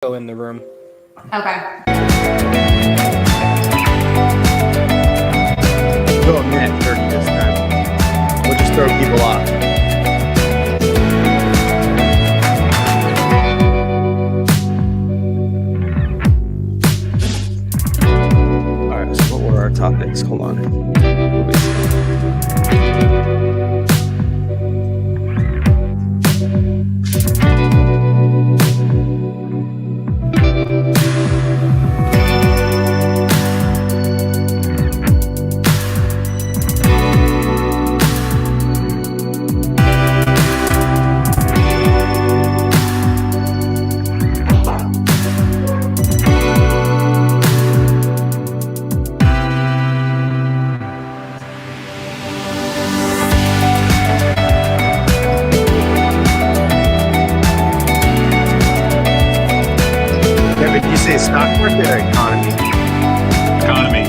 Go in the room. Okay. Go a minute 30 this time. We'll just throw people off. All right, so what were our topics? Hold on. Stock market or economy? Economy.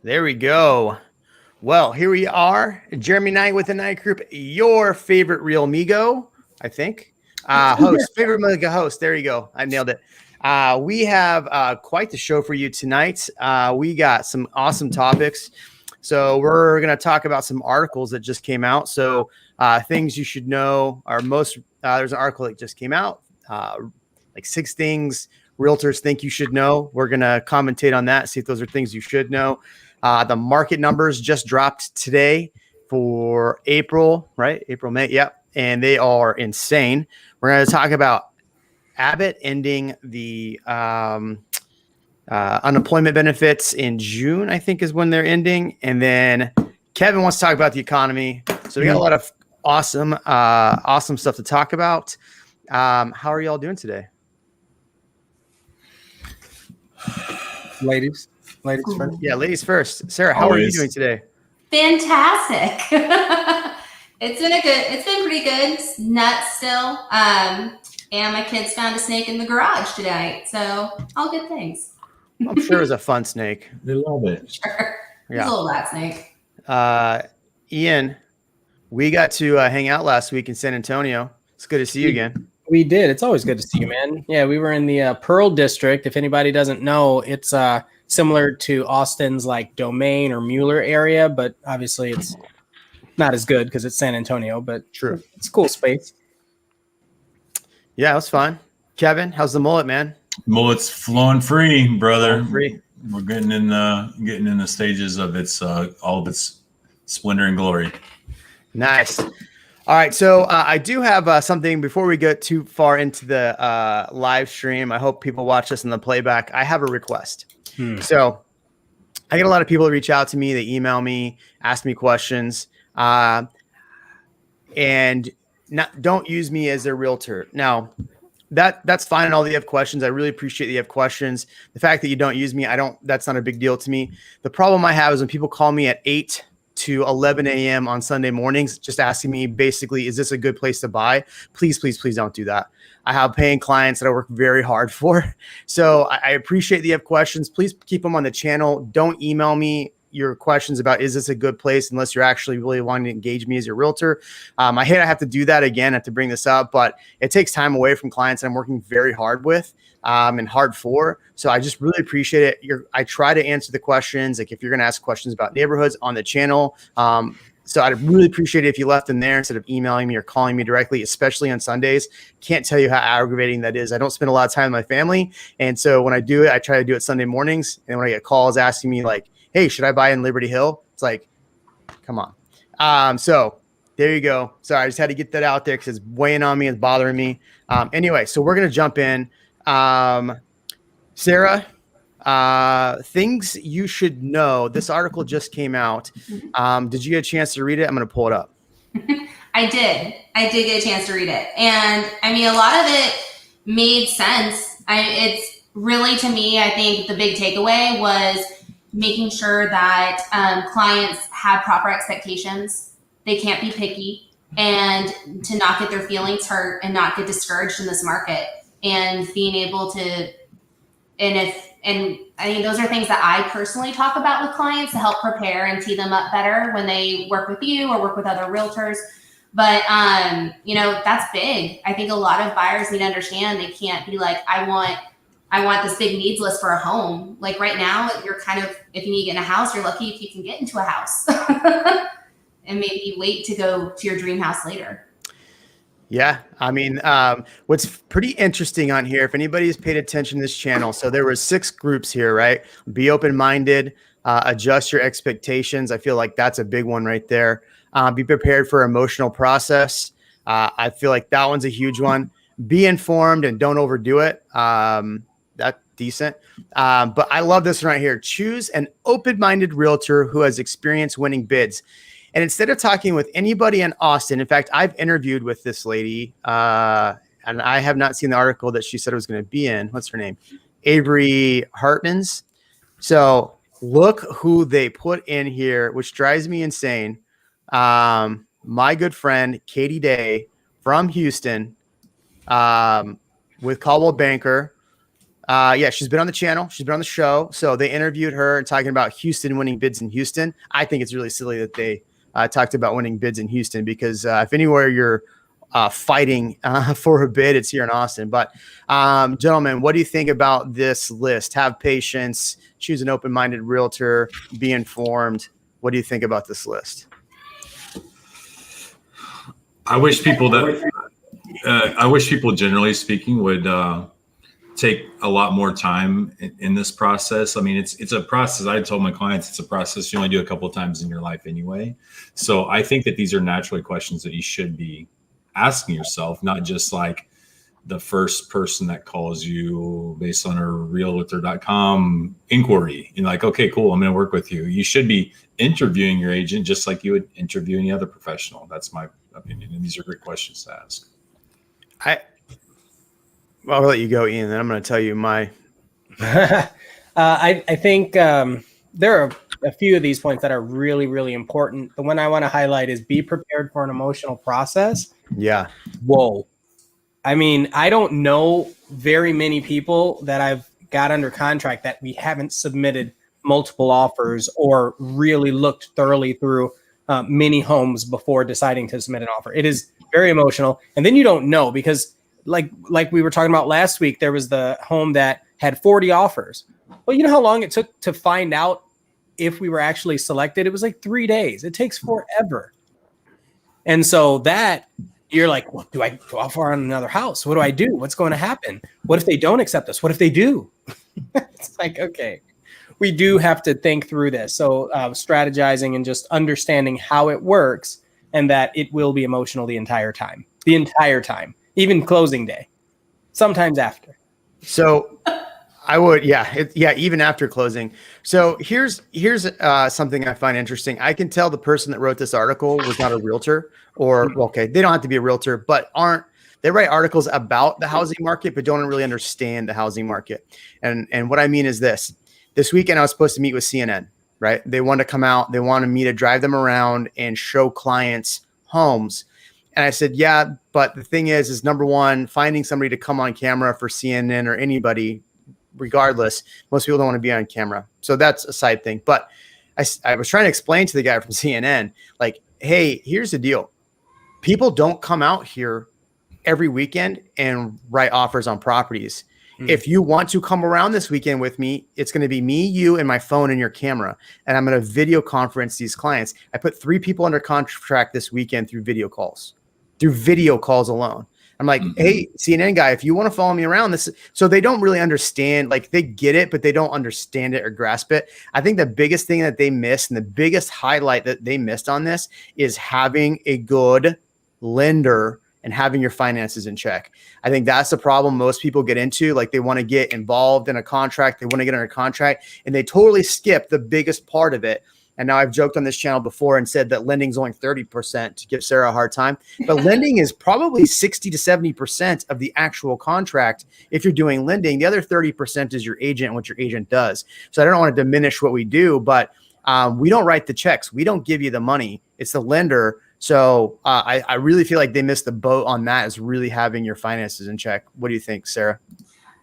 There we go. Well, here we are. Jeremy Knight with the Knight Group, your favorite Real Migo, I think. Favorite Migo host. There you go. I nailed it. We have quite the show for you tonight. We got some awesome topics. So we're going to talk about some articles that just came out. So things you should know are there's an article that just came out, like 6 things realtors think you should know. We're going to commentate on that, see if those are things you should know. The market numbers just dropped today for April, right? April, May. Yep. And they are insane. We're going to talk about Abbott ending the unemployment benefits in June, I think is when they're ending. And then Kevin wants to talk about the economy. So we got a lot of awesome stuff to talk about. How are y'all doing today? Ladies first. Yeah, ladies first. Sarah, how are you doing today? Fantastic. It's been pretty good. It's nuts still. And my kids found a snake in the garage today. So all good things. I'm sure it was a fun snake. They love it. Sure. Yeah. It's a little rat snake. Ian, we got to hang out last week in San Antonio. It's good to see you again. We did. It's always good to see you, man. Yeah, we were in the Pearl District. If anybody doesn't know, it's similar to Austin's like Domain or Mueller area, but obviously it's not as good because it's San Antonio, but true. It's a cool space. Yeah, it was fun. Kevin, how's the mullet, man? Mullet's flowing free, brother. Flowing free. We're getting in the stages of its all of its splendor and glory. Nice. All right, so I do have something before we get too far into the live stream. I hope people watch this in the playback. I have a request. So I get a lot of people that reach out to me. They email me, ask me questions, and don't use me as their realtor. Now, that's fine. All that you have questions. I really appreciate that you have questions. The fact that you don't use me, that's not a big deal to me. The problem I have is when people call me at 8 to 11 a.m. on Sunday mornings, just asking me basically, is this a good place to buy? Please, please, please don't do that. I have paying clients that I work very hard for. So I appreciate that you have questions. Please keep them on the channel. Don't email me your questions about, is this a good place, unless you're actually really wanting to engage me as your realtor. I hate I have to do that again. I have to bring this up, but it takes time away from clients that I'm working very hard with and hard for. So I just really appreciate it. I try to answer the questions. Like if you're going to ask questions about neighborhoods on the channel, so I'd really appreciate it if you left them there instead of emailing me or calling me directly, especially on Sundays. Can't tell you how aggravating that is. I don't spend a lot of time with my family. And so when I do it, I try to do it Sunday mornings. And when I get calls asking me like, hey, should I buy in Liberty Hill? It's like, come on. So there you go. Sorry, I just had to get that out there because it's weighing on me. It's bothering me. Anyway, so we're going to jump in. Sarah, things you should know. This article just came out. Did you get a chance to read it? I'm going to pull it up. I did get a chance to read it. And I mean, a lot of it made sense. It's really, to me, I think the big takeaway was making sure that clients have proper expectations. They can't be picky, and to not get their feelings hurt and not get discouraged in this market, and being able to, and I mean, those are things that I personally talk about with clients to help prepare and tee them up better when they work with you or work with other realtors. But, that's big. I think a lot of buyers need to understand they can't be like, I want this big needs list for a home. Like right now, you're kind of, if you need to get in a house, you're lucky if you can get into a house and maybe wait to go to your dream house later. Yeah. I mean, what's pretty interesting on here, if anybody's paid attention to this channel, so there were 6 groups here, right? Be open-minded, adjust your expectations. I feel like that's a big one right there. Be prepared for emotional process. I feel like that one's a huge one. Be informed and don't overdo it. That's decent. But I love this one right here. Choose an open-minded realtor who has experience winning bids. And instead of talking with anybody in Austin, in fact, I've interviewed with this lady, and I have not seen the article that she said it was going to be in. What's her name? Avery Hartmans. So look who they put in here, which drives me insane. My good friend, Katie Day from Houston, with Caldwell Banker. She's been on the channel. She's been on the show. So they interviewed her talking about Houston winning bids in Houston. I think it's really silly that they talked about winning bids in Houston because if anywhere you're fighting for a bid, it's here in Austin. But gentlemen, what do you think about this list? Have patience, choose an open-minded realtor, be informed. What do you think about this list? I wish people generally speaking would take a lot more time in this process. I mean, it's a process. I told my clients it's a process you only do a couple of times in your life anyway. So I think that these are naturally questions that you should be asking yourself, not just like the first person that calls you based on a realtor.com inquiry and like, okay, cool, I'm going to work with you. You should be interviewing your agent just like you would interview any other professional. That's my opinion. And these are great questions to ask. I'll let you go, Ian, then I'm going to tell you my. I think there are a few of these points that are really, really important. The one I want to highlight is be prepared for an emotional process. Yeah. Whoa. I mean, I don't know very many people that I've got under contract that we haven't submitted multiple offers or really looked thoroughly through many homes before deciding to submit an offer. It is very emotional. And then you don't know because like we were talking about last week, there was the home that had 40 offers. Well, you know how long it took to find out if we were actually selected? It was like 3 days. It takes forever. And so that you're like, well, do I go offer on another house? What do I do? What's going to happen? What if they don't accept us? What if they do? It's like, okay, we do have to think through this. So strategizing and just understanding how it works and that it will be emotional the entire time, even closing day, sometimes after. So I would, even after closing. So here's something I find interesting. I can tell the person that wrote this article was not a realtor, or okay, they don't have to be a realtor, but they write articles about the housing market, but don't really understand the housing market. And what I mean is this weekend I was supposed to meet with CNN, right? They wanted to come out, they wanted me to drive them around and show clients homes. And I said, yeah, but the thing is number one, finding somebody to come on camera for CNN or anybody, regardless, most people don't want to be on camera. So that's a side thing. But I was trying to explain to the guy from CNN, like, hey, here's the deal. People don't come out here every weekend and write offers on properties. If you want to come around this weekend with me, it's going to be me, you, and my phone and your camera. And I'm going to video conference these clients. I put 3 people under contract this weekend through video calls alone. I'm like, hey, CNN guy, if you want to follow me around this. So they don't really understand, like they get it, but they don't understand it or grasp it. I think the biggest thing that they missed and the biggest highlight that they missed on this is having a good lender and having your finances in check. I think that's the problem most people get into. Like they want to get involved in a contract. They want to get under contract and they totally skip the biggest part of it. And now I've joked on this channel before and said that lending is only 30% to give Sarah a hard time. But lending is probably 60 to 70% of the actual contract. If you're doing lending, the other 30% is your agent and what your agent does. So I don't want to diminish what we do, but we don't write the checks. We don't give you the money. It's the lender. So I really feel like they missed the boat on that, is really having your finances in check. What do you think, Sarah?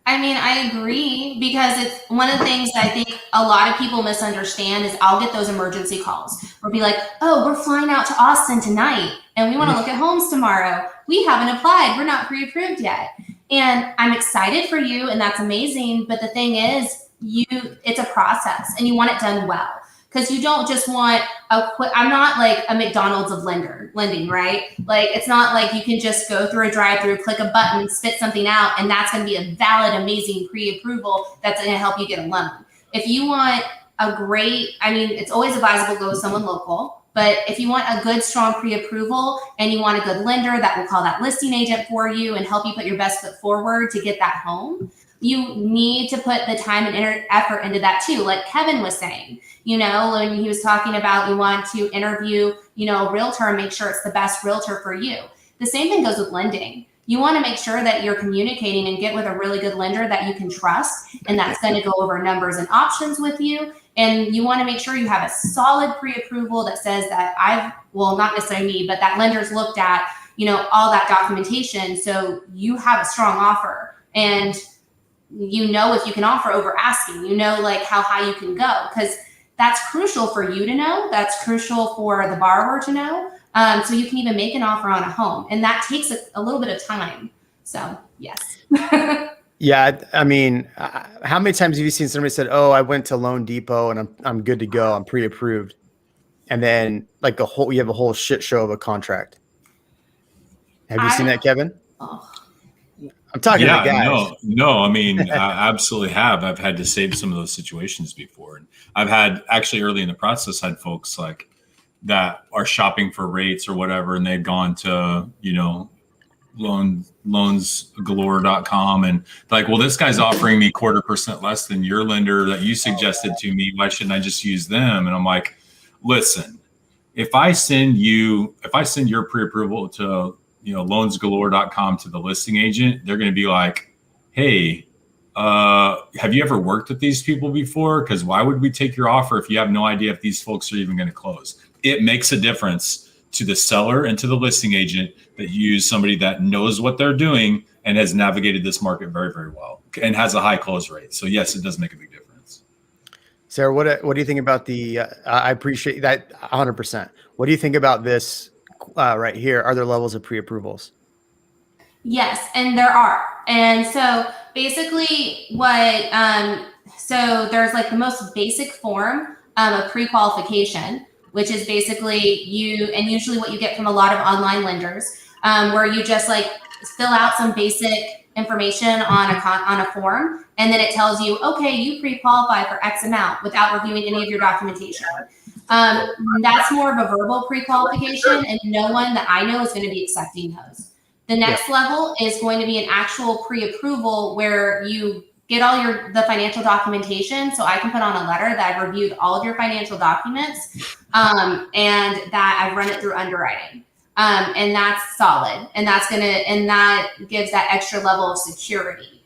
I mean, I agree, because it's one of the things that I think a lot of people misunderstand is I'll get those emergency calls or be like, oh, we're flying out to Austin tonight and we want to look at homes tomorrow. We haven't applied. We're not pre-approved yet. And I'm excited for you, and that's amazing. But the thing is, it's a process and you want it done well. Because you don't just want I'm not like a McDonald's of lending, right? Like, it's not like you can just go through a drive-through, click a button, spit something out, and that's going to be a valid, amazing pre-approval that's going to help you get a loan. If you want it's always advisable to go with someone local, but if you want a good, strong pre-approval and you want a good lender that will call that listing agent for you and help you put your best foot forward to get that home, you need to put the time and effort into that too. Like Kevin was saying, when he was talking about you want to interview, a realtor and make sure it's the best realtor for you. The same thing goes with lending. You want to make sure that you're communicating and get with a really good lender that you can trust, and that's going to go over numbers and options with you. And you want to make sure you have a solid pre-approval that says that not necessarily me, but that lender's looked at, all that documentation. So you have a strong offer, and if you can offer over asking, like how high you can go, because that's crucial for you to know. That's crucial for the borrower to know. So you can even make an offer on a home, and that takes a little bit of time. So yes. Yeah. I mean, how many times have you seen somebody said, oh, I went to Loan Depot and I'm good to go. I'm pre-approved. And then like you have a whole shit show of a contract. Have you seen that, Kevin? Oh. I'm talking to guys. No. I mean, I absolutely have. I've had to save some of those situations before. And I've had actually early in the process, had folks like that are shopping for rates or whatever. And they've gone to, loansgalore.com and like, well, this guy's offering me 0.25% less than your lender that you suggested to me. Why shouldn't I just use them? And I'm like, listen, if I send your pre-approval to loansgalore.com to the listing agent, they're going to be like, hey, have you ever worked with these people before? Because why would we take your offer if you have no idea if these folks are even going to close? It makes a difference to the seller and to the listing agent that you use somebody that knows what they're doing and has navigated this market very, very well and has a high close rate. So yes, it does make a big difference. Sarah, what do you think about I appreciate that 100%. What do you think about this right here? Are there levels of pre-approvals? Yes, and there are. And so basically so there's like the most basic form of pre-qualification, which is basically usually what you get from a lot of online lenders, where you just like fill out some basic information on a form, and then it tells you, okay, you pre-qualify for X amount without reviewing any of your documentation. That's more of a verbal pre-qualification, and no one that I know is going to be accepting those. The next level is going to be an actual pre-approval where you get all the financial documentation. So I can put on a letter that I've reviewed all of your financial documents and that I've run it through underwriting. And that's solid. And that gives that extra level of security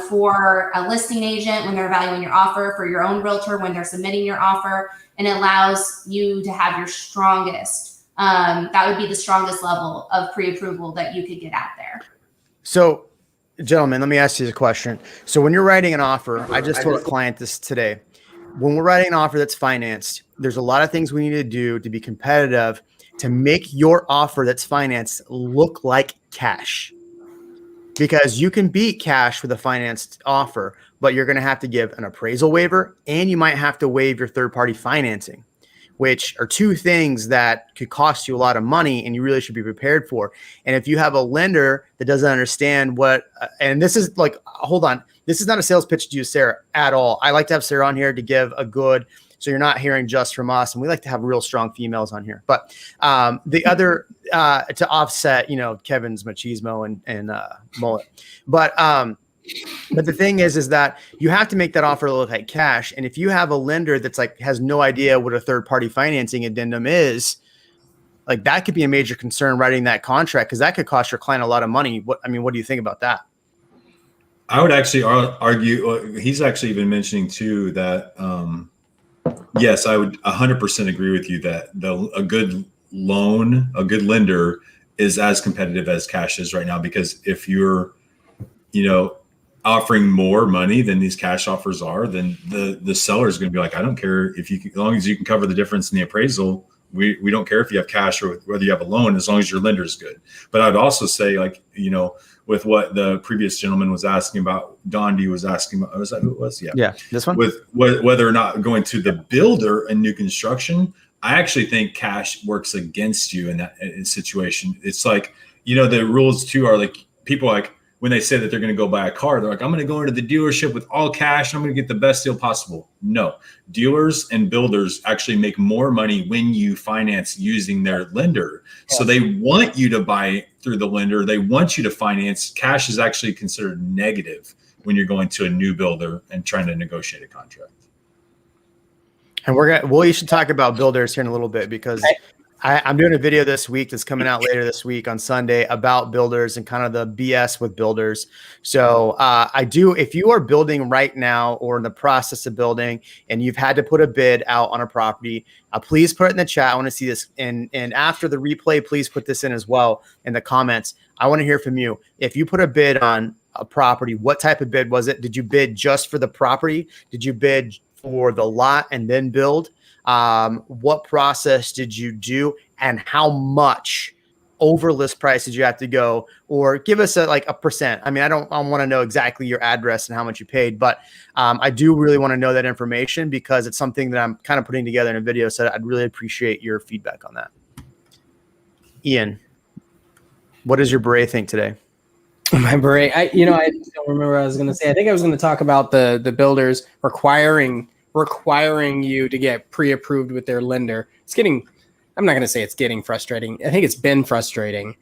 for a listing agent when they're evaluating your offer, for your own realtor when they're submitting your offer, and it allows you to have your strongest, that would be the strongest level of pre-approval that you could get out there. So, gentlemen, let me ask you a question. So when you're writing an offer, I just told a client this today. When we're writing an offer that's financed, there's a lot of things we need to do to be competitive to make your offer that's financed look like cash. Because you can beat cash with a financed offer, but you're going to have to give an appraisal waiver and you might have to waive your third-party financing, which are two things that could cost you a lot of money and you really should be prepared for. And if you have a lender that doesn't understand and this is like, hold on, this is not a sales pitch to you, Sarah, at all. I like to have Sarah on here to give so you're not hearing just from us. And we like to have real strong females on here. But the other, to offset, Kevin's machismo and mullet. But But the thing is that you have to make that offer look like cash. And if you have a lender that's like has no idea what a third party financing addendum is, like that could be a major concern writing that contract, because that could cost your client a lot of money. What do you think about that? I would actually argue, he's actually even mentioning too that, yes, I would 100% agree with you that a good loan, a good lender is as competitive as cash is right now, because if you're, offering more money than these cash offers are, then the seller is going to be like, I don't care if as long as you can cover the difference in the appraisal. We don't care if you have cash or whether you have a loan, as long as your lender is good. But I'd also say, like, with what the previous gentleman was asking about, Dondi was asking about, was that who it was? Yeah, this one. With whether or not going to the builder in new construction, I actually think cash works against you in that situation. It's like, the rules too are like, people like, when they say that they're going to go buy a car, they're like, I'm going to go into the dealership with all cash and I'm going to get the best deal possible. No, dealers and builders actually make more money when you finance using their lender. Yeah. So they want you to buy through the lender. They want you to finance. Cash is actually considered negative when you're going to a new builder and trying to negotiate a contract. And we should talk about builders here in a little bit, because I'm doing a video this week that's coming out later this week on Sunday about builders and kind of the BS with builders. So if you are building right now or in the process of building and you've had to put a bid out on a property, please put it in the chat. I want to see this. And after the replay, please put this in as well in the comments. I want to hear from you. If you put a bid on a property, what type of bid was it? Did you bid just for the property? Did you bid for the lot and then build? What process did you do, and how much over list price did you have to go? Or give us a percent. I mean, I want to know exactly your address and how much you paid, but I do really want to know that information, because it's something that I'm kind of putting together in a video. So I'd really appreciate your feedback on that. Ian, what does your beret think today? My beret, I don't remember what I was going to say. I think I was going to talk about the builders requiring you to get pre-approved with their lender. I'm not going to say it's getting frustrating. I think it's been frustrating.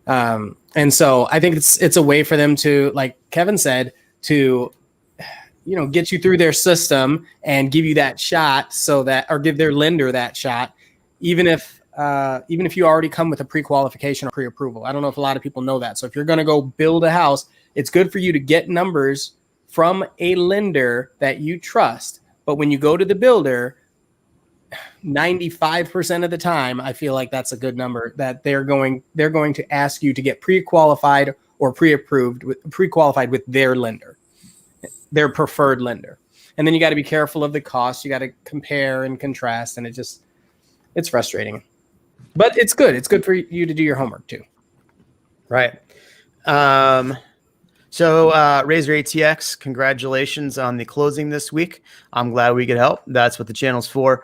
And so I think it's a way for them to, like Kevin said, to, get you through their system and give you that shot, or give their lender that shot, even if you already come with a pre-qualification or pre-approval. I don't know if a lot of people know that. So if you're going to go build a house, it's good for you to get numbers from a lender that you trust. But when you go to the builder, 95% of the time, I feel like that's a good number, that they're going to ask you to get pre-qualified or pre-qualified with their lender, their preferred lender. And then you got to be careful of the cost. You got to compare and contrast, and it's frustrating. But it's good. It's good for you to do your homework too. Right. So Razor ATX, congratulations on the closing this week. I'm glad we could help. That's what the channel's for.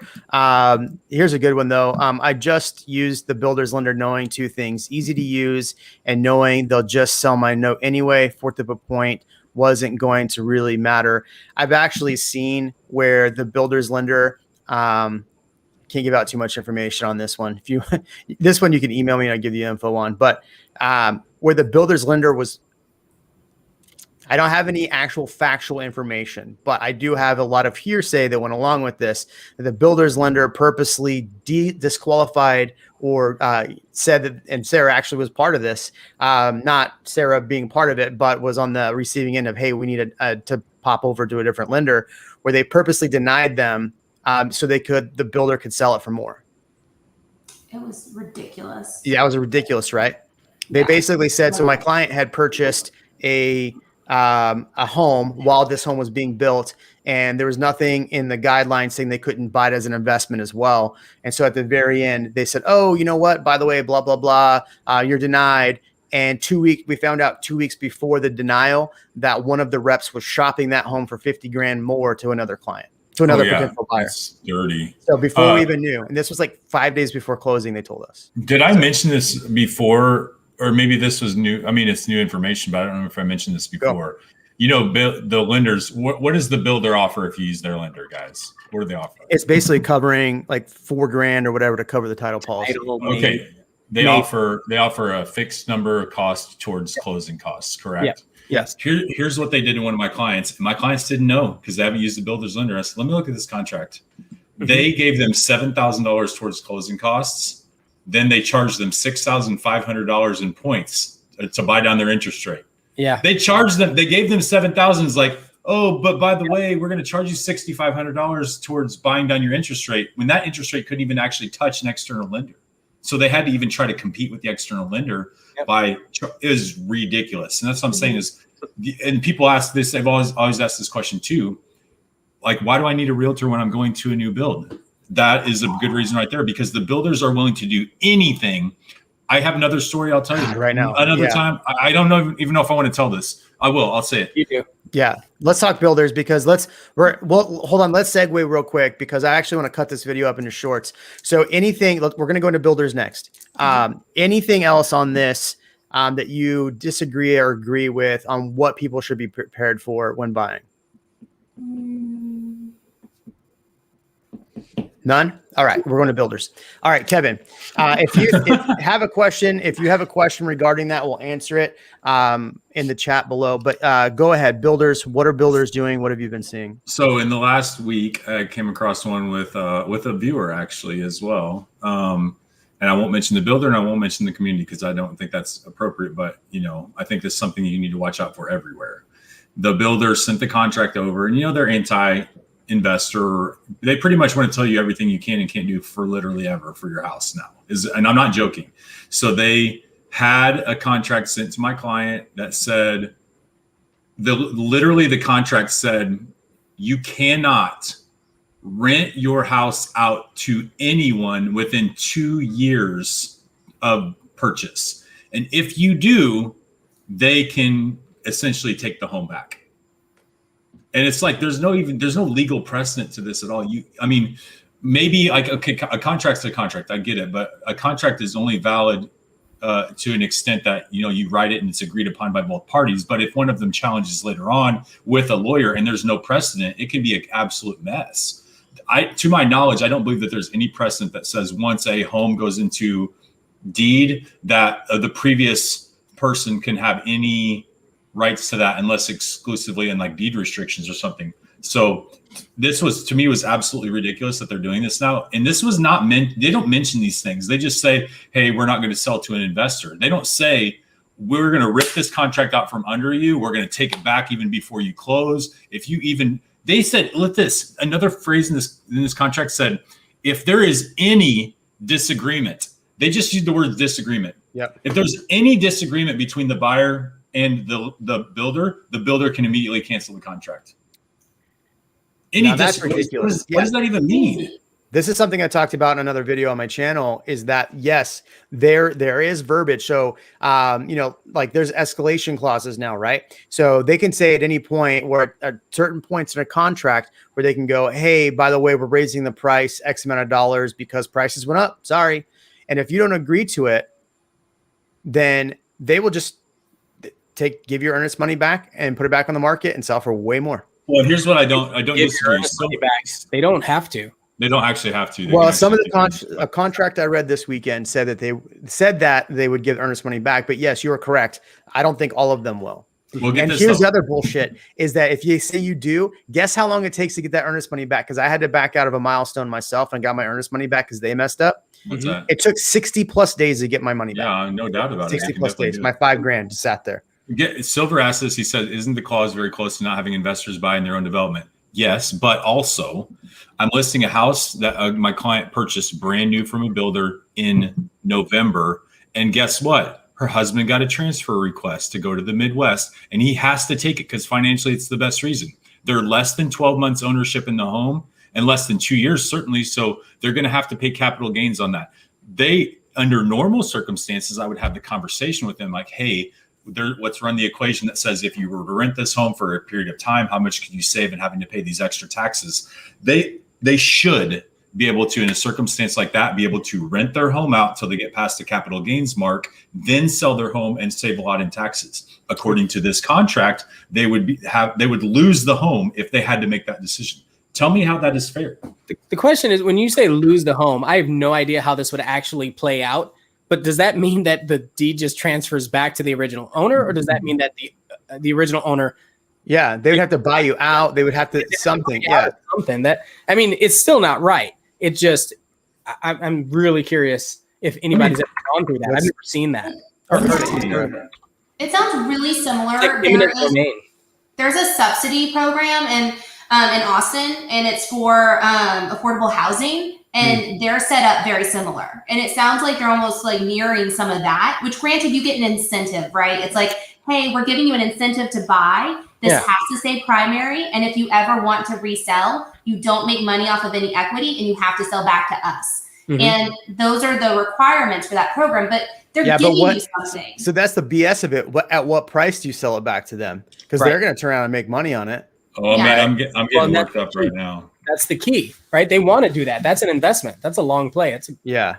Here's a good one, though. I just used the builder's lender, knowing two things: easy to use and knowing they'll just sell my note anyway. Fourth of a point wasn't going to really matter. I've actually seen where the builder's lender can't give out too much information on this one. This one you can email me and I'll give you info on. But where the builder's lender was, I don't have any actual factual information, but I do have a lot of hearsay that went along with this. The builder's lender purposely disqualified or said that, and Sarah actually was part of this, not Sarah being part of it, but was on the receiving end of, hey, we need to pop over to a different lender, where they purposely denied them so the builder could sell it for more. It was ridiculous. Yeah, it was ridiculous, right? They basically said, so my client had purchased a home while this home was being built, and there was nothing in the guidelines saying they couldn't buy it as an investment as well. And so at the very end, they said, oh, you know what, by the way, blah, blah, blah, you're denied. And we found out 2 weeks before the denial that one of the reps was shopping that home for $50,000 more to another client, to another potential buyer. It's dirty. So before we even knew, and this was like 5 days before closing, they told us. Did I mention this before? Or maybe this was new. I mean, it's new information, but I don't know if I mentioned this before. The lenders, what does the builder offer if you use their lender, guys? What do they offer? It's basically covering like $4,000 or whatever to cover the title policy. Okay. They offer a fixed number of cost towards closing costs, correct? Yes. Here's what they did to one of my clients. And my clients didn't know because they haven't used the builder's lender. I said, let me look at this contract. They gave them $7,000 towards closing costs. Then they charged them $6,500 in points to buy down their interest rate. Yeah. They charged them. They gave them $7,000. It's like, oh, but by the way, we're going to charge you $6,500 towards buying down your interest rate when that interest rate couldn't even actually touch an external lender. So they had to even try to compete with the external lender it was ridiculous. And that's what I'm saying is, and people ask this, they've always asked this question too. Like, why do I need a realtor when I'm going to a new build? That is a good reason right there, because the builders are willing to do anything. I have another story I'll tell you right now. Another time. I don't know even know if I want to tell this. I will. I'll say it. You do. Yeah. Let's talk builders because hold on. Let's segue real quick because I actually want to cut this video up into shorts. So anything, look, we're going to go into builders next. Anything else on this that you disagree or agree with on what people should be prepared for when buying? None. All right, we're going to builders. All right, Kevin, if you have a question regarding that, we'll answer it in the chat below. But go ahead, builders. What are builders doing? What have you been seeing? So in the last week, I came across one with a viewer actually as well. And I won't mention the builder and I won't mention the community because I don't think that's appropriate. But I think that's something you need to watch out for everywhere. The builder sent the contract over, and they're anti-investor. They pretty much want to tell you everything you can and can't do for literally ever for your house now. And I'm not joking. So they had a contract sent to my client that said, literally the contract said, you cannot rent your house out to anyone within 2 years of purchase. And if you do, they can essentially take the home back. And it's like, there's no legal precedent to this at all. Maybe like, okay, a contract's a contract. I get it. But a contract is only valid to an extent that, you write it and it's agreed upon by both parties. But if one of them challenges later on with a lawyer and there's no precedent, it can be an absolute mess. To my knowledge, I don't believe that there's any precedent that says once a home goes into deed that the previous person can have any rights to that unless exclusively in like deed restrictions or something. So this to me was absolutely ridiculous that they're doing this now. And this was not meant, they don't mention these things. They just say, hey, we're not going to sell to an investor. They don't say, we're going to rip this contract out from under you. We're going to take it back even before you close. They said, another phrase in this contract said, if there is any disagreement, they just used the word disagreement. Yep. If there's any disagreement between the buyer and the builder can immediately cancel the contract. That's ridiculous. What does that even mean? This is something I talked about in another video on my channel, is that yes, there is verbiage. So, like there's escalation clauses now, right? So they can say at any point where at certain points in a contract where they can go, hey, by the way, we're raising the price X amount of dollars because prices went up. Sorry. And if you don't agree to it, then they will just give your earnest money back and put it back on the market and sell for way more. Well, here's what I don't disagree. Money back. They don't have to. They don't actually have to. Well, some of a contract I read this weekend said that they would give earnest money back. But yes, you are correct. I don't think all of them will. And here's the other bullshit is that if you say you do, guess how long it takes to get that earnest money back? Because I had to back out of a milestone myself and got my earnest money back because they messed up. What's that? It took 60+ days to get my money back. Yeah, no doubt about it. 60+ days. My $5,000 just sat there. Silver asked this. He said, isn't the clause very close to not having investors buy in their own development? Yes, but also I'm listing a house that my client purchased brand new from a builder in November. And guess what? Her husband got a transfer request to go to the Midwest, and he has to take it because financially it's the best reason. They're less than 12 months ownership in the home and less than 2 years, certainly. So they're going to have to pay capital gains on that. Under normal circumstances, I would have the conversation with them like, hey, let's run the equation that says if you were to rent this home for a period of time, how much could you save in having to pay these extra taxes? They should be able to, in a circumstance like that, be able to rent their home out till they get past the capital gains mark, then sell their home and save a lot in taxes. According to this contract, they would lose the home if they had to make that decision. Tell me how that is fair. The question is, when you say lose the home, I have no idea how this would actually play out. But does that mean that the deed just transfers back to the original owner, or does that mean that the the original owner. Yeah, they would have to buy you out. They would have to something. Yeah, something that, I mean, it's still not right. It just, I'm really curious if anybody's ever gone through that. I've never seen that. Or heard it. It sounds really similar. There's a subsidy program in Austin, and it's for affordable housing, and they're set up very similar. And it sounds like they're almost like mirroring some of that, which granted you get an incentive, right? It's like, hey, we're giving you an incentive to buy. This has to stay primary. And if you ever want to resell, you don't make money off of any equity and you have to sell back to us. And those are the requirements for that program, but they're giving you something. So that's the BS of it. At what price do you sell it back to them? Because they're going to turn around and make money on it. Oh man, I'm getting worked up right now. That's the key, right? They want to do that. That's an investment. That's a long play. Yeah,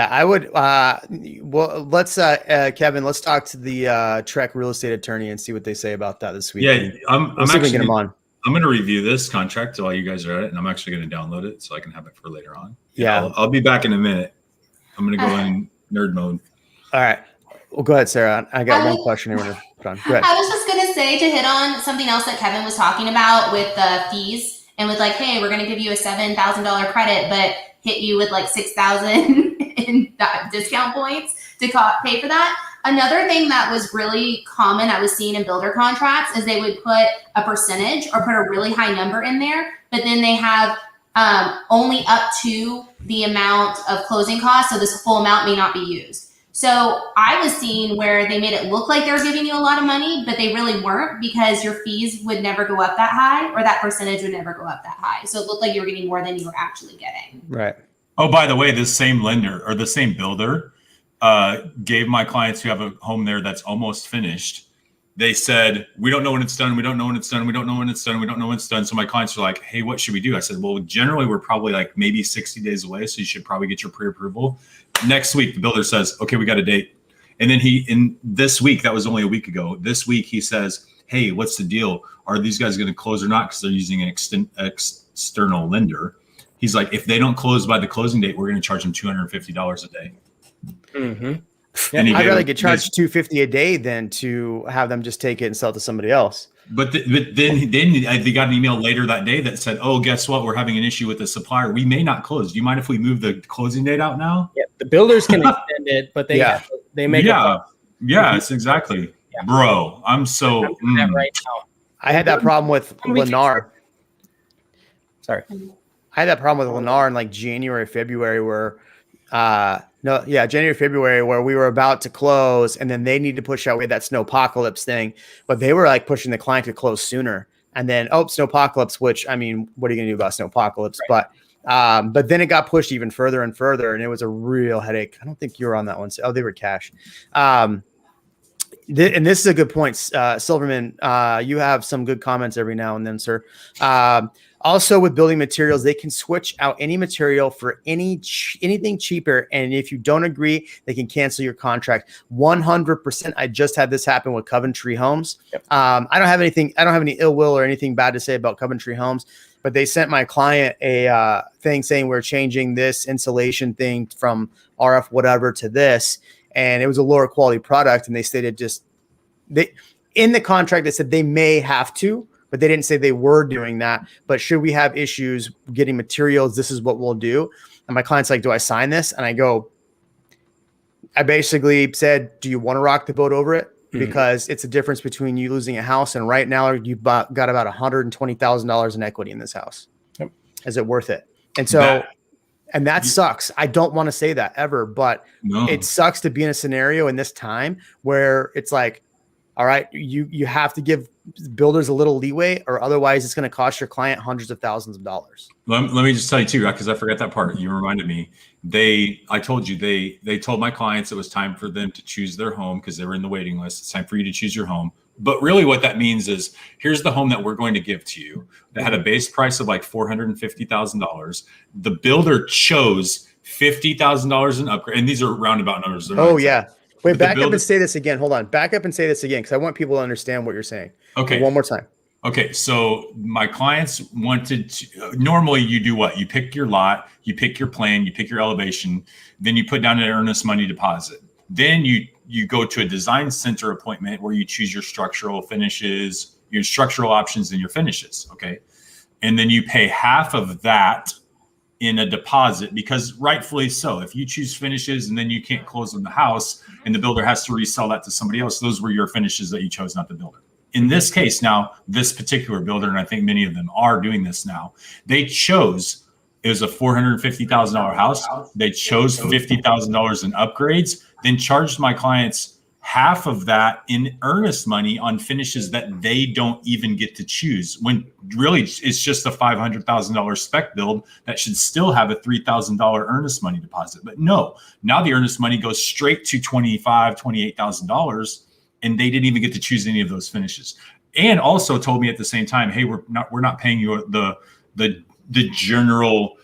I would. Well, let's Kevin. Let's talk to the Trek real estate attorney and see what they say about that this week. Yeah, I'm actually get them on. I'm going to review this contract while you guys are at it, and I'm actually going to download it so I can have it for later on. Yeah, I'll be back in a minute. I'm going to go in nerd mode. All right. Well, go ahead, Sarah. I got one question here. Go ahead. I was just going to say, to hit on something else that Kevin was talking about with the fees, and with like, hey, we're going to give you a $7,000 credit, but hit you with like 6,000 in discount points to pay for that. Another thing that was really common I was seeing in builder contracts is they would put a percentage or put a really high number in there, but then they have only up to the amount of closing costs. So this full amount may not be used. So I was seeing where they made it look like they were giving you a lot of money, but they really weren't, because your fees would never go up that high, or that percentage would never go up that high. So it looked like you were getting more than you were actually getting. Right. Oh, by the way, this same lender or the same builder gave my clients who have a home there that's almost finished. They said, we don't know when it's done. We don't know when it's done. We don't know when it's done. We don't know when it's done. So my clients are like, hey, what should we do? I said, well, generally we're probably like maybe 60 days away. So you should probably get your pre-approval. Next week, the builder says, okay, we got a date. And then in this week, that was only a week ago. This week he says, hey, what's the deal? Are these guys going to close or not? Because they're using an external lender. He's like, if they don't close by the closing date, we're going to charge them $250 a day. Mm-hmm. And I'd rather get charged $250 a day than to have them just take it and sell it to somebody else. But then they got an email later that day that said, oh, guess what? We're having an issue with the supplier. We may not close. Do you mind if we move the closing date out now? Yeah, the builders can extend it, but they make yes, exactly. Yeah. Bro, I'm so right now. I had that problem with Lennar. Sorry. I had that problem with Lennar in like January, February, where January, February, where we were about to close, and then they need to push out. We had that snowpocalypse thing, but they were like pushing the client to close sooner. And then, snowpocalypse, which, I mean, what are you going to do about snowpocalypse? Right. But then it got pushed even further and further, and it was a real headache. I don't think you were on that one. Oh, they were cash. And this is a good point. Silverman, you have some good comments every now and then, sir. Also, with building materials, they can switch out any material for anything cheaper. And if you don't agree, they can cancel your contract 100%. I just had this happen with Coventry Homes. Yep. I don't have any ill will or anything bad to say about Coventry Homes, but they sent my client a thing saying we're changing this insulation thing from RF whatever to this. And it was a lower quality product. And they stated in the contract, they said they may have to, but they didn't say they were doing that. But should we have issues getting materials, this is what we'll do. And my client's like, do I sign this? And I basically said, do you want to rock the boat over it? Because it's a difference between you losing a house. And right now you've got about $120,000 in equity in this house. Yep. Is it worth it? And so, that sucks. I don't want to say that ever, but it sucks to be in a scenario in this time where it's like, all right, you have to give builders a little leeway, or otherwise it's going to cost your client hundreds of thousands of dollars. Let me just tell you too, because I forgot that part. You reminded me. I told you they told my clients it was time for them to choose their home because they were in the waiting list. It's time for you to choose your home. But really what that means is, here's the home that we're going to give to you that had a base price of like $450,000. The builder chose $50,000 in upgrade. And these are roundabout numbers. Oh, yeah. Wait, back up and say this again. Hold on. Back up and say this again, because I want people to understand what you're saying. Okay. One more time. Okay. So my clients wanted to, normally you do what? You pick your lot, you pick your plan, you pick your elevation, then you put down an earnest money deposit. Then you you go to a design center appointment where you choose your structural finishes, your structural options, and your finishes. Okay. And then you pay half of that in a deposit, because rightfully so. If you choose finishes and then you can't close on the house and the builder has to resell that to somebody else, those were your finishes that you chose, not the builder. In this case now, this particular builder, and I think many of them are doing this now, they chose, it was a $450,000 house. They chose $50,000 in upgrades, then charged my clients half of that in earnest money on finishes that they don't even get to choose, when really it's just a $500,000 spec build that should still have a $3,000 earnest money deposit. But no, now the earnest money goes straight to $28,000, and they didn't even get to choose any of those finishes. And also told me at the same time, hey, we're not paying you the general.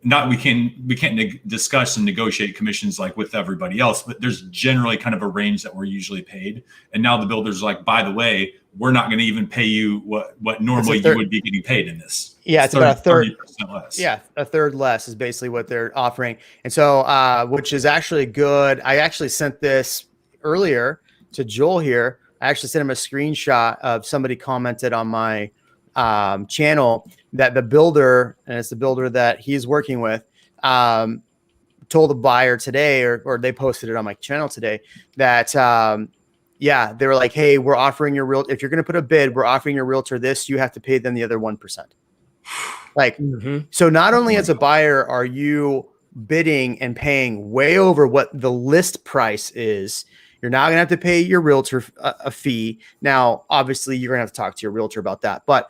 We can't discuss and negotiate commissions like with everybody else, but there's generally kind of a range that we're usually paid. And now the builder's like, by the way, we're not going to even pay you what normally you would be getting paid in this. Yeah, it's about a third 30% less. Yeah, a third less is basically what they're offering. And so, which is actually good. I actually sent this earlier to Joel here. I actually sent him a screenshot of somebody commented on my channel that the builder, and it's the builder that he's working with, told the buyer today, or they posted it on my channel today, that they were like, hey, we're offering your realtor, if you're going to put a bid, we're offering your realtor this, you have to pay them the other 1%. Like, so not only as a buyer are you bidding and paying way over what the list price is, you're now going to have to pay your realtor a fee. Now, obviously, you're going to have to talk to your realtor about that. But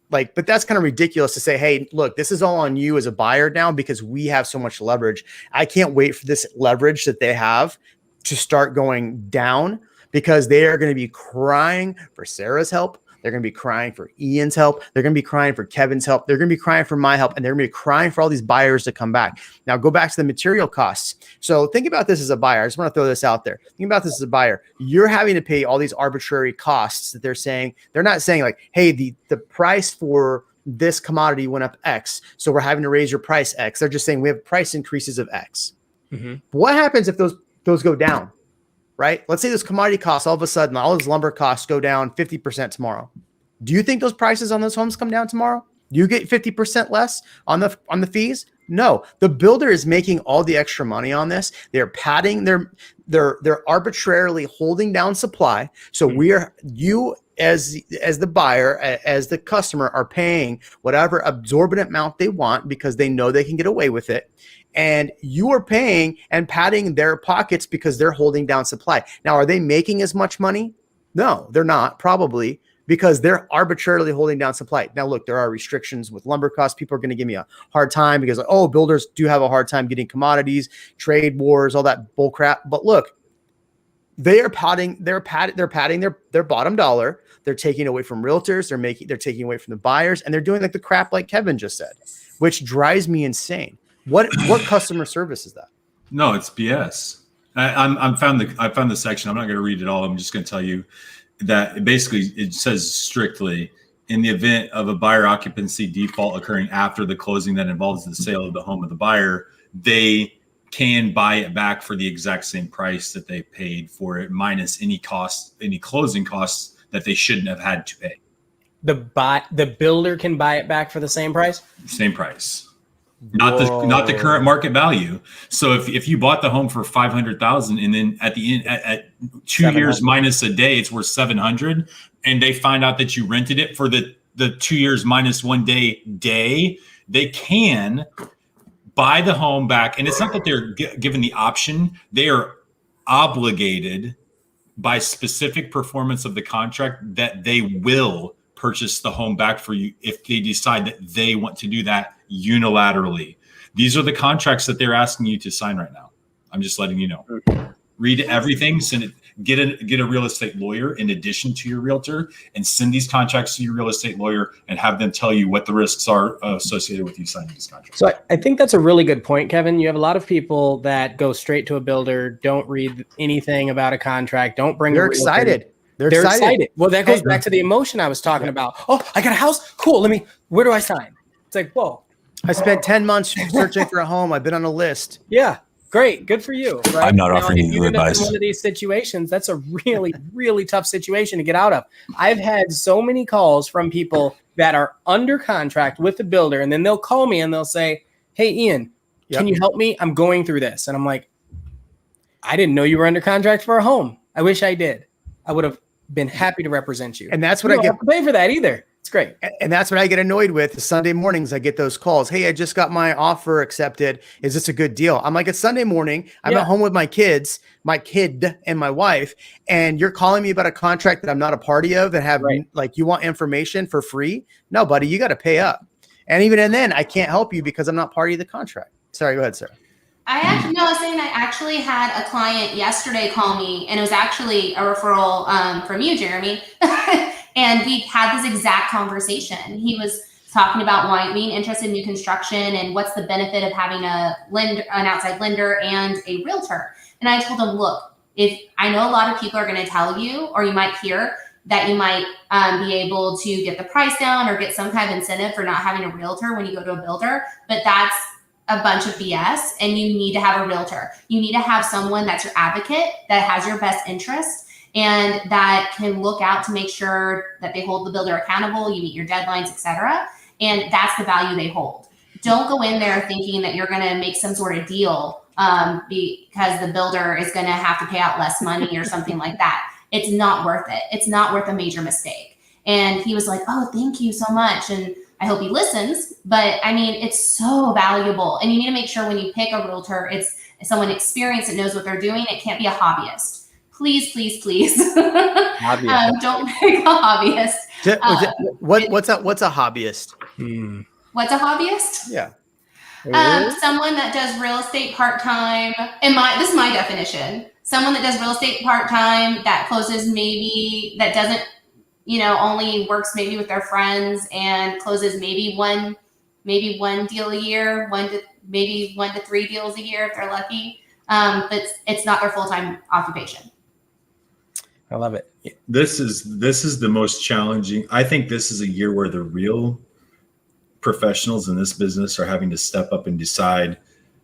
but that's kind of ridiculous to say, hey, look, this is all on you as a buyer now because we have so much leverage. I can't wait for this leverage that they have to start going down, because they are going to be crying for Sarah's help. They're going to be crying for Ian's help. They're going to be crying for Kevin's help. They're going to be crying for my help. And they're going to be crying for all these buyers to come back. Now go back to the material costs. So think about this as a buyer. I just want to throw this out there. Think about this as a buyer. You're having to pay all these arbitrary costs that they're saying. They're not saying like, hey, the price for this commodity went up X, so we're having to raise your price X. They're just saying we have price increases of X. What happens if those go down? Right? Let's say those commodity costs, all of a sudden, all those lumber costs go down 50% tomorrow. Do you think those prices on those homes come down tomorrow? Do you get 50% less on the fees? No. The builder is making all the extra money on this. They're padding, they're arbitrarily holding down supply. So you as the buyer, as the customer, are paying whatever absorbent amount they want because they know they can get away with it. And you are paying and padding their pockets because they're holding down supply. Now, are they making as much money? No, they're not, probably, because they're arbitrarily holding down supply. Now, look, there are restrictions with lumber costs. People are going to give me a hard time because, builders do have a hard time getting commodities, trade wars, all that bull crap. But look, they're padding their bottom dollar. They're taking away from realtors. They're taking away from the buyers, and they're doing like the crap like Kevin just said, which drives me insane. What customer service is that? No, it's BS. I found the section. I'm not going to read it all. I'm just going to tell you that it says strictly, in the event of a buyer occupancy default occurring after the closing that involves the sale of the home of the buyer, they can buy it back for the exact same price that they paid for it, minus any closing costs that they shouldn't have had to pay. The builder can buy it back for the same price? Same price. Not the current market value. So if you bought the home for $500,000 and then at the end at 2 years minus a day, it's worth $700, and they find out that you rented it for the 2 years minus 1 day, they can buy the home back. And it's not that they're given the option; they are obligated by specific performance of the contract that they will purchase the home back for you if they decide that they want to do that unilaterally. These are the contracts that they're asking you to sign right now. I'm just letting you know. Read everything, send it, get a real estate lawyer in addition to your realtor, and send these contracts to your real estate lawyer and have them tell you what the risks are associated with you signing these contracts. So I think that's a really good point, Kevin. You have a lot of people that go straight to a builder, don't read anything about a contract, don't bring. They're excited. They're excited. Well, that goes back to the emotion I was talking about. Oh, I got a house. Cool. Where do I sign? It's like, whoa. I spent 10 months searching for a home. I've been on a list. Yeah. Great. Good for you. Right? I'm not offering if you you end up in advice. one of these situations, that's a really, really tough situation to get out of. I've had so many calls from people that are under contract with the builder, and then they'll call me and they'll say, hey, Ian, can you help me? I'm going through this. And I'm like, I didn't know you were under contract for a home. I wish I did. I would have been happy to represent you. And that's what you I don't get have to pay for that either. It's great. And that's what I get annoyed with. Sunday mornings, I get those calls. Hey, I just got my offer accepted. Is this a good deal? I'm like, it's Sunday morning. I'm at home with my kids, my kid and my wife. And you're calling me about a contract that I'm not a party of and have like, you want information for free? No, buddy, you got to pay up. And even then I can't help you because I'm not party of the contract. Sorry, go ahead, Sarah. I was saying I actually had a client yesterday call me, and it was actually a referral from you, Jeremy. And we had this exact conversation. He was talking about being interested in new construction and what's the benefit of having an outside lender and a realtor. And I told him, look, if I know a lot of people are going to tell you, or you might hear that you might be able to get the price down or get some kind of incentive for not having a realtor when you go to a builder, but that's a bunch of BS, and you need to have a realtor. You need to have someone that's your advocate, that has your best interest, and that can look out to make sure that they hold the builder accountable, you meet your deadlines, etc. And that's the value they hold. Don't go in there thinking that you're going to make some sort of deal because the builder is going to have to pay out less money or something like that. It's not worth it. It's not worth a major mistake. And he was like, oh, thank you so much. And I hope he listens, but I mean, it's so valuable. And you need to make sure when you pick a realtor, it's someone experienced that knows what they're doing. It can't be a hobbyist. Please, please, please. Don't pick a hobbyist. What's a hobbyist? What's a hobbyist? Yeah. Someone that does real estate part-time. This is my definition. Someone that does real estate part-time that closes that doesn't, only works maybe with their friends and closes maybe one deal a year, maybe 1 to 3 deals a year if they're lucky. But it's not their full-time occupation. I love it. This is the most challenging. I think this is a year where the real professionals in this business are having to step up and decide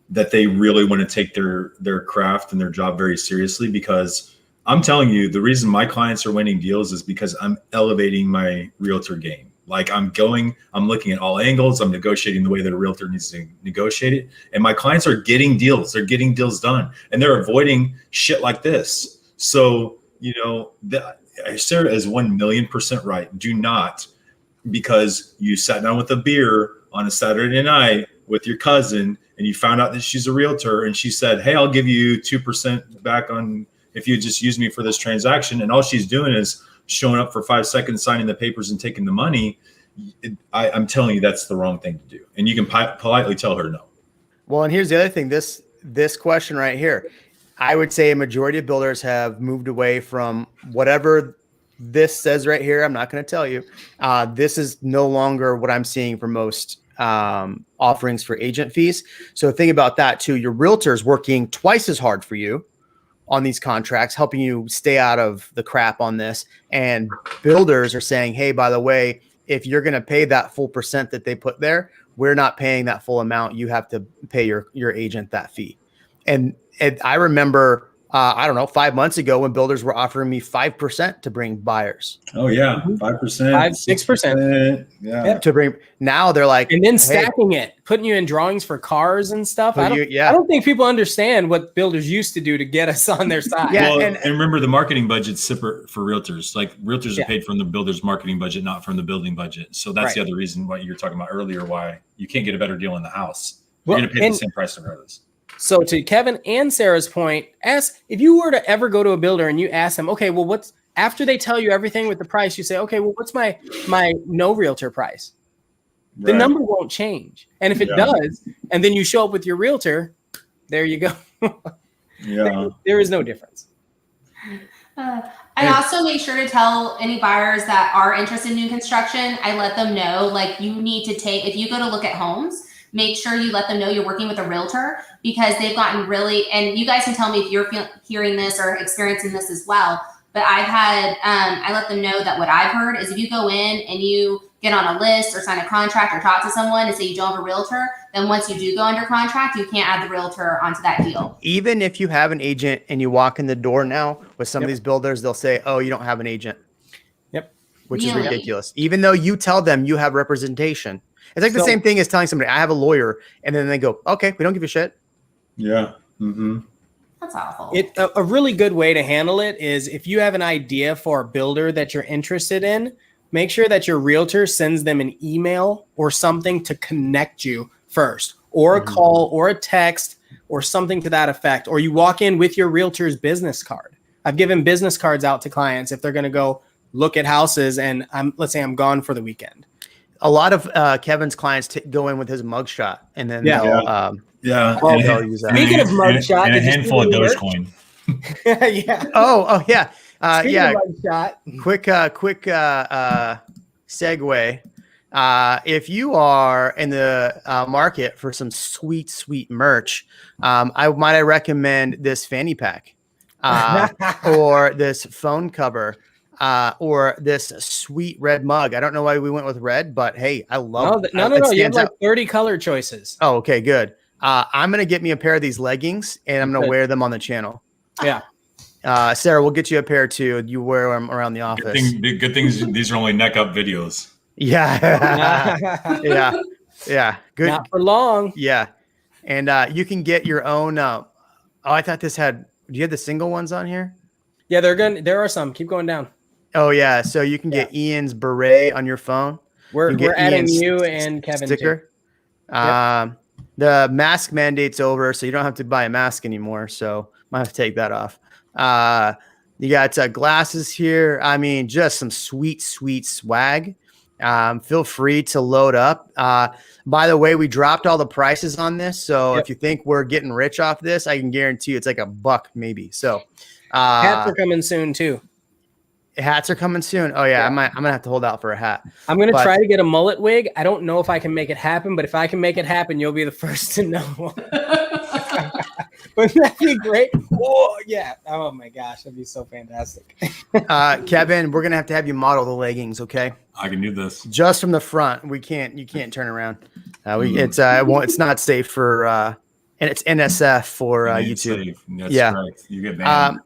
that they really want to take their craft and their job very seriously, because I'm telling you, the reason my clients are winning deals is because I'm elevating my realtor game. Like I'm looking at all angles. I'm negotiating the way that a realtor needs to negotiate it. And my clients are getting deals. They're getting deals done, and they're avoiding shit like this. So, Sarah is 1,000,000% right. Do not, because you sat down with a beer on a Saturday night with your cousin and you found out that she's a realtor and she said, hey, I'll give you 2% back on if you just use me for this transaction. And all she's doing is showing up for 5 seconds, signing the papers and taking the money. I'm telling you, that's the wrong thing to do. And you can politely tell her no. Well, and here's the other thing, this question right here, I would say a majority of builders have moved away from whatever this says right here. I'm not going to tell you. This is no longer what I'm seeing for most offerings for agent fees. So think about that too. Your realtor is working twice as hard for you on these contracts, helping you stay out of the crap on this. And builders are saying, hey, by the way, if you're going to pay that full percent that they put there, we're not paying that full amount. You have to pay your agent that fee. And I remember, 5 months ago when builders were offering me 5% to bring buyers. Oh yeah. 5%, 6%. Yeah. To bring, now they're like, and then stacking it, putting you in drawings for cars and stuff. I Yeah. don't think people understand what builders used to do to get us on their side. Yeah. Well, and remember, the marketing budget's separate for realtors. Like realtors are paid from the builder's marketing budget, not from the building budget. So that's the other reason why you're talking about earlier, why you can't get a better deal in the house. You're going to pay the same price regardless. So to Kevin and Sarah's point, ask if you were to ever go to a builder and you ask them, okay, well, what's after they tell you everything with the price, you say, okay, well, what's my no realtor price? The number won't change. And if it does, and then you show up with your realtor, there you go. There is no difference. I also make sure to tell any buyers that are interested in new construction, I let them know, like, you need to if you go to look at homes, make sure you let them know you're working with a realtor, because they've gotten really, and you guys can tell me if you're hearing this or experiencing this as well. But I've had, I let them know that what I've heard is if you go in and you get on a list or sign a contract or talk to someone and say you don't have a realtor, then once you do go under contract, you can't add the realtor onto that deal. Even if you have an agent and you walk in the door now with some of these builders, they'll say, oh, you don't have an agent. Yep. Which is ridiculous. Even though you tell them you have representation. It's like the same thing as telling somebody I have a lawyer, and then they go, okay, we don't give a shit. Yeah. Mm-hmm. That's awful. A really good way to handle it is if you have an idea for a builder that you're interested in, make sure that your realtor sends them an email or something to connect you first, or a call or a text or something to that effect. Or you walk in with your realtor's business card. I've given business cards out to clients if they're going to go look at houses and let's say I'm gone for the weekend. A lot of Kevin's clients go in with his mugshot, and then they'll use that. Speaking of mugshot, and a handful of Dogecoin. Yeah. Oh yeah. Speaking of mugshot. Quick segue. If you are in the market for some sweet merch, I recommend this fanny pack, or this phone cover, or this sweet red mug. I don't know why we went with red, but hey, I love it. No. You have like 30 color choices. Oh, okay, good. I'm going to get me a pair of these leggings, and I'm going to wear them on the channel. Yeah. Sarah, we'll get you a pair too. You wear them around the office. Good things. These are only neck up videos. Yeah. Yeah. Good. Not for long. Yeah. And you can get your own. I thought this had. Do you have the single ones on here? Yeah, there are some. Keep going down. Oh yeah. So you can get Ian's beret on your phone. We're adding you and Kevin sticker. Too. The mask mandate's over, so you don't have to buy a mask anymore. So might have to take that off. You got glasses here. I mean, just some sweet swag. Feel free to load up. By the way, we dropped all the prices on this. So if you think we're getting rich off this, I can guarantee you it's like $1 maybe. So hats are coming soon too. Hats are coming soon. Oh yeah. I'm gonna have to hold out for a hat. I'm gonna try to get a mullet wig. I don't know if I can make it happen, but if I can make it happen, you'll be the first to know. Wouldn't that be great? Oh yeah. Oh my gosh, that'd be so fantastic. Kevin, we're gonna have to have you model the leggings, okay? I can do this. Just from the front. You can't turn around. It's not safe for and it's NSF for YouTube. Safe. That's correct. You get banned.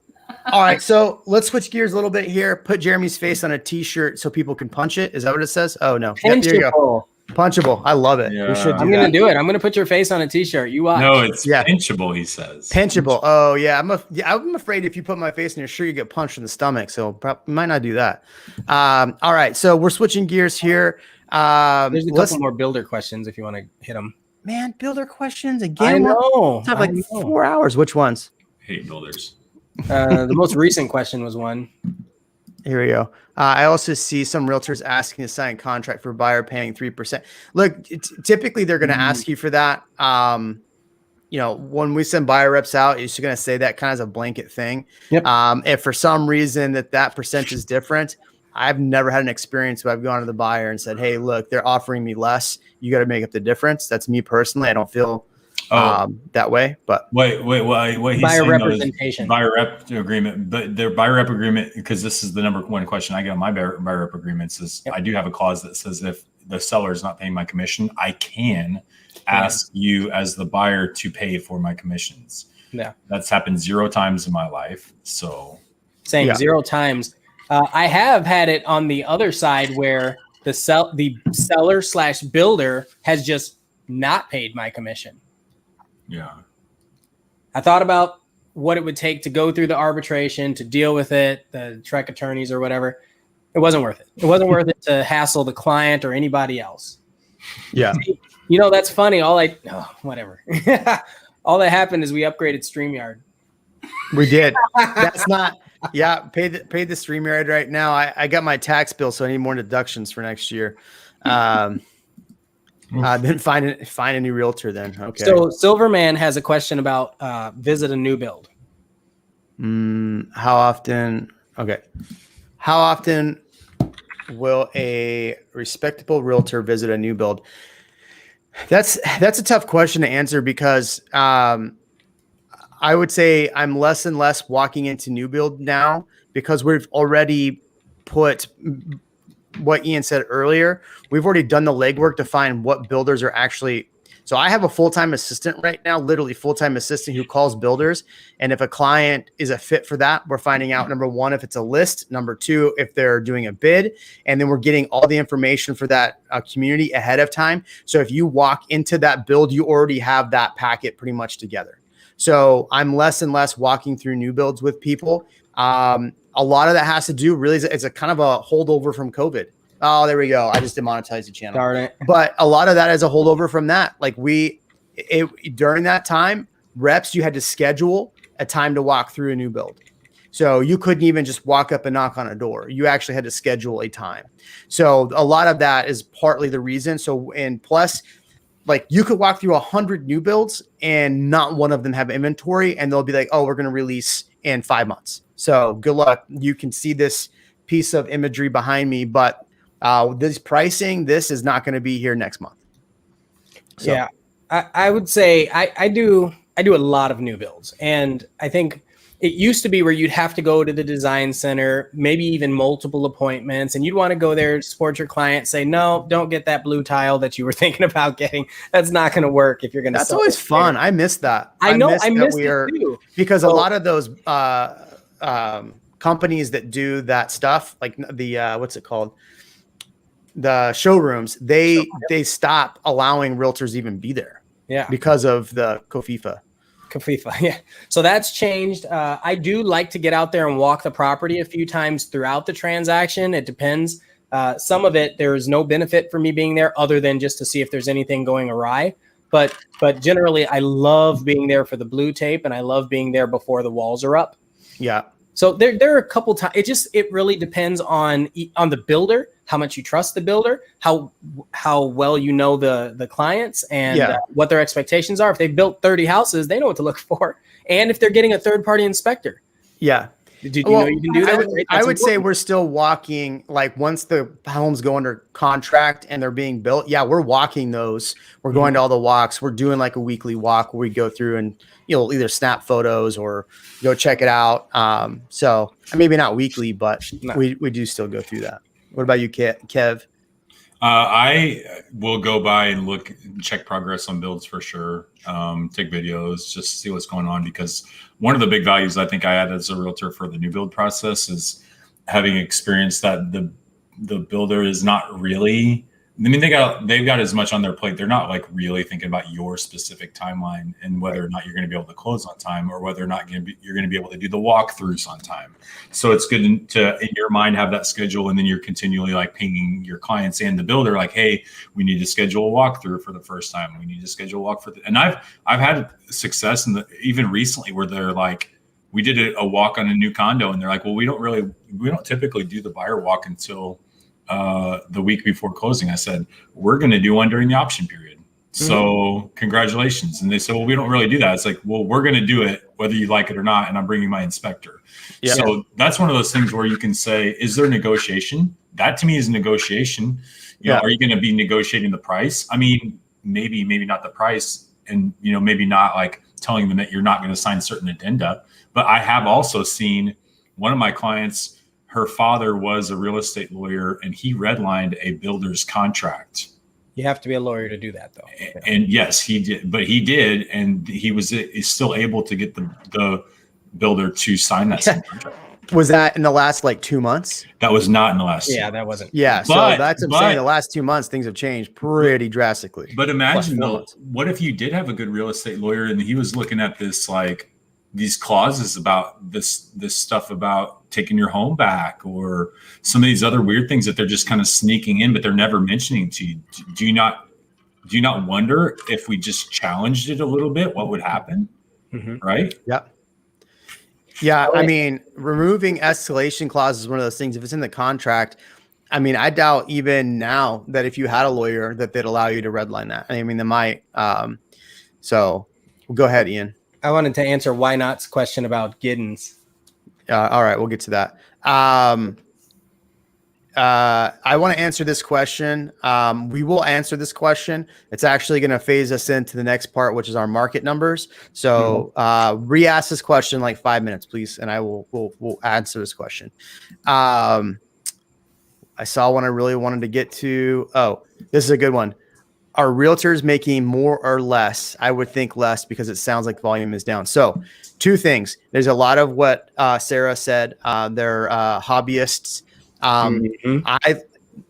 All right, so let's switch gears a little bit here. Put Jeremy's face on a T-shirt so people can punch it. Is that what it says? Oh no, there you go. Punchable. I love it. Yeah. We should. I'm gonna do it. I'm gonna put your face on a T-shirt. You watch. No, it's pinchable. He says pinchable. Oh yeah, I'm afraid if you put my face in your shirt, you get punched in the stomach. So we might not do that. All right, so we're switching gears here. There's a couple more builder questions if you want to hit them. Man, builder questions again. I know. It's like 4 hours. Which ones? hate builders. The most recent question was one. Here we go. I also see some realtors asking to sign a contract for a buyer paying 3%. Look, typically they're going to ask you for that. You know, when we send buyer reps out, it's going to say that kind of as a blanket thing. Yep. If for some reason that percentage is different, I've never had an experience where I've gone to the buyer and said, hey, look, they're offering me less. You got to make up the difference. That's me personally. I don't feel that way, but wait, he's buyer saying representation, buyer rep agreement, but their buyer rep agreement, because this is the number one question I get on my buyer rep agreements is I do have a clause that says if the seller is not paying my commission, I can ask you as the buyer to pay for my commissions. Yeah, that's happened 0 times in my life. So same 0 times. I have had it on the other side where the seller / builder has just not paid my commission. Yeah. I thought about what it would take to go through the arbitration, to deal with it, the Trek attorneys or whatever. It wasn't worth it. It wasn't worth it to hassle the client or anybody else. Yeah. You know, that's funny. Whatever. All that happened is we upgraded StreamYard. We did. That's not. Yeah, paid the StreamYard right now. I got my tax bill, so I need more deductions for next year. Then find a new realtor then. Okay. So Silverman has a question about visit a new build. How often? Okay. How often will a respectable realtor visit a new build? That's a tough question to answer because I would say I'm less and less walking into new build now because we've already put what Ian said earlier, we've already done the legwork to find what builders are actually. So I have a full-time assistant right now, literally full-time assistant who calls builders. And if a client is a fit for that, we're finding out, number one, if it's a list, number two, if they're doing a bid, and then we're getting all the information for that community ahead of time. So if you walk into that build, you already have that packet pretty much together. So I'm less and less walking through new builds with people. A lot of that has to do really, it's a kind of a holdover from COVID. Oh, there we go. I just demonetized the channel. Darn it. But a lot of that is a holdover from that. Like during that time, reps, you had to schedule a time to walk through a new build. So you couldn't even just walk up and knock on a door. You actually had to schedule a time. So a lot of that is partly the reason. So, and plus, like you could walk through 100 new builds and not one of them have inventory, and they'll be like, oh, we're going to release in 5 months. So good luck. You can see this piece of imagery behind me, but this pricing, this is not going to be here next month. So. Yeah, I would say I do a lot of new builds, and I think it used to be where you'd have to go to the design center, maybe even multiple appointments, and you'd want to go there, support your client, say, no, don't get that blue tile that you were thinking about getting. That's not going to work if you're going to. That's always fun. There. I miss that. I know. I miss it too. Because a lot of those companies that do that stuff, like the what's it called? The showrooms, they stop allowing realtors even be there. Yeah. Because of the COFIFA. Yeah. So that's changed. I do like to get out there and walk the property a few times throughout the transaction. It depends. Some of it, there is no benefit for me being there other than just to see if there's anything going awry. But generally, I love being there for the blue tape, and I love being there before the walls are up. Yeah. So there are a couple times. It really depends on the builder, how much you trust the builder, how well you know the clients, and what their expectations are. If they've built 30 houses, they know what to look for, and if they're getting a third-party inspector. Yeah. Did you know you can do that? I would say we're still walking, like once the homes go under contract and they're being built. Yeah, we're walking those. We're going to all the walks. We're doing like a weekly walk where we go through and either snap photos or go check it out. So maybe not weekly, but we do still go through that. What about you, Kev? I will go by and look and check progress on builds for sure. Take videos, just see what's going on, because one of the big values I think I add as a realtor for the new build process is having experienced that the builder is not really, I mean, they've got as much on their plate. They're not like really thinking about your specific timeline and whether or not you're going to be able to close on time, or whether or not you're going to be able to do the walkthroughs on time. So it's good to, in your mind, have that schedule, and then you're continually like pinging your clients and the builder, like, hey, we need to schedule a walkthrough for the first time. We need to schedule a walk and I've had success even recently where they're like, we did a walk on a new condo, and they're like, well, we don't typically do the buyer walk until the week before closing. I said, we're going to do one during the option period. So congratulations. And they said, well, we don't really do that. It's like, well, we're going to do it whether you like it or not. And I'm bringing my inspector. Yeah. So that's one of those things where you can say, is there negotiation? That to me is a negotiation. You know, are you going to be negotiating the price? I mean, maybe not the price, and, maybe not like telling them that you're not going to sign certain addenda. But I have also seen one of my clients, her father was a real estate lawyer, and he redlined a builder's contract. You have to be a lawyer to do that, though. And yes, he did. But he did, and he's still able to get the builder to sign that same contract. Was that in the last 2 months? That was not in the last. Yeah, that wasn't. Yeah, so that's what I'm saying. The last 2 months, things have changed pretty drastically. But imagine though, what if you did have a good real estate lawyer and he was looking at this these clauses about this stuff about taking your home back, or some of these other weird things that they're just kind of sneaking in, but they're never mentioning to you. Do you not wonder if we just challenged it a little bit, what would happen? Mm-hmm. Right? Yep. Yeah. I mean, removing escalation clause is one of those things. If it's in the contract, I mean, I doubt even now that if you had a lawyer that they'd allow you to redline that. I mean, they might. So go ahead, Ian. I wanted to answer Why Not's question about Giddens. All right, we'll get to that. I want to answer this question. We will answer this question. It's actually going to phase us into the next part, which is our market numbers. So re-ask this question in 5 minutes, please, and we'll answer this question. I saw one I really wanted to get to. Oh, this is a good one. Are realtors making more or less? I would think less because it sounds like volume is down. So 2 things. There's a lot of what Sarah said. They're hobbyists.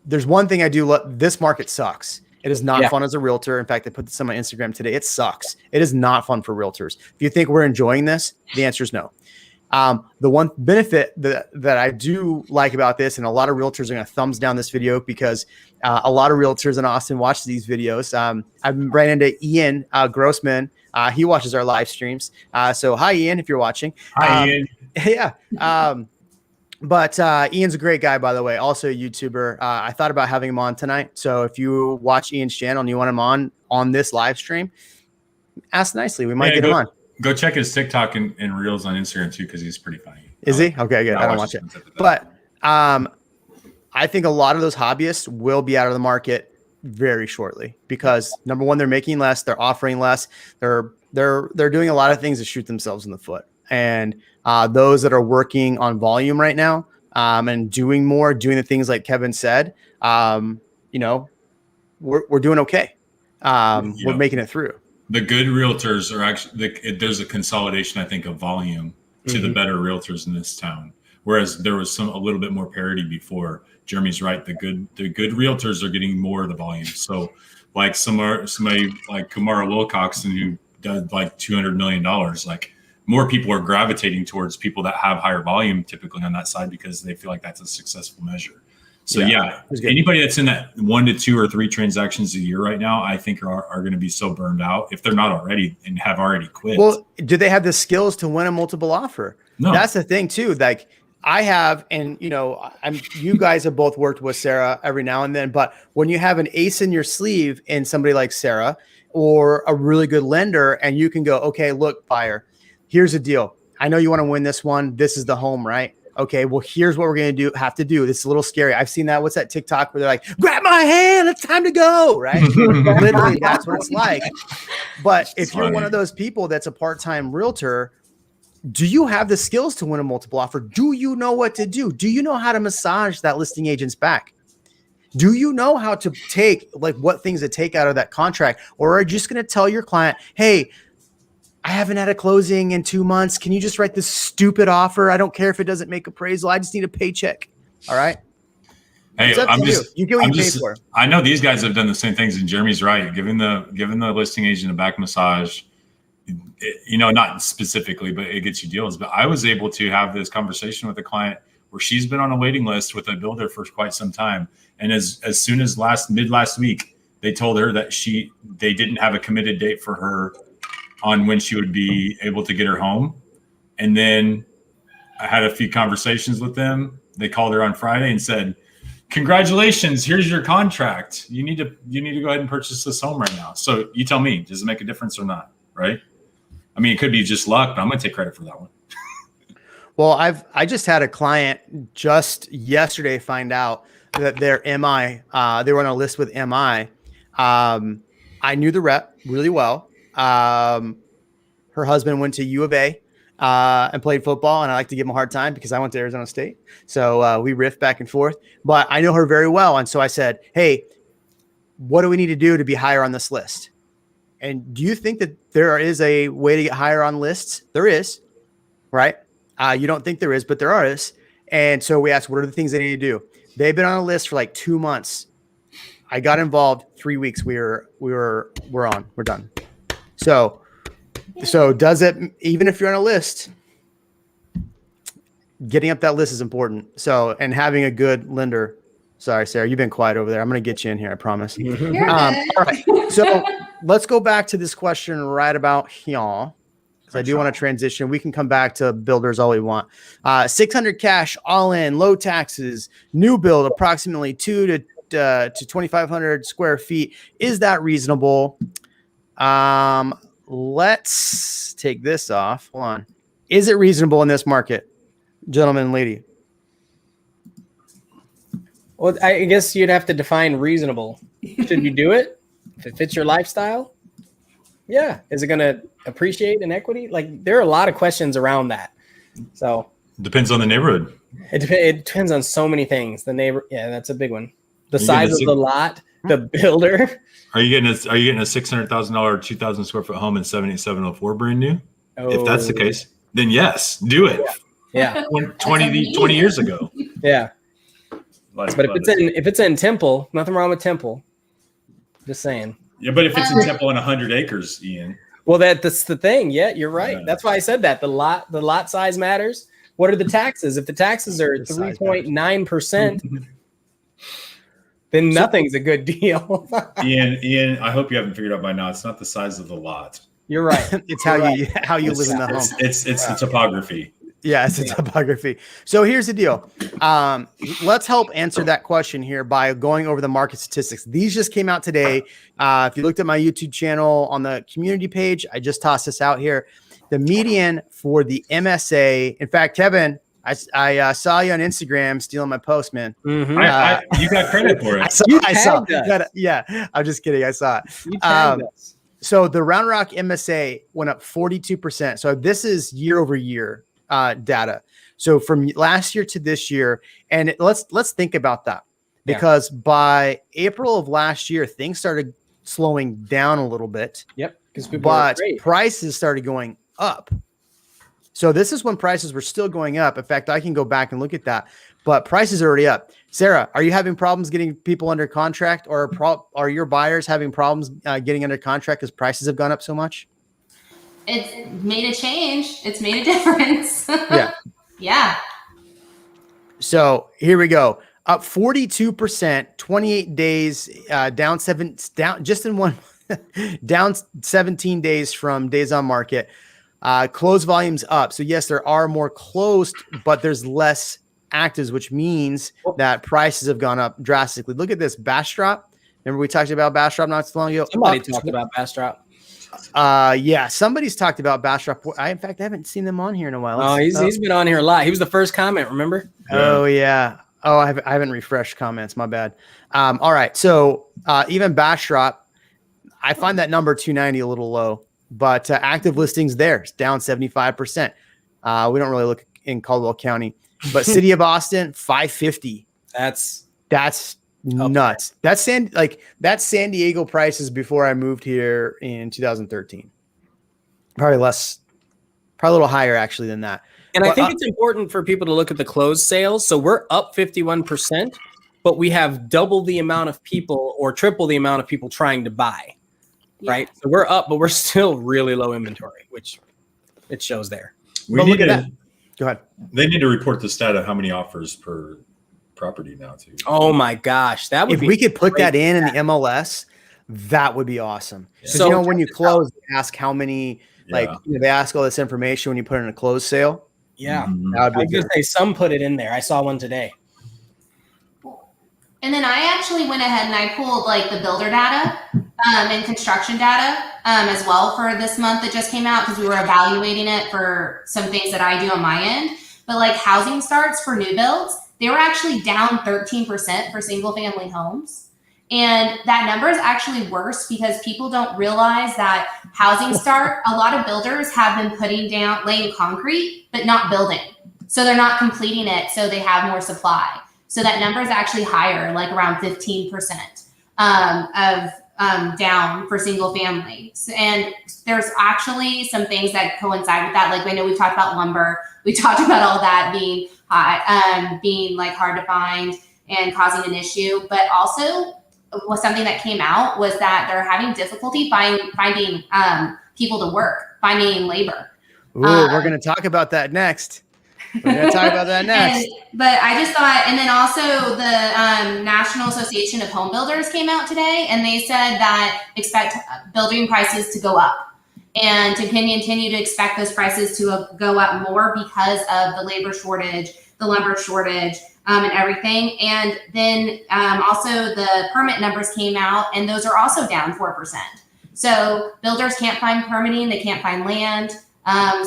There's one thing I do love. This market sucks. It is not fun as a realtor. In fact, I put this on my Instagram today. It sucks. It is not fun for realtors. If you think we're enjoying this, the answer is no. The one benefit that I do like about this, and a lot of realtors are going to thumbs down this video because a lot of realtors in Austin watch these videos. I've ran into Ian Grossman. He watches our live streams. So hi, Ian, if you're watching. Hi, Ian. Yeah. But Ian's a great guy, by the way, also a YouTuber. I thought about having him on tonight. So if you watch Ian's channel and you want him on this live stream, ask nicely. We might get him on. Go check his TikTok and Reels on Instagram too, because he's pretty funny. Is he? Okay, good. I don't watch it. But I think a lot of those hobbyists will be out of the market very shortly because number one, they're making less, they're offering less, they're doing a lot of things to shoot themselves in the foot. And those that are working on volume right now and doing the things like Kevin said, we're doing okay. We're making it through. The good realtors are actually there's a consolidation, I think, of volume to the better realtors in this town. Whereas there was a little bit more parity before. Jeremy's right. The good realtors are getting more of the volume. So like somebody like Kumara Wilcoxon who does like $200 million, like more people are gravitating towards people that have higher volume typically on that side because they feel like that's a successful measure. So anybody that's in that 1 to 2 or 3 transactions a year right now, I think are going to be so burned out if they're not already and have already quit. Well, do they have the skills to win a multiple offer? No. That's the thing too. Like I have, and you guys have both worked with Sarah every now and then, but when you have an ace in your sleeve in somebody like Sarah or a really good lender and you can go, okay, look, buyer, here's the deal. I know you want to win this one. This is the home, right? Okay, well, here's what we're going to have to do. This is a little scary. I've seen that. What's that TikTok where they're like, grab my hand, it's time to go, right? Literally, that's what it's like. But if you're one of those people that's a part-time realtor, do you have the skills to win a multiple offer? Do you know what to do? Do you know how to massage that listing agent's back? Do you know how to take, like, what things to take out of that contract? Or are you just going to tell your client, hey, I haven't had a closing in 2 months. Can you just write this stupid offer? I don't care if it doesn't make appraisal. I just need a paycheck. All right. Hey, you get what you pay for. I know these guys have done the same things, and Jeremy's right. Giving the listing agent a back massage, not specifically, but it gets you deals. But I was able to have this conversation with a client where she's been on a waiting list with a builder for quite some time, and as soon as mid last week, they told her that they didn't have a committed date for her on when she would be able to get her home. And then I had a few conversations with them. They called her on Friday and said, congratulations, here's your contract. You need to go ahead and purchase this home right now. So you tell me, does it make a difference or not? Right. I mean, it could be just luck, but I'm going to take credit for that one. Well, I just had a client just yesterday find out that their MI, they were on a list with MI. I knew the rep really well. Her husband went to U of A and played football, and I like to give him a hard time because I went to Arizona State. So we riff back and forth, but I know her very well. And so I said, hey, what do we need to do to be higher on this list? And do you think that there is a way to get higher on lists? There is, right? You don't think there is, but there is. And so we asked, what are the things they need to do? They've been on a list for like 2 months. I got involved 3 weeks. We're done. So does it, even if you're on a list, getting up that list is important. So, and having a good lender. Sorry, Sarah, you've been quiet over there. I'm going to get you in here. I promise. All right. So let's go back to this question right about here. Because I do want to transition. We can come back to builders all we want. 600 cash, all in, low taxes, new build, approximately 2 to 2,500 square feet. Is that reasonable? Let's take this off. Hold on. Is it reasonable in this market, gentleman and lady? Well, I guess you'd have to define reasonable. Should you do it if it fits your lifestyle? Yeah. Is it going to appreciate in equity? Like, there are a lot of questions around that. So Depends on the neighborhood. It depends on so many things. The neighbor, yeah, that's a big one. The You size get of a the lot, the builder. Are you getting a $600,000, 2,000 square foot home in 78704 brand new? If that's the case, then yes, do it. Yeah. 20 years ago. Yeah. But if it's in Temple, nothing wrong with Temple. Just saying. Yeah, but if it's in Temple and 100 acres, Ian. Well, that's the thing. Yeah, you're right. Yeah. That's why I said that. The lot size matters. What are the taxes? If the taxes are 3.9%, then nothing's a good deal. Ian, I hope you haven't figured out by now. It's not the size of the lot. You're right. It's how you live in the home. It's the topography. Yeah, it's a topography. So here's the deal. Let's help answer that question here by going over the market statistics. These just came out today. If you looked at my YouTube channel on the community page, I just tossed this out here. The median for the MSA. In fact, Kevin, I saw you on Instagram stealing my post, man. Mm-hmm. You got credit for it. I saw. Yeah, I'm just kidding. I saw it. You tagged us. So the Round Rock MSA went up 42%. So this is year over year data. So from last year to this year, and let's think about that, because by April of last year, things started slowing down a little bit. Yep. But prices started going up. So this is when prices were still going up. In fact, I can go back and look at that, but prices are already up. Sarah, are you having problems getting people under contract, or are your buyers having problems getting under contract because prices have gone up so much? It's made a change. It's made a difference. Yeah. Yeah. So here we go. Up 42%, 28 days, down just in one, down 17 days from days on market. Closed volumes up. So yes, there are more closed, but there's less actives, which means that prices have gone up drastically. Look at this Bastrop. Remember we talked about Bastrop not so long ago? Somebody talked about Bastrop. Yeah, somebody's talked about Bastrop. In fact, I haven't seen them on here in a while. He's been on here a lot. He was the first comment, remember? Oh, yeah. Oh, I haven't refreshed comments. My bad. All right. So even Bastrop, I find that number 290 a little low, but active listings there is down 75%. We don't really look in Caldwell County, but City of Austin, 550. That's nuts. That's San Diego prices before I moved here in 2013. Probably a little higher actually than that. And I think it's important for people to look at the closed sales. So we're up 51%, but we have double the amount of people or triple the amount of people trying to buy, right? So we're up, but we're still really low inventory, which it shows there. Look at that. Go ahead. They need to report the stat of how many offers per property now too. Oh my gosh, that would if we could put that in the MLS, that would be awesome. Because So when you close, they ask how many. They ask all this information when you put in a closed sale. Yeah, that would be I was gonna say some put it in there. I saw one today. And then I actually went ahead and I pulled like the builder data and construction data as well for this month that just came out, because we were evaluating it for some things that I do on my end. But like housing starts for new builds, they were actually down 13% for single family homes. And that number is actually worse because people don't realize that housing start, a lot of builders have been laying concrete, but not building. So they're not completing it, so they have more supply. So that number is actually higher, like around 15% of down for single family. And there's actually some things that coincide with that. Like I know we talked about lumber. We talked about all that being high, being like hard to find and causing an issue. But also was something that came out was that they're having difficulty finding people to work, finding labor. Ooh, we're going to talk about that next. We're going to talk about that next. But I just thought, and then also the National Association of Home Builders came out today, and they said that expect building prices to go up and to continue to expect those prices to go up more because of the labor shortage, the lumber shortage, and everything. And then also the permit numbers came out, and those are also down 4%. So builders can't find permitting, they can't find land. At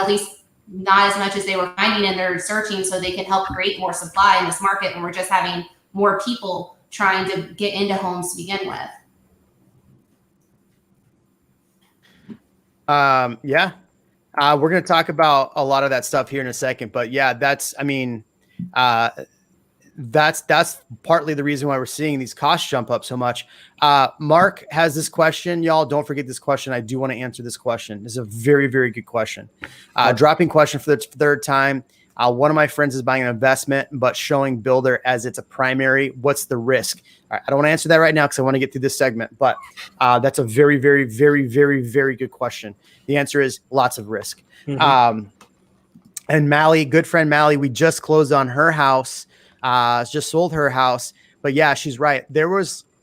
least not as much as they were finding, and they're searching so they can help create more supply in this market when we're just having more people trying to get into homes to begin with. Yeah. We're going to talk about a lot of that stuff here in a second, but yeah, that's partly the reason why we're seeing these costs jump up so much. Mark has this question. Y'all don't forget this question. I do want to answer this question. This is a very, very good question. Dropping question for the third time. One of my friends is buying an investment, but showing builder as it's a primary. What's the risk? All right, I don't want to answer that right now because I want to get through this segment, but that's a very, very, very, very, very good question. The answer is lots of risk. And Mally, good friend Mally, we just closed on her house, just sold her house. But yeah, she's right.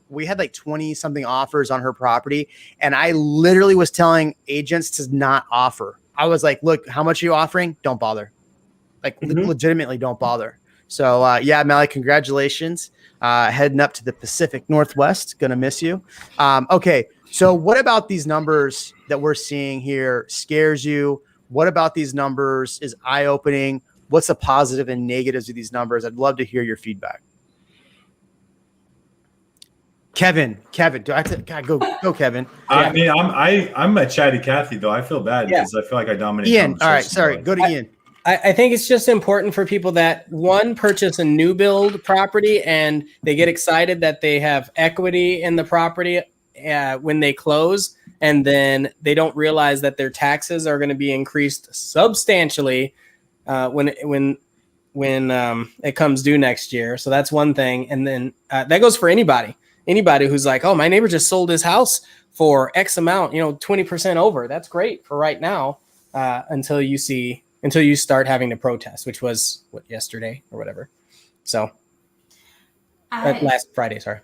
We had like 20 something offers on her property. And I literally was telling agents to not offer. I was like, look, how much are you offering? Don't bother. Like legitimately don't bother. So yeah, Mally, congratulations. Heading up to the Pacific Northwest. Gonna miss you. Okay. So what about these numbers that we're seeing here scares you? What about these numbers is eye-opening? What's the positive and negatives of these numbers? I'd love to hear your feedback. Kevin, do I have to God, go Kevin? I mean, I'm a chatty Cathy though. I feel bad because I feel like I dominate. Ian, all right, sorry, go to Ian. I think it's just important for people that purchase a new build property and they get excited that they have equity in the property when they close, and then they don't realize that their taxes are going to be increased substantially when it comes due next year. So that's one thing, and then that goes for anybody who's like, oh, my neighbor just sold his house for X amount, 20% over. That's great for right now until you start having to protest, which was yesterday or whatever. So last Friday, sorry.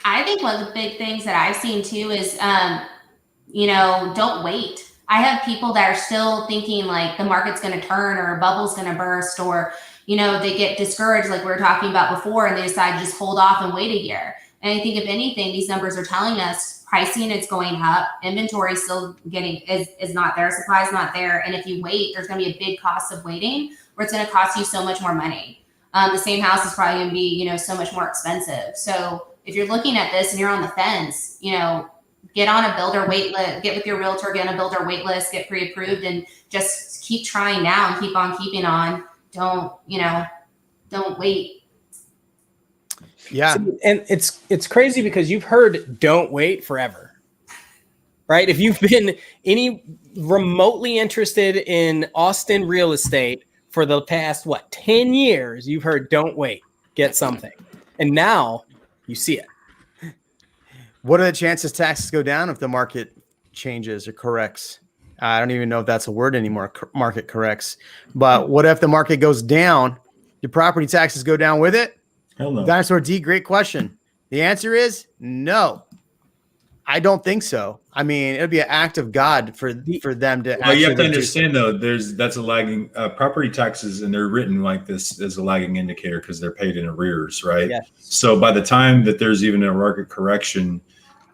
I think one of the big things that I've seen too is, don't wait. I have people that are still thinking like the market's going to turn or a bubble's going to burst, or, they get discouraged like we were talking about before, and they decide to just hold off and wait a year. And I think if anything, these numbers are telling us pricing is going up, inventory still is not there, supply is not there. And if you wait, there's going to be a big cost of waiting, where it's going to cost you so much more money. The same house is probably going to be, so much more expensive. So if you're looking at this and you're on the fence, get on a builder wait list, get with your realtor, get on a builder wait list, get pre-approved, and just keep trying now and keep on keeping on. Don't wait. Yeah. And it's crazy because you've heard don't wait forever, right? If you've been any remotely interested in Austin real estate for the past, 10 years, you've heard don't wait, get something. And now you see it. What are the chances taxes go down if the market changes or corrects? I don't even know if that's a word anymore, market corrects. But what if the market goes down? Do property taxes go down with it? Hell no. Dinosaur D, great question. The answer is no. I don't think so. I mean, it would be an act of God for them to. Well, you have to understand though, that's a lagging property taxes, and they're written like this as a lagging indicator because they're paid in arrears, right? Yeah. So by the time that there's even a market correction,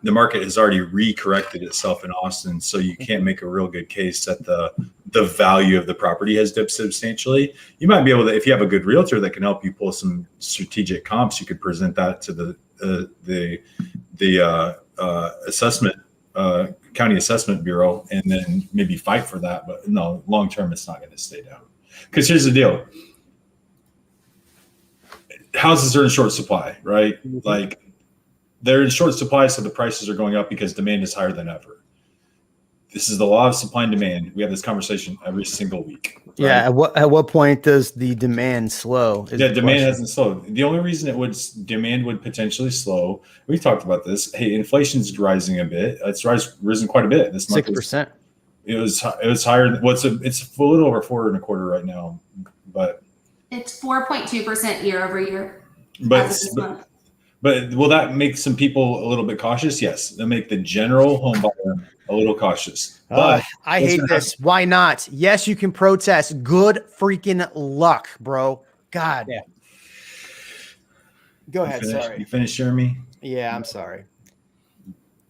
the market has already re-corrected itself in Austin. So you can't make a real good case that the value of the property has dipped substantially. You might be able to, if you have a good realtor that can help you pull some strategic comps, you could present that to the assessment county assessment bureau, and then maybe fight for that. But no, long term, it's not going to stay down. Because here's the deal: houses are in short supply, right? Mm-hmm. Like they're in short supply, so the prices are going up because demand is higher than ever. This is the law of supply and demand. We have this conversation every single week. Right? Yeah. At what point does the demand slow? Demand hasn't slowed. The only reason demand would potentially slow, we talked about this. Hey, inflation's rising a bit. It's risen quite a bit. This month 6%. It was higher. It's a little over 4.25% right now, but it's 4.2% year over year. But will that make some people a little bit cautious? Yes, that'll make the general home buyer a little cautious. But I hate this. Why not? Yes, you can protest. Good freaking luck, bro. God. Yeah. Go ahead. Sorry. You finished, Jeremy? Yeah, I'm sorry.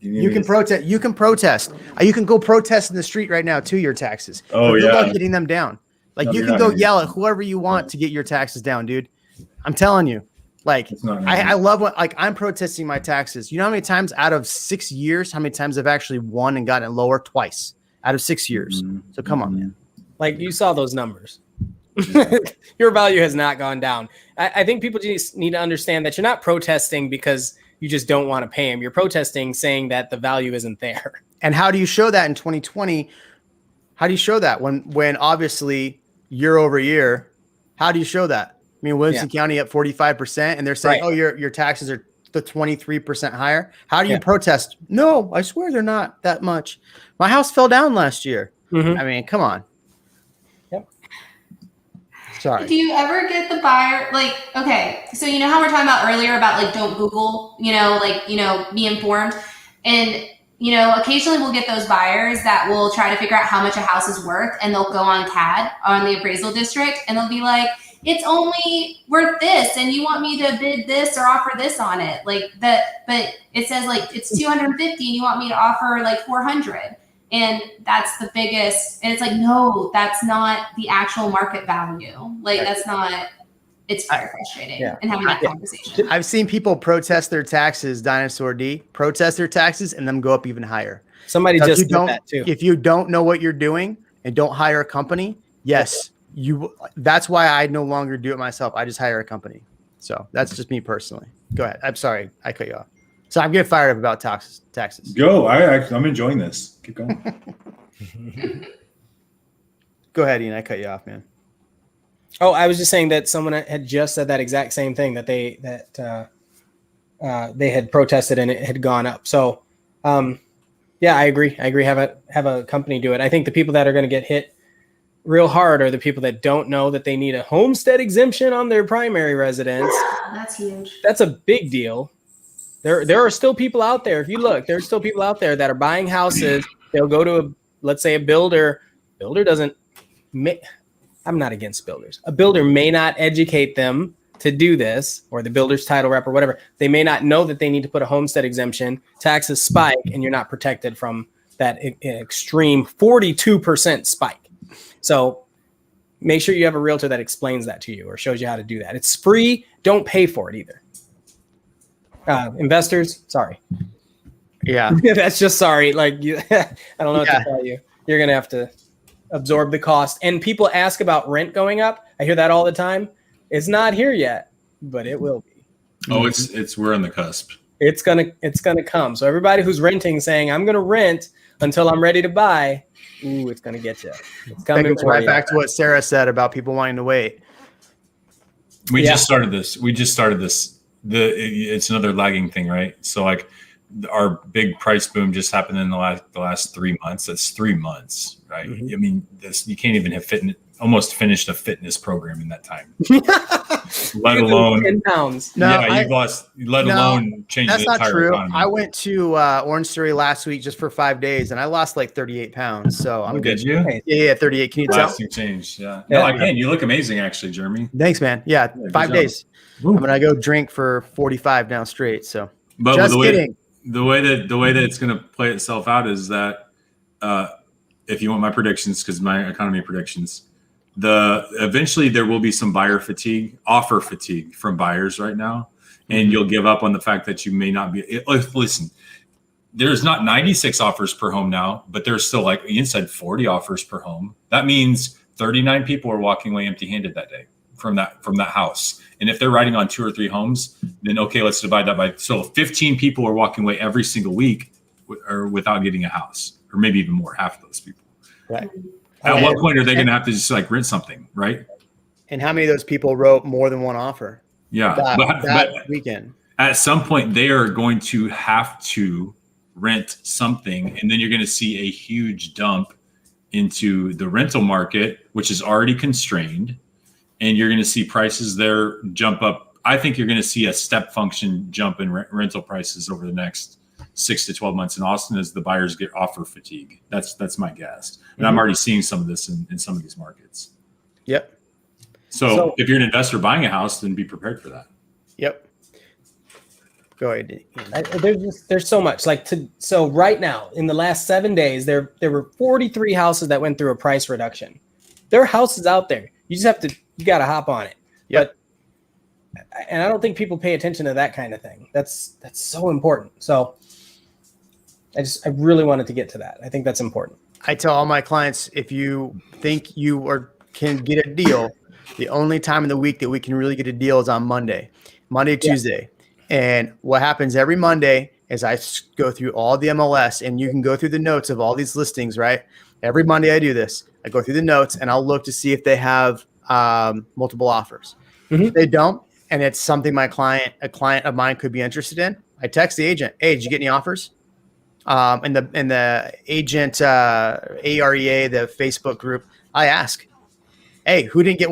You can protest. You can protest. You can go protest in the street right now to your taxes. Oh, good yeah. luck getting them down. Like you can go yell at whoever you want to get your taxes down, dude. I'm telling you. Like I love I'm protesting my taxes. You know how many times out of 6 years, how many times I've actually won and gotten it lower? Twice. out of 6 years. So come on, man. Like you saw those numbers. Your value has not gone down. I think people just need to understand that you're not protesting because you just don't want to pay them. You're protesting saying that the value isn't there. And how do you show that in 2020? How do you show that when obviously year over year, how do you show that? I mean, Williamson County up 45% and they're saying, oh, your taxes are the 23% higher. How do you protest? No, I swear they're not that much. My house fell down last year. I mean, come on. Sorry. Do you ever get the buyer, like, okay, so you know how we're talking about earlier about like, don't Google, be informed. And, occasionally we'll get those buyers that will try to figure out how much a house is worth and they'll go on CAD on the appraisal district and they'll be like, it's only worth this and you want me to bid this or offer this on it. Like that, but it says like it's 250 and you want me to offer like 400. And that's the biggest, and it's like, no, that's not the actual market value. Like that's not, it's very frustrating and having that conversation. I've seen people protest their taxes, Dinosaur D, protest their taxes and then go up even higher. Somebody just did that too. If you don't know what you're doing and don't hire a company, that's why I no longer do it myself. I just hire a company. So that's just me personally. Go ahead. I'm sorry. I cut you off. So I'm getting fired up about taxes. Go. I'm enjoying this. Keep going. Go ahead, Ian. I cut you off, man. Oh, I was just saying that someone had just said that exact same thing, that they had protested and it had gone up. So, I agree. Have a company do it. I think the people that are going to get hit real hard are the people that don't know that they need a homestead exemption on their primary residence. That's huge. That's a big deal. There are still people out there. If you look, there's still people out there that are buying houses. They'll go to let's say a builder. Builder doesn't. I'm not against builders. A builder may not educate them to do this, or the builder's title rep or whatever. They may not know that they need to put a homestead exemption. Taxes spike, and you're not protected from that extreme 42% spike. So make sure you have a realtor that explains that to you or shows you how to do that. It's free. Don't pay for it either. Investors, sorry. Yeah. That's just sorry. Like I don't know what to tell you. You're going to have to absorb the cost. And people ask about rent going up. I hear that all the time. It's not here yet, but it will be. Oh, we're on the cusp. It's going to come. So everybody who's renting saying, I'm going to rent until I'm ready to buy. Ooh, it's going to get you. It's coming for you. Back to what Sarah said about people wanting to wait. We just started this. It's another lagging thing, right? So like our big price boom just happened in the last 3 months. That's 3 months, right? I mean, you can't even have almost finished a fitness program in that time. Let alone 10 pounds. You've lost. Alone change the entire That's not true. economy. I went to Orange Theory last week just for 5 days, and I lost like 38 pounds. So I'm good. Did you? Yeah, 38. Can you tell? Lasting change. Yeah. No, I can. You look amazing, actually, Jeremy. Thanks, man. Yeah, 5 days. I'm gonna go drink for 45 now straight. So, but just kidding. The way that it's going to play itself out is that if you want my predictions, because my economy predictions, eventually there will be some offer fatigue from buyers right now, and you'll give up on the fact that you may not be. Listen, there's not 96 offers per home now, but there's still, like Ian said, 40 offers per home. That means 39 people are walking away empty-handed that day from that house. And if they're writing on 2 or 3 homes, then okay, let's divide that by. So 15 people are walking away every single week or without getting a house, or maybe even more, half of those people. Right. At what point are they going to have to just like rent something, right? And how many of those people wrote more than one offer? Yeah, that weekend. At some point, they are going to have to rent something, and then you're going to see a huge dump into the rental market, which is already constrained. And you're going to see prices there jump up. I think you're going to see a step function jump in rental prices over the next 6 to 12 months in Austin as the buyers get offer fatigue. That's my guess. And I'm already seeing some of this in some of these markets. Yep. So if you're an investor buying a house, then be prepared for that. Yep. Go ahead. There's so much. So right now, in the last 7 days, there were 43 houses that went through a price reduction. There are houses out there. You got to hop on it. Yep. And I don't think people pay attention to that kind of thing. That's so important. So I really wanted to get to that. I think that's important. I tell all my clients, if you think can get a deal, the only time in the week that we can really get a deal is on Monday, Tuesday. And what happens every Monday is I go through all the MLS, and you can go through the notes of all these listings, right? Every Monday I do this. I go through the notes and I'll look to see if they have multiple offers. If they don't, and it's something a client of mine could be interested in, I text the agent, hey, did you get any offers? In the agent AREA, the Facebook group, I ask, hey, who didn't get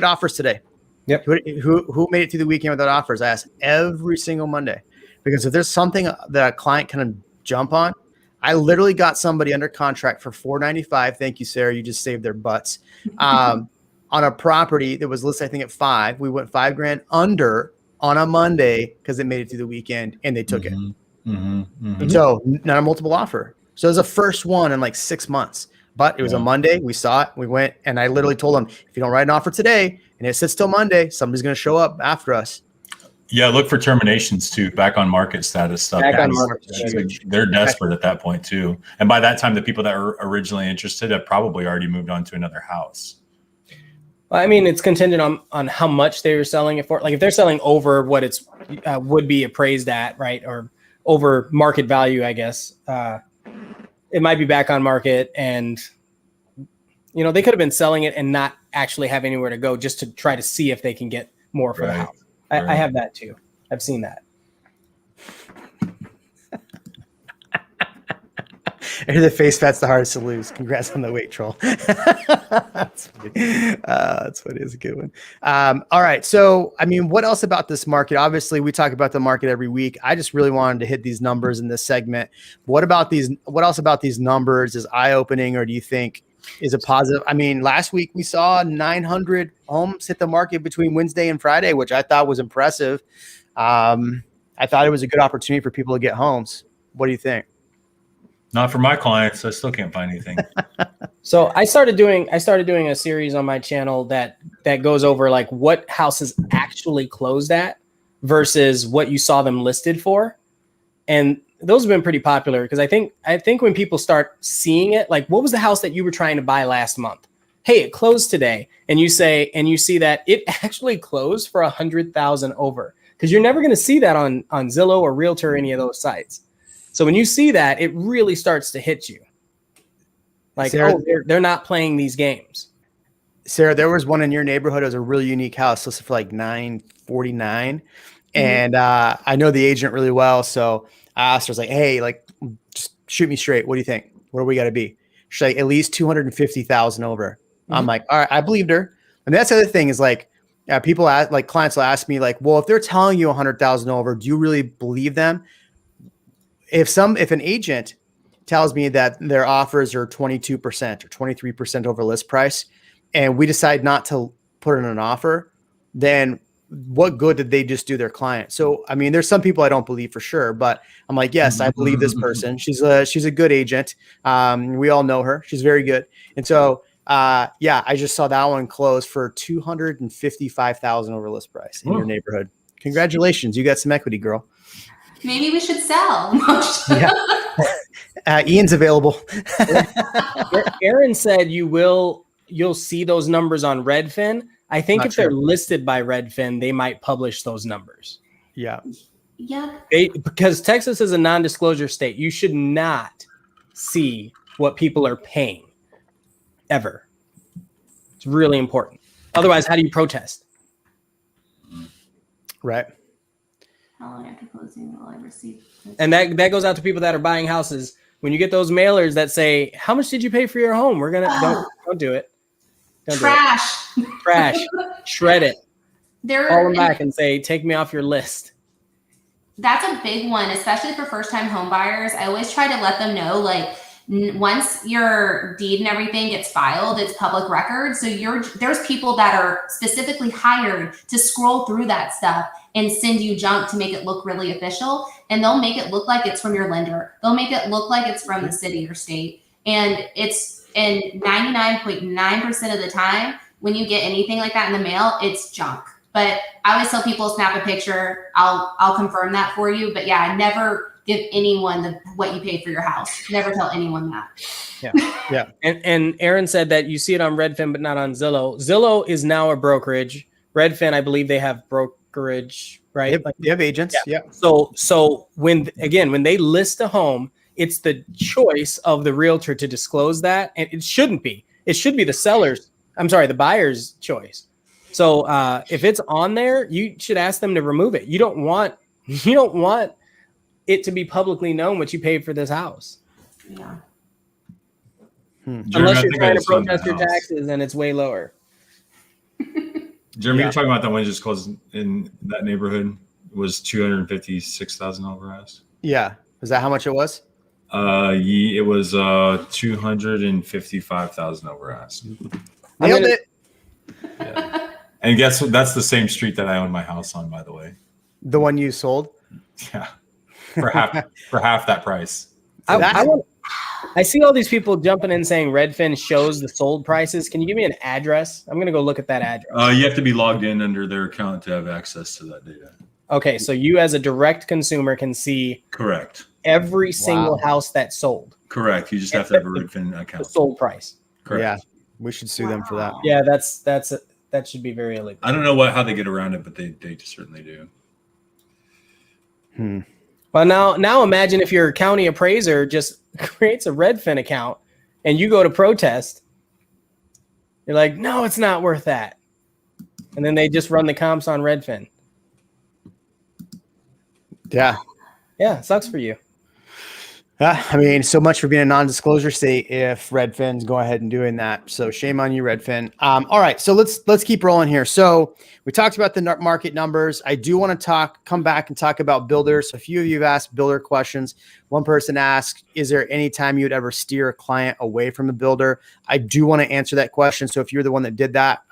offers today? Yep. Who made it through the weekend without offers? I ask every single Monday, because if there's something that a client can jump on, I literally got somebody under contract for $495. Thank you, Sarah. You just saved their butts. On a property that was listed, I think, at $5,000. We went $5,000 under on a Monday because they made it through the weekend and they took it. So not a multiple offer. So it was the first one in like 6 months, but it was a Monday. We saw it. We went, and I literally told them, if you don't write an offer today and it sits till Monday, somebody's going to show up after us. Yeah, look for terminations too, back on market status stuff. They're desperate at that point too. And by that time, the people that were originally interested have probably already moved on to another house. Well, I mean, it's contingent on how much they were selling it for. Like if they're selling over what it's would be appraised at, right, or over market value, I guess it might be back on market, and they could have been selling it and not actually have anywhere to go, just to try to see if they can get more for the house. I have that too. I've seen that. I hear the face fat's the hardest to lose. Congrats on the weight troll. That's funny. That's funny. It's a good one. All right. So, I mean, what else about this market? Obviously, we talk about the market every week. I just really wanted to hit these numbers in this segment. What else about these numbers is eye-opening, or do you think is a positive? I mean, last week we saw 900 homes hit the market between Wednesday and Friday, which I thought was impressive. I thought it was a good opportunity for people to get homes. What do you think? Not for my clients. I still can't find anything. So I started doing a series on my channel that goes over like what houses actually closed at versus what you saw them listed for. And those have been pretty popular because I think when people start seeing it, like, what was the house that you were trying to buy last month? Hey, it closed today. And you see that it actually closed for 100,000 over, because you're never going to see that on Zillow or Realtor or any of those sites. So when you see that, it really starts to hit you. Like, Sarah, they're not playing these games. Sarah, there was one in your neighborhood. It was a really unique house, listed for like $949. And I know the agent really well. So I asked her, I was like, hey, like, just shoot me straight. What do you think? Where do we got to be? She's like, at least 250,000 over. I'm like, all right, I believed her. And that's the other thing is like, clients will ask me like, well, if they're telling you 100,000 over, do you really believe them? If an agent tells me that their offers are 22% or 23% over list price, and we decide not to put in an offer, then what good did they just do their client? So, I mean, there's some people I don't believe for sure, but I'm like, yes, I believe this person. She's a good agent. We all know her. She's very good. And so, I just saw that one close for 255,000 over list price in your neighborhood. Congratulations. You got some equity, girl. Maybe we should sell. Ian's available. Aaron said you'll see those numbers on Redfin. I think if they're listed by Redfin, they might publish those numbers. Yeah. Yeah. Because Texas is a non-disclosure state. You should not see what people are paying ever. It's really important. Otherwise, how do you protest? Right. How long after closing will I receive? And that goes out to people that are buying houses. When you get those mailers that say, how much did you pay for your home? We're going to, don't do it. Trash. Shred it. Call them back and say, take me off your list. That's a big one, especially for first-time home buyers. I always try to let them know, like, once your deed and everything gets filed, it's public record. So there's people that are specifically hired to scroll through that stuff and send you junk to make it look really official. And they'll make it look like it's from your lender. They'll make it look like it's from the city or state. And it's in 99.9% of the time, when you get anything like that in the mail, it's junk. But I always tell people, snap a picture. I'll confirm that for you. But yeah, never give anyone what you paid for your house. Never tell anyone that. Yeah. And Aaron said that you see it on Redfin, but not on Zillow. Zillow is now a brokerage. Redfin, I believe they have brokerage, right? They have agents. Yeah. So when they list a home, it's the choice of the realtor to disclose that. And it shouldn't be. It should be the buyer's choice. So if it's on there, you should ask them to remove it. You don't want it to be publicly known what you paid for this house. Yeah. Unless you're trying to protest your taxes and it's way lower. Jeremy, you're talking about that one just closed in that neighborhood. It was $256,000 over ask. Yeah. Is that how much it was? It was $255,000 over ask. Nailed it. Yeah. And guess what? That's the same street that I own my house on, by the way. The one you sold? Yeah. For half that price. I see all these people jumping in saying Redfin shows the sold prices. Can you give me an address? I'm going to go look at that address. You have to be logged in under their account to have access to that data. Okay, so you as a direct consumer can see Correct. every single house that sold. Correct. You just have to have a Redfin account. The sold price. Correct. Yeah. We should sue them for that. Yeah, that should be very illegal. I don't know how they get around it, but they certainly do. Well, now imagine if your county appraiser just creates a Redfin account and you go to protest. You're like, no, it's not worth that. And then they just run the comps on Redfin. Yeah. Yeah, sucks for you. I mean, so much for being a non-disclosure state if Redfin's go ahead and doing that. So shame on you, Redfin. All right, so let's keep rolling here. So we talked about the market numbers. I do want to come back and talk about builders. So a few of you have asked builder questions. One person asked, is there any time you would ever steer a client away from a builder? I do want to answer that question. So if you're the one that did that,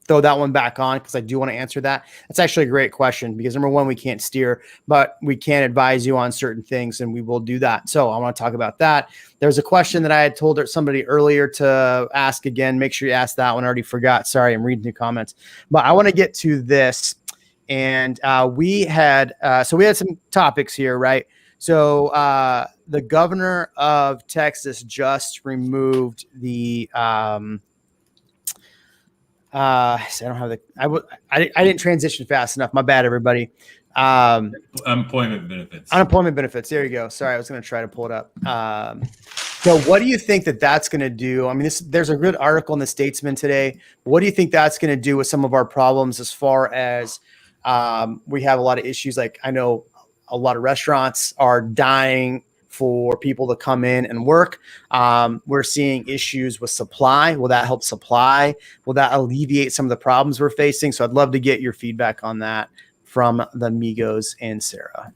throw that one back on because I do want to answer that. That's actually a great question because number one, we can't steer, but we can advise you on certain things and we will do that. So I want to talk about that. There's a question that I had told somebody earlier to ask again. Make sure you ask that one. I already forgot. Sorry, I'm reading the comments, but I want to get to this. And we had some topics here, right? So the governor of Texas just removed the I don't have I didn't transition fast enough. My bad, everybody. Unemployment benefits. Unemployment benefits. There you go. Sorry, I was going to try to pull it up. So what do you think that's going to do? I mean, there's a good article in the Statesman today. What do you think that's going to do with some of our problems as far as we have a lot of issues? Like I know a lot of restaurants are dying for people to come in and work. We're seeing issues with supply. Will that help supply? Will that alleviate some of the problems we're facing? So I'd love to get your feedback on that from the Migos and Sarah.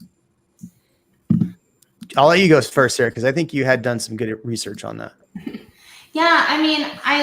I'll let you go first, Sarah, because I think you had done some good research on that. Yeah, I mean,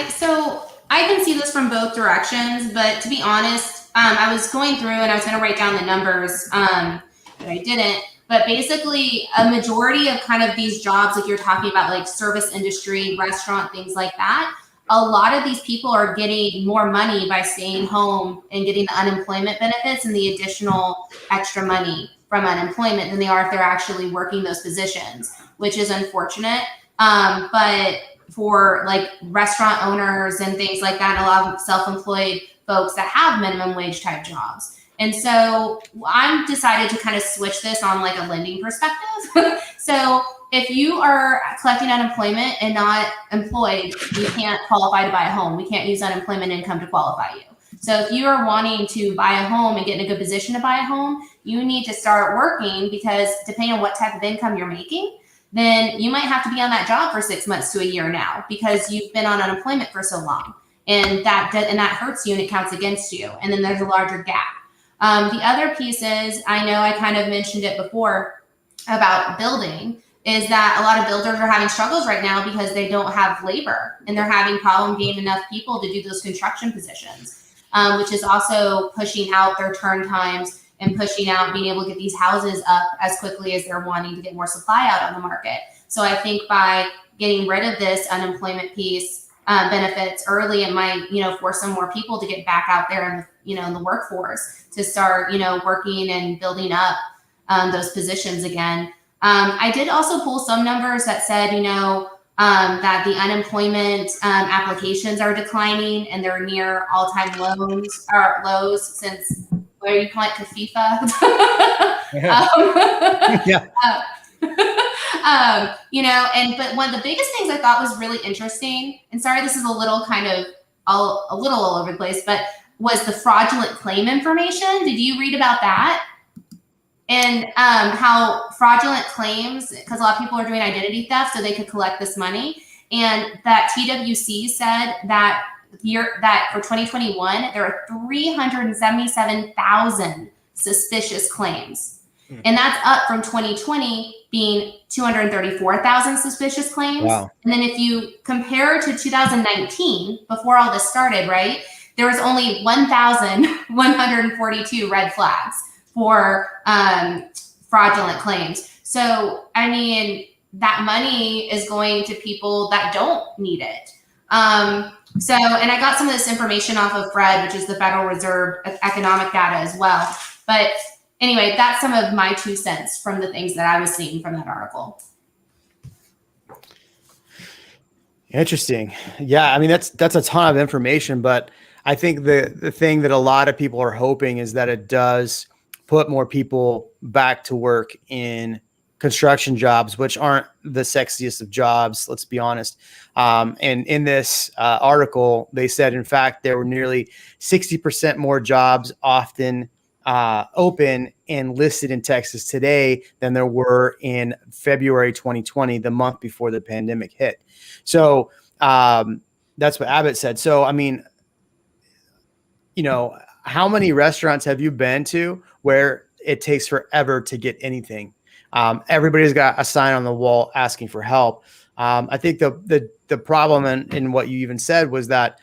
so I can see this from both directions, but to be honest, I was going through and I was going to write down the numbers, but I didn't. But basically, a majority of kind of these jobs, like you're talking about, like service industry, restaurant, things like that, a lot of these people are getting more money by staying home and getting the unemployment benefits and the additional extra money from unemployment than they are if they're actually working those positions, which is unfortunate. But for like restaurant owners and things like that, and a lot of self-employed folks that have minimum wage type jobs. And so I'm decided to kind of switch this on like a lending perspective. So if you are collecting unemployment and not employed, you can't qualify to buy a home. We can't use unemployment income to qualify you. So if you are wanting to buy a home and get in a good position to buy a home, you need to start working because depending on what type of income you're making, then you might have to be on that job for 6 months to a year now because you've been on unemployment for so long. And that hurts you and it counts against you. And then there's a larger gap. The other piece is, I know I kind of mentioned it before about building, is that a lot of builders are having struggles right now because they don't have labor and they're having problem getting enough people to do those construction positions, which is also pushing out their turn times and pushing out being able to get these houses up as quickly as they're wanting to get more supply out on the market. So I think by getting rid of this unemployment piece, benefits early, it might, force some more people to get back out there in the workforce to start, working and building up those positions again. I did also pull some numbers that said, that the unemployment applications are declining and they're near all-time lows since, what are you calling it, FIFA? Yeah. But one of the biggest things I thought was really interesting, and sorry, this is a little kind of a little all over the place, but was the fraudulent claim information. Did you read about that? And how fraudulent claims, because a lot of people are doing identity theft so they could collect this money. And that TWC said that for 2021, there are 377,000 suspicious claims. And that's up from 2020 being 234,000 suspicious claims. Wow. And then if you compare to 2019, before all this started, right, there was only 1,142 red flags for fraudulent claims. So, I mean, that money is going to people that don't need it. And I got some of this information off of Fred, which is the Federal Reserve economic data as well. But anyway, that's some of my 2 cents from the things that I was seeing from that article. Interesting. Yeah, I mean, that's a ton of information, but I think the thing that a lot of people are hoping is that it does put more people back to work in construction jobs, which aren't the sexiest of jobs, let's be honest. And in this article, they said, in fact, there were nearly 60% more jobs often open and listed in Texas today than there were in February 2020, the month before the pandemic hit. So that's what Abbott said. So, I mean, how many restaurants have you been to where it takes forever to get anything? Everybody's got a sign on the wall asking for help. I think the problem in what you even said was that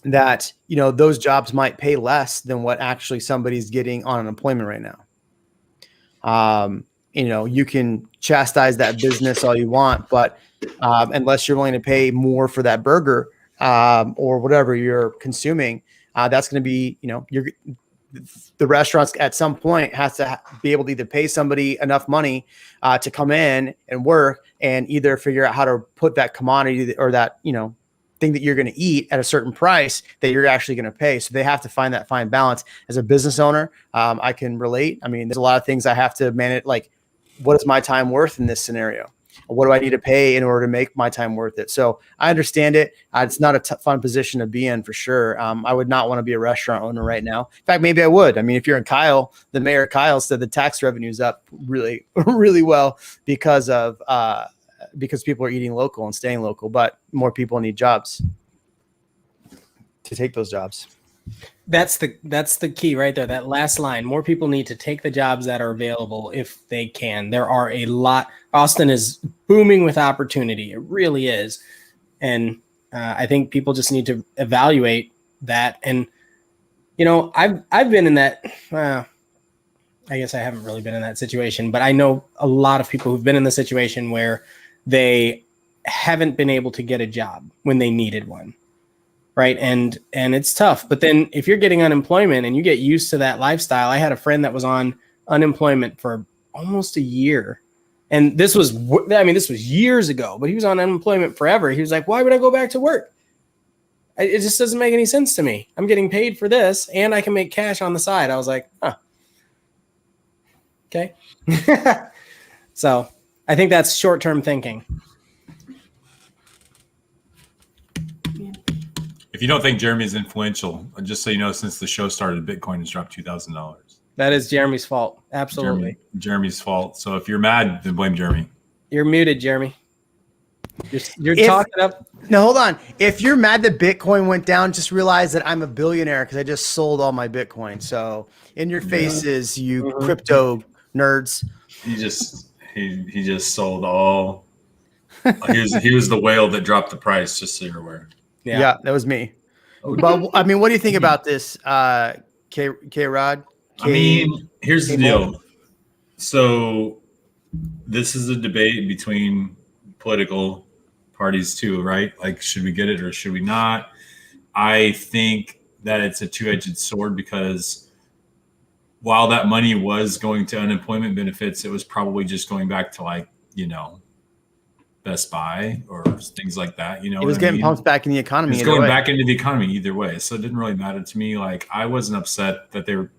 those jobs might pay less than what actually somebody's getting on unemployment right now. You can chastise that business all you want, but unless you're willing to pay more for that burger or whatever you're consuming, that's going to be, the restaurants at some point has to be able to either pay somebody enough money to come in and work and either figure out how to put that commodity or that, thing that you're going to eat at a certain price that you're actually going to pay. So they have to find that fine balance. As a business owner, I can relate. I mean, there's a lot of things I have to manage. Like, what is my time worth in this scenario? What do I need to pay in order to make my time worth it? So I understand it. It's not a fun position to be in for sure. I would not want to be a restaurant owner right now. In fact, maybe I would. I mean, if you're in Kyle, the mayor Kyle said the tax revenue is up really, really well because people are eating local and staying local, but more people need jobs to take those jobs. That's the key right there. That last line, more people need to take the jobs that are available if they can. There are a lot. Austin is booming with opportunity. It really is. And I think people just need to evaluate that. And, I've been in that, I guess I haven't really been in that situation, but I know a lot of people who've been in the situation where they haven't been able to get a job when they needed one. Right. And it's tough. But then if you're getting unemployment and you get used to that lifestyle, I had a friend that was on unemployment for almost a year. And this was years ago, but he was on unemployment forever. He was like, why would I go back to work? It just doesn't make any sense to me. I'm getting paid for this and I can make cash on the side. I was like, huh. Okay. So I think that's short-term thinking. If you don't think Jeremy is influential, just so you know, since the show started, Bitcoin has dropped $2,000. That is Jeremy's fault. Absolutely. Jeremy's fault. So if you're mad, then blame Jeremy. You're muted, Jeremy. You're talking up. No, hold on. If you're mad that Bitcoin went down, just realize that I'm a billionaire because I just sold all my Bitcoin. So in your faces, you crypto nerds. He just sold all. He was the whale that dropped the price, just so you're aware. Yeah, that was me. But I mean, what do you think about this, K-Rod? I mean, here's the deal. So this is a debate between political parties too, right? Like, should we get it or should we not? I think that it's a two-edged sword because while that money was going to unemployment benefits, it was probably just going back to like, Best Buy or things like that. It was getting pumped back in the economy. It's going back into the economy either way. So it didn't really matter to me. Like, I wasn't upset that they were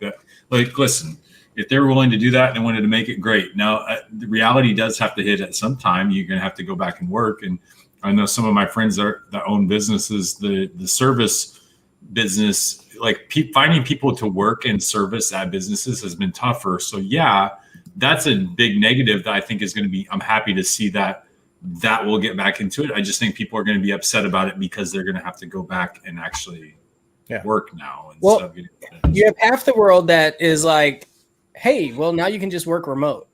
like, listen, if they were willing to do that and wanted to make it, great. Now, the reality does have to hit at some time. You're going to have to go back and work. And I know some of my friends that own businesses, the service business, like finding people to work and service at businesses has been tougher. So yeah, that's a big negative that I think is going to be, I'm happy to see that will get back into it. I just think people are going to be upset about it because they're going to have to go back and actually work now. Well, you have half the world that is like, hey, well, now you can just work remote.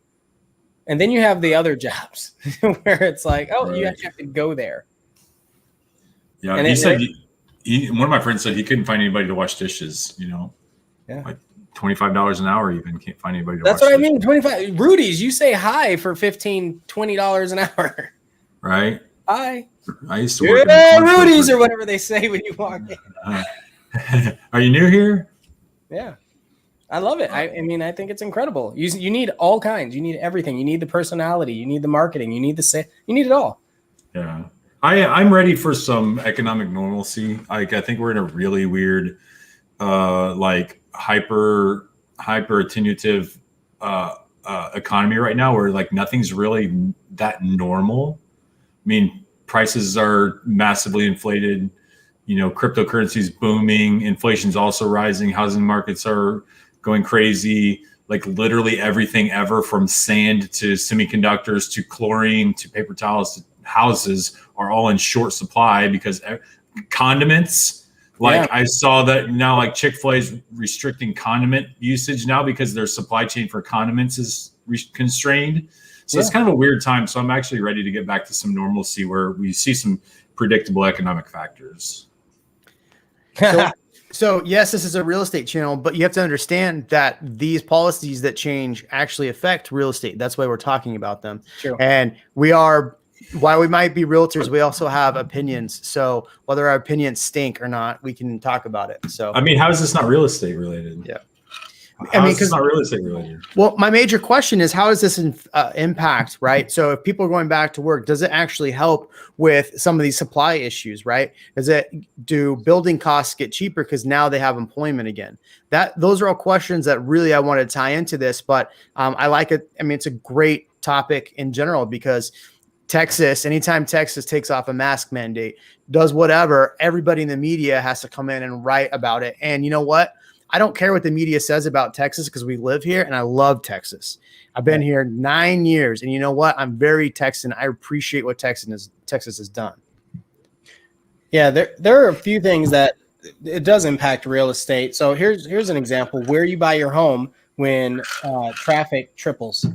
And then you have the other jobs where it's like, oh, right. You actually have to go there. Yeah, and he said, one of my friends said he couldn't find anybody to wash dishes, like $25 an hour, even can't find anybody to That's wash what dishes. I mean. 25 Rudy's, you say hi for $15, $20 an hour. Right. Hi. I used to work Rudy's or whatever they say when you walk in. Are you new here? Yeah. I love it. I mean, I think it's incredible. You need all kinds. You need everything. You need the personality. You need the marketing. You need you need it all. Yeah. I'm ready for some economic normalcy. Like, I think we're in a really weird, like hyper attenuative economy right now where like nothing's really that normal. I mean, prices are massively inflated. Cryptocurrency's booming. Inflation's also rising. Housing markets are going crazy. Like literally everything ever from sand to semiconductors to chlorine to paper towels to houses are all in short supply because condiments. Like I saw that now, like Chick-fil-A is restricting condiment usage now because their supply chain for condiments is constrained. So it's kind of a weird time. So I'm actually ready to get back to some normalcy where we see some predictable economic factors. So yes, this is a real estate channel, but you have to understand that these policies that change actually affect real estate. That's why we're talking about them. True. And while we might be realtors, we also have opinions. So whether our opinions stink or not, we can talk about it. So I mean, how is this not real estate related? Yeah. How is this not real estate related? Well, my major question is, how does this impact, right? So if people are going back to work, does it actually help with some of these supply issues, right? Do building costs get cheaper because now they have employment again? Those are all questions that really I want to tie into this, but I like it. I mean, it's a great topic in general because anytime Texas takes off a mask mandate, does whatever, everybody in the media has to come in and write about it. And you know what? I don't care what the media says about Texas because we live here and I love Texas. I've been here 9 years and you know what? I'm very Texan. I appreciate what Texas has done. Yeah, there are a few things that it does impact real estate. So here's an example where you buy your home when traffic triples.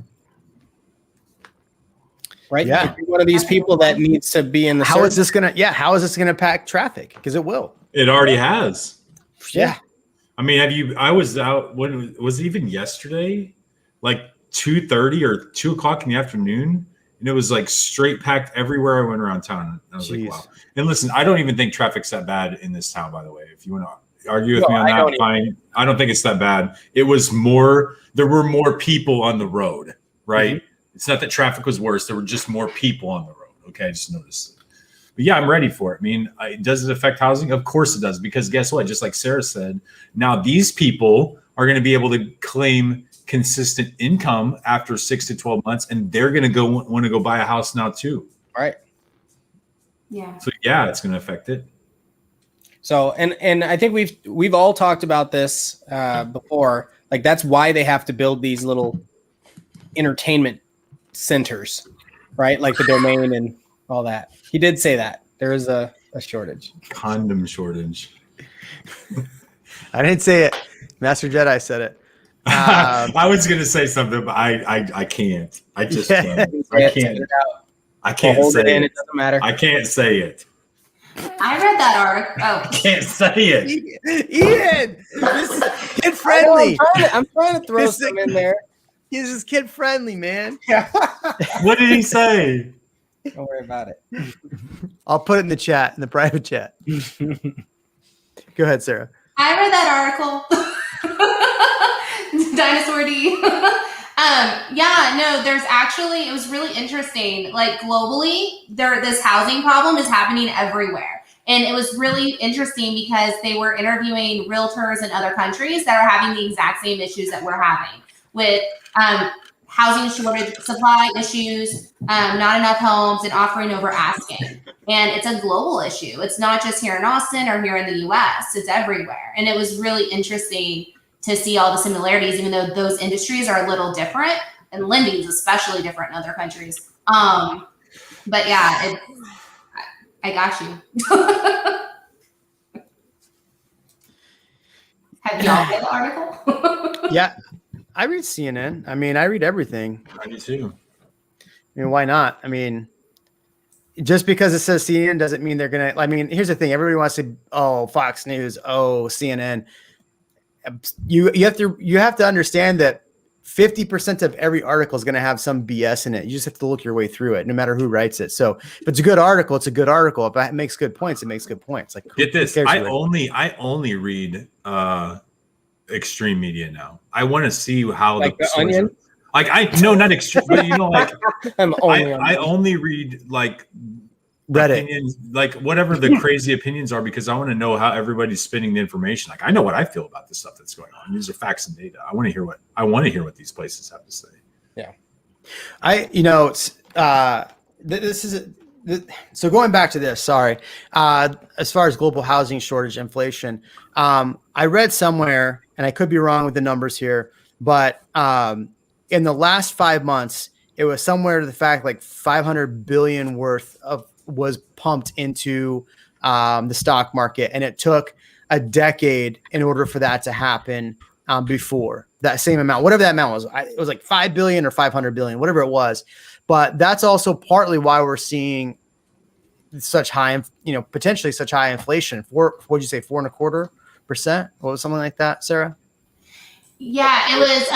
Right? Yeah. If you're one of these people that needs to be in the How is this gonna impact traffic? Because it will. It already has. Yeah. I mean, I was out, when was it even yesterday? Like 2:30 or 2 o'clock in the afternoon. And it was like straight packed everywhere I went around town. I was like, wow. And listen, I don't even think traffic's that bad in this town, by the way. If you want to argue with me on that, fine. I don't think it's that bad. It was there were more people on the road, right? Mm-hmm. It's not that traffic was worse. There were just more people on the road. Okay, I just noticed. But yeah, I'm ready for it. I mean, does it affect housing? Of course it does, because guess what? Just like Sarah said, now these people are going to be able to claim consistent income after 6 to 12 months, and they're going to want to go buy a house now too. Right. Yeah. So yeah, it's going to affect it. So, and I think we've all talked about this before. Like that's why they have to build these little entertainment centers, right? Like the Domain and all that. He did say that there is a shortage. Condom shortage. I didn't say it. Master Jedi said it. I was going to say something, but I can't. I just can't. I can't. I can't say it. It doesn't matter. I can't say it. I read that article. Oh, I can't say it. Ian, this is kid friendly. I'm trying to throw some in there. He's just kid friendly, man. What did he say? Don't worry about it. I'll put it in the chat, in the private chat. Go ahead, Sarah. I read that article. Dinosaur D. There's actually, it was really interesting. Like globally, this housing problem is happening everywhere. And it was really interesting because they were interviewing realtors in other countries that are having the exact same issues that we're having with housing shortage, supply issues, not enough homes, and offering over asking. And it's a global issue. It's not just here in Austin or here in the US, it's everywhere. And it was really interesting to see all the similarities, even though those industries are a little different, and lending is especially different in other countries. But yeah, I got you. Have y'all read the article? Yeah, I read CNN. I mean, I read everything. I do too. I mean, why not? I mean, just because it says CNN doesn't mean they're going to, I mean, here's the thing. Everybody wants to, oh, Fox News, oh, CNN. You have to understand that 50% of every article is going to have some BS in it. You just have to look your way through it, no matter who writes it. So if it's a good article, it's a good article. If it makes good points, it makes good points. Like, get this, I only read extreme media now. I want to see how like the Onion. Not extreme, but like I only read like Reddit, opinions, like whatever the crazy opinions are, because I want to know how everybody's spinning the information. Like I know what I feel about the stuff that's going on. These are facts and data. I want to hear what these places have to say. Yeah. So going back to this, sorry. As far as global housing shortage, inflation, I read somewhere, and I could be wrong with the numbers here, but in the last 5 months, it was somewhere to the fact like 500 billion worth was pumped into the stock market, and it took a decade in order for that to happen. Before that same amount, whatever that amount was, it was like 5 billion or 500 billion, whatever it was. But that's also partly why we're seeing such high, potentially such high inflation. What'd you say, 4.25%? What was something like that, Sarah? Yeah, it was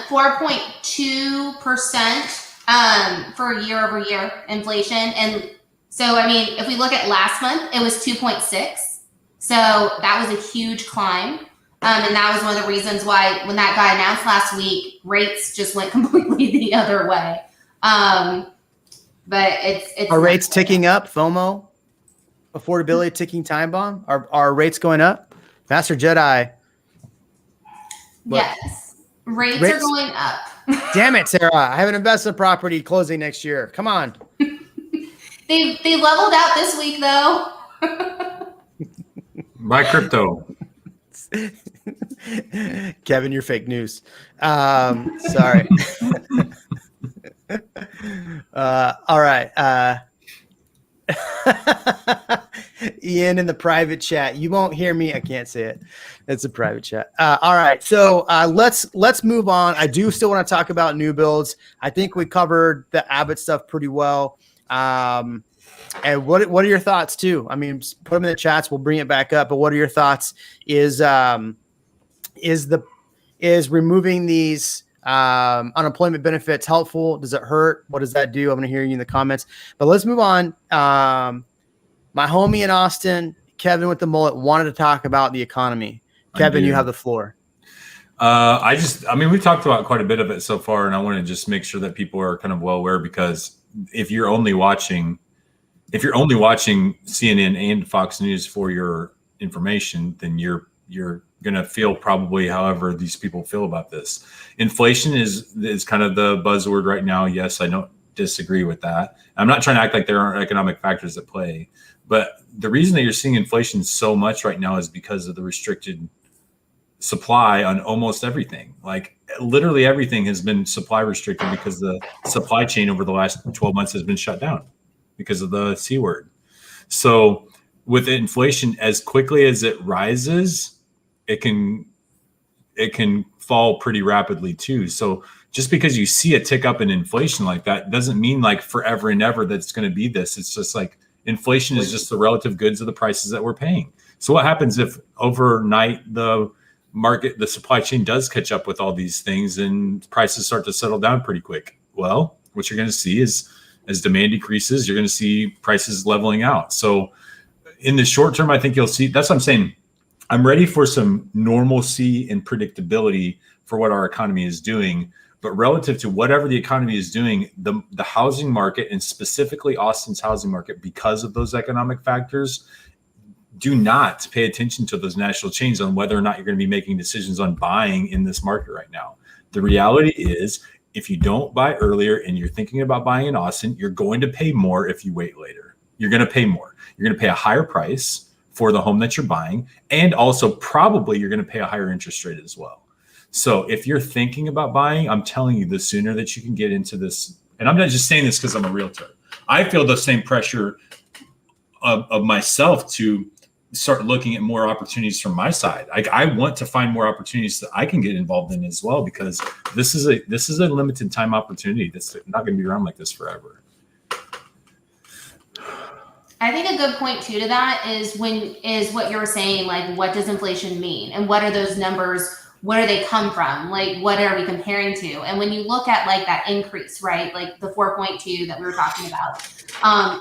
4.2% for year-over-year inflation. And so, I mean, if we look at last month, it was 2.6. So that was a huge climb. And that was one of the reasons why when that got announced last week, rates just went completely the other way. But it's are rates ticking up? FOMO, affordability, ticking time bomb. Are rates going up? Master Jedi. Yes, rates are going up. Damn it, Sarah! I have an investment property closing next year. Come on. They leveled out this week though. Buy crypto. Kevin, you're fake news. Sorry. All right. Ian in the private chat. You won't hear me. I can't say it. It's a private chat. All right. So let's move on. I do still want to talk about new builds. I think we covered the Abbott stuff pretty well. And what are your thoughts too? I mean, put them in the chats. We'll bring it back up. But what are your thoughts? Is removing these unemployment benefits helpful? Does it hurt? What does that do? I'm going to hear you in the comments. But let's move on. My homie in Austin, Kevin with the mullet, wanted to talk about the economy. Kevin, you have the floor. We've talked about quite a bit of it so far, and I want to just make sure that people are kind of well aware, because if you're only watching CNN and Fox News for your information, then you're going to feel probably however these people feel about this. Inflation is kind of the buzzword right now. Yes, I don't disagree with that. I'm not trying to act like there aren't economic factors at play, but the reason that you're seeing inflation so much right now is because of the restricted supply on almost everything. Like literally everything has been supply restricted because the supply chain over the last 12 months has been shut down because of the C word. So with inflation, as quickly as it rises, it can fall pretty rapidly too. So just because you see a tick up in inflation like that doesn't mean like forever and ever that it's going to be this. It's just like inflation is just the relative goods of the prices that we're paying. So what happens if overnight the supply chain does catch up with all these things and prices start to settle down pretty quick? Well, what you're going to see is as demand decreases, you're going to see prices leveling out. So in the short term, I think you'll see, that's what I'm saying. I'm ready for some normalcy and predictability for what our economy is doing. But relative to whatever the economy is doing, the housing market, and specifically Austin's housing market, because of those economic factors, do not pay attention to those national chains on whether or not you're going to be making decisions on buying in this market right now. The reality is, if you don't buy earlier and you're thinking about buying in Austin, you're going to pay more if you wait later. You're going to pay more. You're going to pay a higher price for the home that you're buying. And also probably you're going to pay a higher interest rate as well. So if you're thinking about buying, I'm telling you, the sooner that you can get into this, and I'm not just saying this because I'm a realtor. I feel the same pressure of myself to start looking at more opportunities from my side. I want to find more opportunities that I can get involved in as well, because this is a limited time opportunity that's not going to be around like this forever. I think a good point too to that is what you were saying, like, what does inflation mean, and what are those numbers? Where do they come from? Like, what are we comparing to? And when you look at like that increase, right? Like the 4.2 that we were talking about,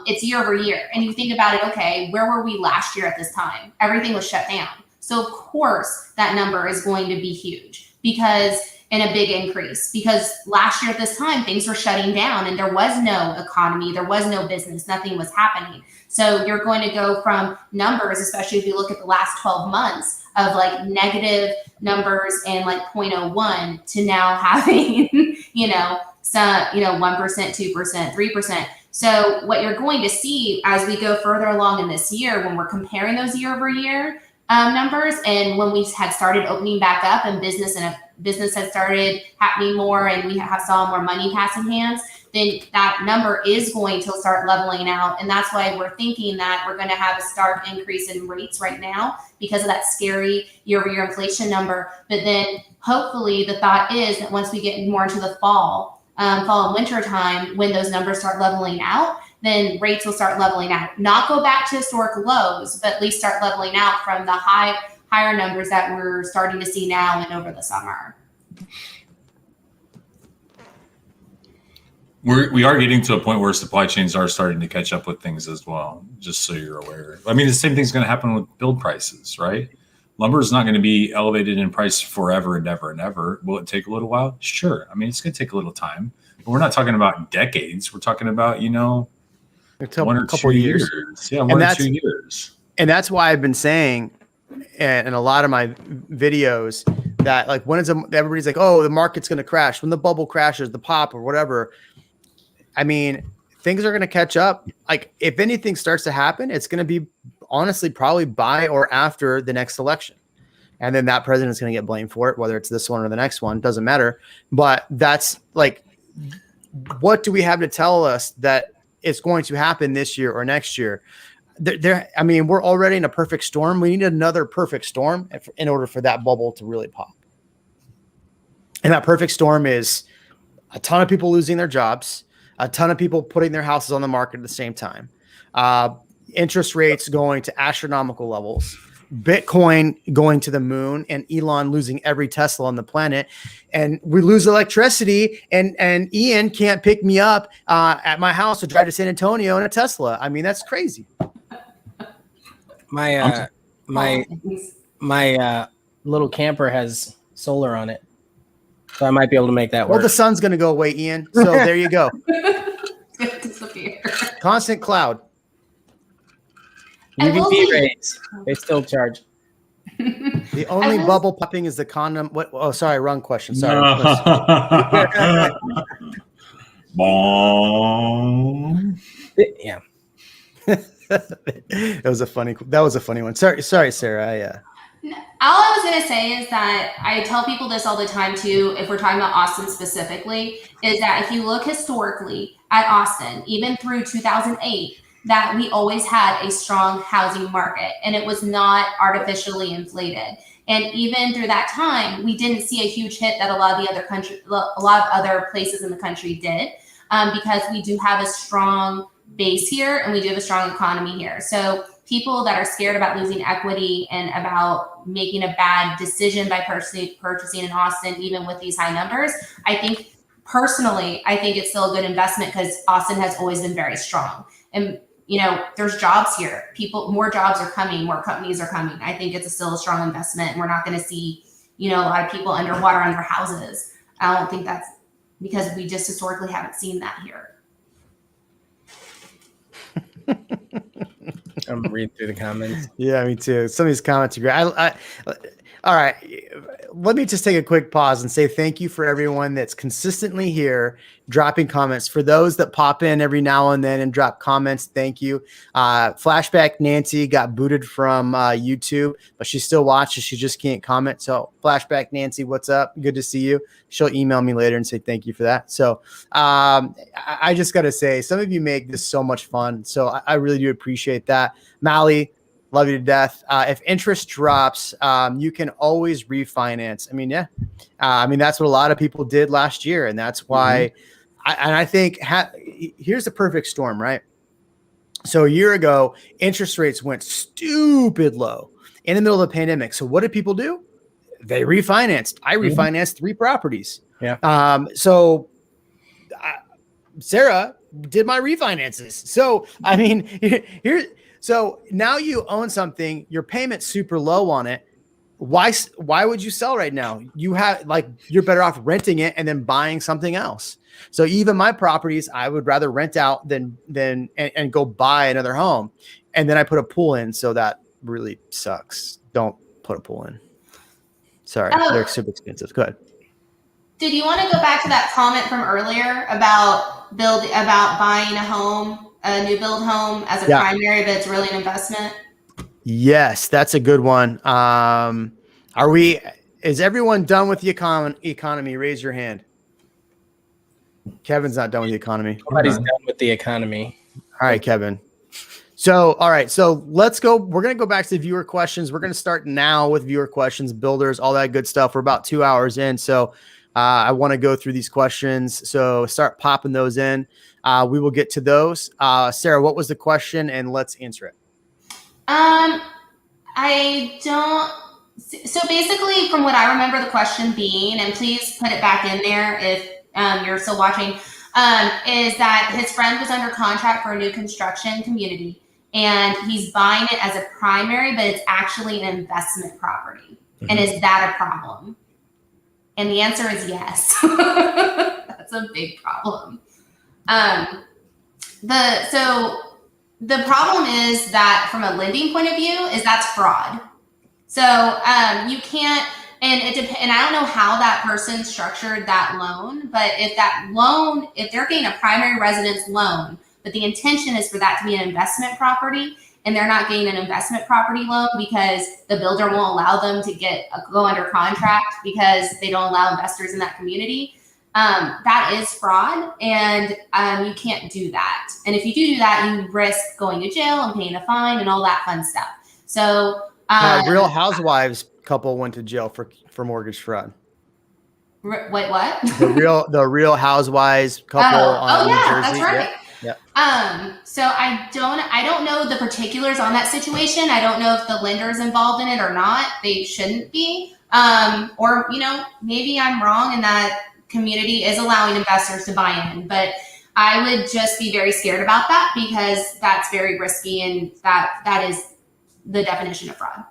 it's year over year. And you think about it, okay, where were we last year at this time? Everything was shut down. So of course that number is going to be huge, and a big increase, because last year at this time, things were shutting down and there was no economy, there was no business, nothing was happening. So you're going to go from numbers, especially if you look at the last 12 months, of like negative numbers and like 0.01 to now having, 1%, 2%, 3%. So what you're going to see as we go further along in this year, when we're comparing those year over year numbers, and when we had started opening back up and business had started happening more, and we saw more money passing hands, then that number is going to start leveling out. And that's why we're thinking that we're going to have a stark increase in rates right now because of that scary year-over-year inflation number. But then hopefully the thought is that once we get more into the fall and winter time, when those numbers start leveling out, then rates will start leveling out. Not go back to historic lows, but at least start leveling out from the higher numbers that we're starting to see now and over the summer. We are getting to a point where supply chains are starting to catch up with things as well, just so you're aware. I mean, the same thing's going to happen with build prices, right? Lumber is not going to be elevated in price forever and ever and ever. Will it take a little while? Sure. I mean, it's going to take a little time, but we're not talking about decades. We're talking about, 1 or 2 years. Yeah, 1 or 2 years. And that's why I've been saying in a lot of my videos that, like, everybody's like, oh, the market's going to crash. When the bubble crashes, the pop or whatever. I mean, things are going to catch up. Like, if anything starts to happen, it's going to be honestly probably by or after the next election. And then that president's going to get blamed for it, whether it's this one or the next one, doesn't matter. But that's like, what do we have to tell us that it's going to happen this year or next year? I mean, we're already in a perfect storm. We need another perfect storm in order for that bubble to really pop. And that perfect storm is a ton of people losing their jobs, a ton of people putting their houses on the market at the same time, interest rates going to astronomical levels, Bitcoin going to the moon, and Elon losing every Tesla on the planet. And we lose electricity, and Ian can't pick me up at my house to drive to San Antonio in a Tesla. I mean, that's crazy. My little camper has solar on it, so I might be able to make that work. Well, the sun's going to go away, Ian. So there you go. Constant cloud. UVB rays, they still charge. The only bubble popping is the condom. What? Oh, sorry, wrong question. Sorry. Yeah. That was a funny one. Sorry, Sarah. All I was going to say is that I tell people this all the time too, if we're talking about Austin specifically, is that if you look historically at Austin, even through 2008, that we always had a strong housing market, and it was not artificially inflated. And even through that time, we didn't see a huge hit that a lot of other places in the country did, because we do have a strong base here and we do have a strong economy here. So people that are scared about losing equity and about making a bad decision by purchasing in Austin, even with these high numbers, I think it's still a good investment because Austin has always been very strong. And, there's jobs here. More jobs are coming, more companies are coming. I think it's still a strong investment. We're not going to see, a lot of people underwater on their houses. I don't think that's because we just historically haven't seen that here. I'm reading through the comments. Yeah, me too. Some of these comments are great. All right. Let me just take a quick pause and say thank you for everyone that's consistently here dropping comments. For those that pop in every now and then and drop comments, thank you. Flashback Nancy got booted from YouTube, but she still watches. She just can't comment. So Flashback Nancy, what's up? Good to see you. She'll email me later and say thank you for that. So I just got to say, some of you make this so much fun. So I really do appreciate that. Mally, love you to death. If interest drops, you can always refinance. I mean, yeah. That's what a lot of people did last year. And that's why I think here's the perfect storm, right? So a year ago, interest rates went stupid low in the middle of the pandemic. So what did people do? They refinanced. I refinanced 3 properties. Yeah. Sarah did my refinances. So, so now you own something, your payment's super low on it. Why would you sell right now? You're better off renting it and then buying something else. So even my properties, I would rather rent out than go buy another home. And then I put a pool in. So that really sucks. Don't put a pool in. Sorry. They're super expensive. Go ahead. Did you want to go back to that comment from earlier about buying a new build home as a primary, but it's really an investment? Yes, that's a good one. Is everyone done with the economy? Raise your hand. Kevin's not done with the economy. Nobody's done with the economy. All right, Kevin. So, all right. So let's go. We're going to go back to viewer questions. We're going to start now with viewer questions, builders, all that good stuff. We're about 2 hours in. So I want to go through these questions. So start popping those in. We will get to those. Sarah, what was the question? And let's answer it. So basically, from what I remember the question being, and please put it back in there if you're still watching, is that his friend was under contract for a new construction community and he's buying it as a primary, but it's actually an investment property. Mm-hmm. And is that a problem? And the answer is yes. That's a big problem. The problem is that from a lending point of view is that's fraud. So you can't, and I don't know how that person structured that loan, but if they're getting a primary residence loan, but the intention is for that to be an investment property, and they're not getting an investment property loan because the builder won't allow them to go under contract because they don't allow investors in that community, that is fraud, and you can't do that. And if you do that, you risk going to jail and paying a fine and all that fun stuff. So Real Housewives couple went to jail for mortgage fraud. Wait, what? the Real Housewives couple on New Jersey. That's right. Yeah. So I don't know the particulars on that situation. I don't know if the lender is involved in it or not. They shouldn't be. Or maybe I'm wrong and that community is allowing investors to buy in, but I would just be very scared about that because that's very risky, and that is the definition of fraud.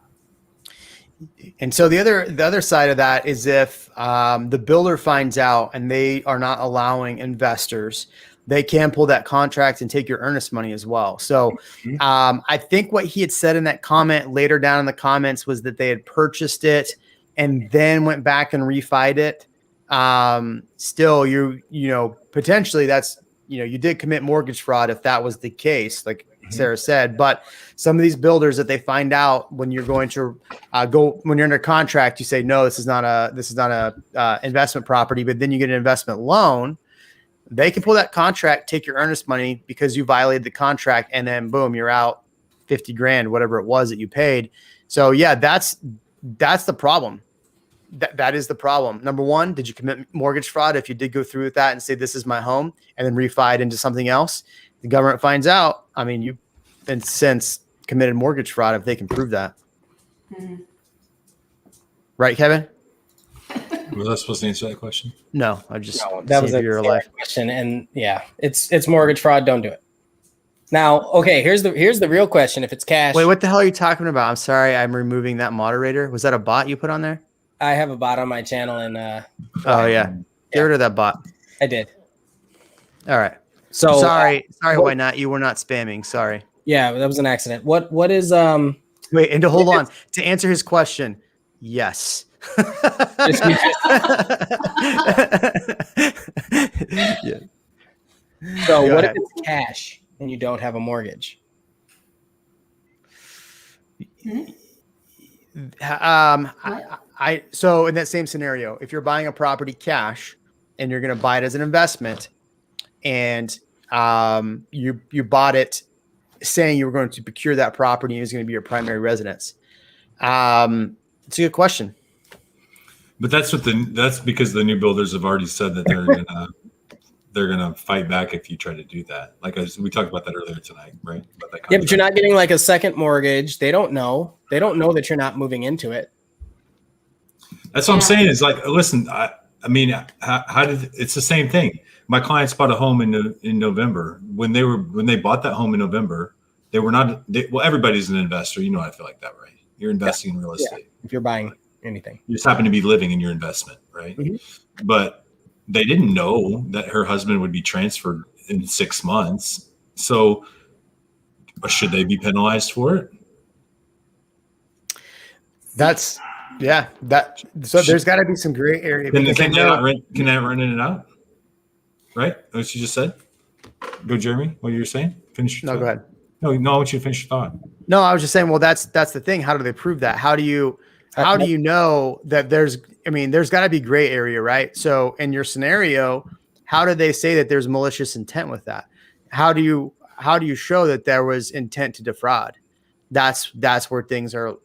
And so the other side of that is if the builder finds out and they are not allowing investors, they can pull that contract and take your earnest money as well. So I think what he had said in that comment later down in the comments was that they had purchased it and then went back and refied it. Still, potentially that's, you did commit mortgage fraud if that was the case, like Sarah said. But some of these builders that they find out when you're going to when you're under contract, you say, no, this is not a investment property, but then you get an investment loan. They can pull that contract, take your earnest money because you violated the contract, and then boom, you're out $50,000, whatever it was that you paid. So yeah, that's the problem. That is the problem. Number one, did you commit mortgage fraud? If you did go through with that and say, this is my home, and then refi it into something else, the government finds out. I mean, you've been since committed mortgage fraud if they can prove that. Mm-hmm. Right, Kevin? Was I supposed to answer that question? No, I just that was a life question, and yeah, it's mortgage fraud. Don't do it. Now, okay, here's the real question. If it's cash, wait, what the hell are you talking about? I'm sorry, I'm removing that moderator. Was that a bot you put on there? I have a bot on my channel, and Oh yeah, get rid of that bot. I did. All right. So sorry, why not? You were not spamming. Sorry. Yeah, that was an accident. What is Wait, and to hold on to answer his question, yes. Yeah. So Go what ahead. if it's cash and you don't have a mortgage? So in that same scenario, if you're buying a property cash and you're going to buy it as an investment, and you bought it saying you were going to procure that property and it was going to be your primary residence, it's a good question. But that's because the new builders have already said that they're gonna fight back if you try to do that. Like we talked about that earlier tonight, right? About that Yeah, but you're contract. not getting like a second mortgage. They don't know. They don't know that you're not moving into it. That's what I'm saying. Is like, listen, I mean, how did it's the same thing? My clients bought a home in November. When they bought that home in November, they were not. Well, everybody's an investor. You know, I feel like that, right? You're investing in real estate. If you're buying anything, You just happen to be living in your investment, right? Mm-hmm. But they didn't know that her husband would be transferred in 6 months. So should they be penalized for it? There's got to be some gray area. Can because they I know- not rent it out? Right? What you just said? Go, Jeremy. What you're saying? Finish your No, thought. go ahead. No, I want you to finish your thought. No, I was just saying, well, that's the thing. How do they prove that? How do you know that there's got to be gray area, right? So in your scenario, how do they say that there's malicious intent with that? How do you show that there was intent to defraud? That's where things are,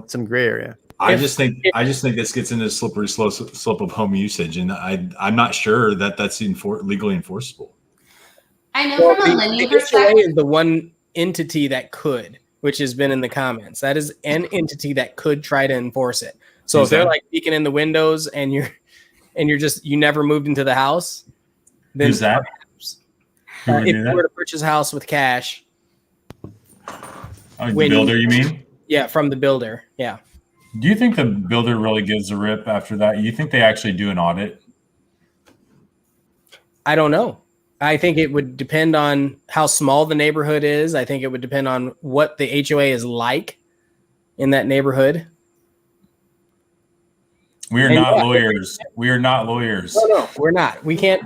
some gray area. I just think this gets into the slippery slope of home usage, and I'm not sure that that's legally enforceable. I know from a the lending HOA perspective. is the one entity that could, which has been in the comments. That is an entity that could try to enforce it. So if they're like peeking in the windows and you never moved into the house, then Who's that? if you were to purchase a house with cash, The builder, you mean? Yeah, from the builder. Yeah. Do you think the builder really gives a rip after that? You think they actually do an audit? I don't know. I think it would depend on how small the neighborhood is. I think it would depend on what the HOA is like in that neighborhood. We are not lawyers. We are not lawyers. No, we're not. We can't.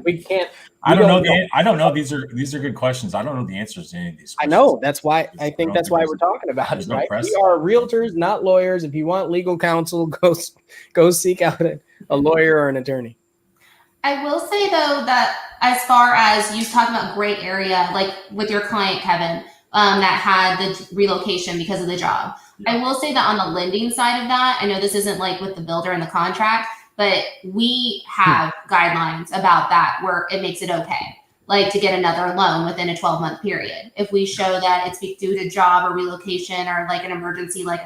I don't know. I don't know. These are good questions. I don't know the answers to any of these questions. I know. That's why I think that's why we're talking about it, no right? precedent. We are realtors, not lawyers. If you want legal counsel, go seek out a lawyer or an attorney. I will say though that as far as you talking about gray area, like with your client Kevin, that had the relocation because of the job. I will say that on the lending side of that, I know this isn't like with the builder and the contract, but we have guidelines about that where it makes it okay, like to get another loan within a 12-month period. If we show that it's due to job or relocation or like an emergency, like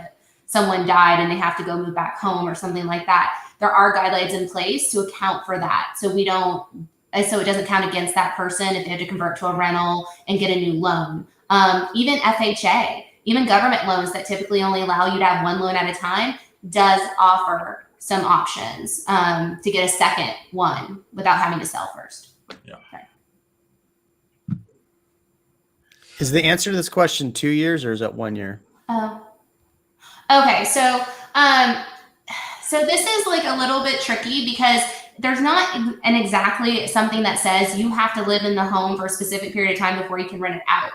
someone died and they have to go move back home or something like that, there are guidelines in place to account for that. So it doesn't count against that person if they had to convert to a rental and get a new loan. Even FHA, even government loans that typically only allow you to have one loan at a time does offer some options to get a second one without having to sell first. Yeah. Okay. Is the answer to this question 2 years or is it 1 year? Oh, okay. So this is like a little bit tricky because there's not an exactly something that says you have to live in the home for a specific period of time before you can rent it out.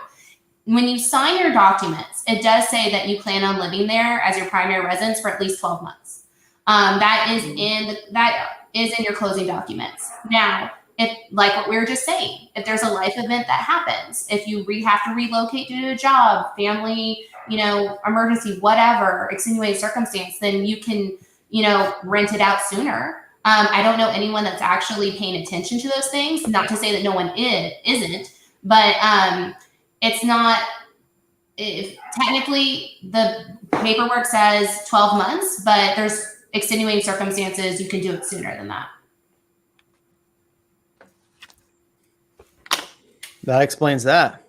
When you sign your documents, it does say that you plan on living there as your primary residence for at least 12 months. That is in your closing documents. Now, if like what we were just saying, if there's a life event that happens, if you have to relocate due to a job, family, emergency, whatever, extenuating circumstance, then you can, rent it out sooner. I don't know anyone that's actually paying attention to those things. Not to say that no one isn't, but it's not. If technically the paperwork says 12 months, but there's extenuating circumstances, you can do it sooner than that. That explains that.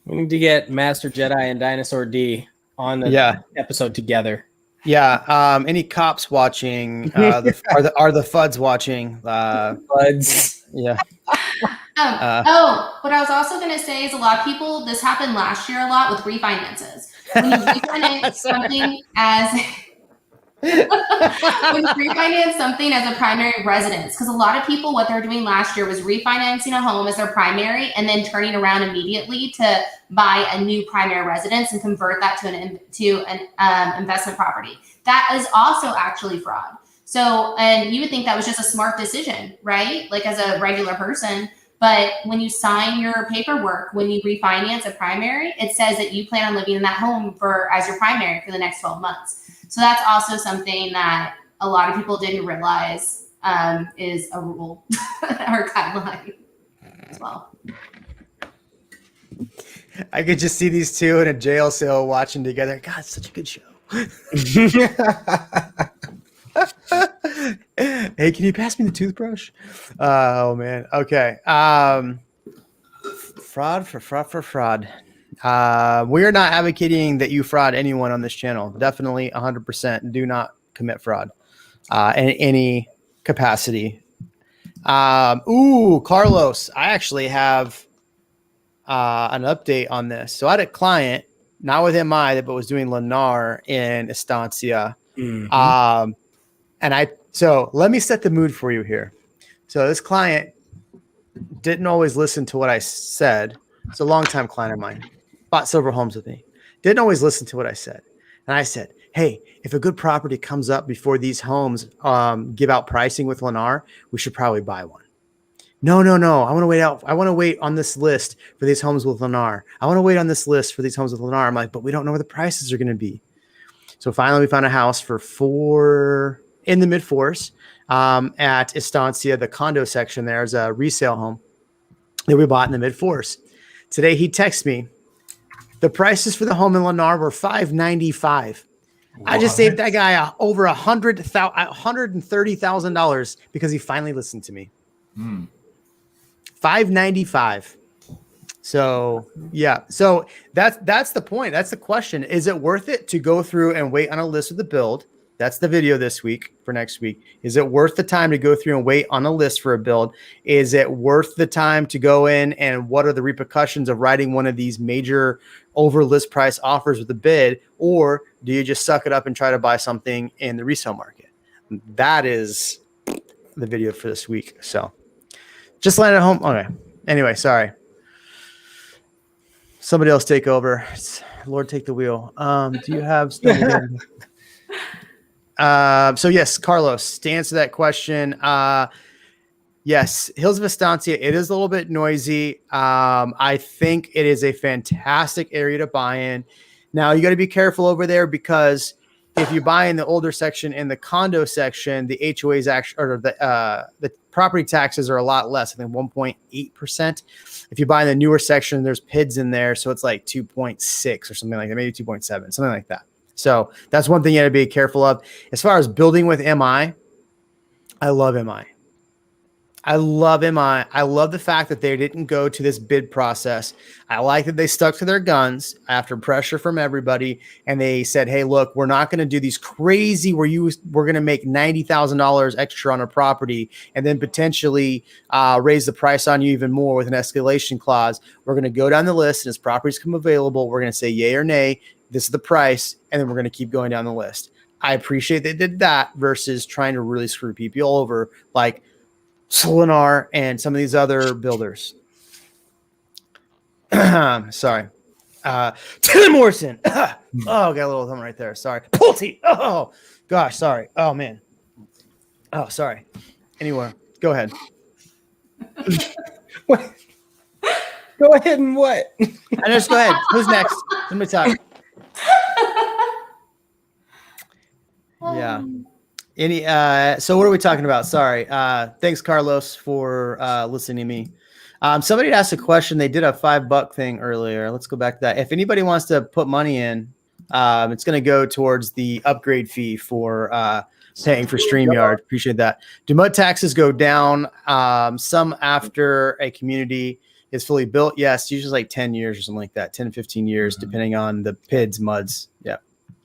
We need to get Master Jedi and Dinosaur D on the episode together. Yeah. Any cops watching? Are the FUDs watching? Buds. Yeah. What I was also going to say is a lot of people, this happened last year a lot with refinances. When you refinance something as when you refinance something as a primary residence, because a lot of people, what they're doing last year was refinancing a home as their primary and then turning around immediately to buy a new primary residence and convert that to an investment property. That is also actually fraud. So, and you would think that was just a smart decision, right? Like as a regular person. But when you sign your paperwork, when you refinance a primary, it says that you plan on living in that home as your primary for the next 12 months. So that's also something that a lot of people didn't realize is a rule or guideline as well. I could just see these two in a jail cell watching together. God, it's such a good show. Hey, can you pass me the toothbrush? Oh man. Okay. Fraud. We are not advocating that you fraud anyone on this channel. Definitely 100% do not commit fraud in any capacity. Carlos, I actually have an update on this. So I had a client, not with MI, but was doing Lennar in Estancia. Mm-hmm. So let me set the mood for you here. So this client didn't always listen to what I said. It's a longtime client of mine. Bought several homes with me. Didn't always listen to what I said. And I said, hey, if a good property comes up before these homes give out pricing with Lennar, we should probably buy one. No. I want to wait out. I want to wait on this list for these homes with Lennar. I want to wait on this list for these homes with Lennar. I'm like, but we don't know where the prices are going to be. So finally we found a house for in the mid-4s at Estancia. The condo section there is a resale home that we bought in the mid-4s. Today he texts me. The prices for the home in Lennar were $595. I just saved that guy over $130,000 because he finally listened to me. $595. So yeah, so that's the point. That's the question. Is it worth it to go through and wait on a list with the build? That's the video this week for next week. Is it worth the time to go through and wait on a list for a build? Is it worth the time to go in and what are the repercussions of writing one of these major over list price offers with a bid? Or do you just suck it up and try to buy something in the resale market? That is the video for this week. So just landed at home. Okay. Anyway, sorry. Somebody else take over. Lord, take the wheel. Do you have so yes, Carlos, to answer that question, yes, Hills of Estancia, it is a little bit noisy. I think it is a fantastic area to buy in. Now you got to be careful over there because if you buy in the older section in the condo section, the HOAs actually, or the property taxes are a lot less. I think 1.8%. If you buy in the newer section, there's PIDs in there, so it's like 2.6 or something like that, maybe 2.7, something like that. So that's one thing you got to be careful of. As far as building with MI, I love MI. I love the fact that they didn't go to this bid process. I like that they stuck to their guns after pressure from everybody. And they said, hey, look, we're not going to do these crazy we're going to make $90,000 extra on a property and then potentially raise the price on you even more with an escalation clause. We're going to go down the list and as properties come available, we're going to say yay or nay. This is the price. And then we're going to keep going down the list. I appreciate they did that versus trying to really screw people over like Lennar and some of these other builders. Sorry. Tim Morrison. Oh, got a little thumb right there. Sorry. Pulte. Oh, gosh. Sorry. Oh, man. Oh, sorry. Anyway, go ahead. What? Go ahead and what? I just go ahead. Who's next? Let me talk. Yeah. So what are we talking about? Sorry. Thanks, Carlos, for listening to me. Somebody asked a question. They did a $5 thing earlier. Let's go back to that. If anybody wants to put money in, it's going to go towards the upgrade fee for paying for StreamYard. Appreciate that. Do MUD taxes go down? Some after a community is fully built? Yes, usually like 10 years or something like that, 10 to 15 years, depending on the PIDs, MUDs. Yeah.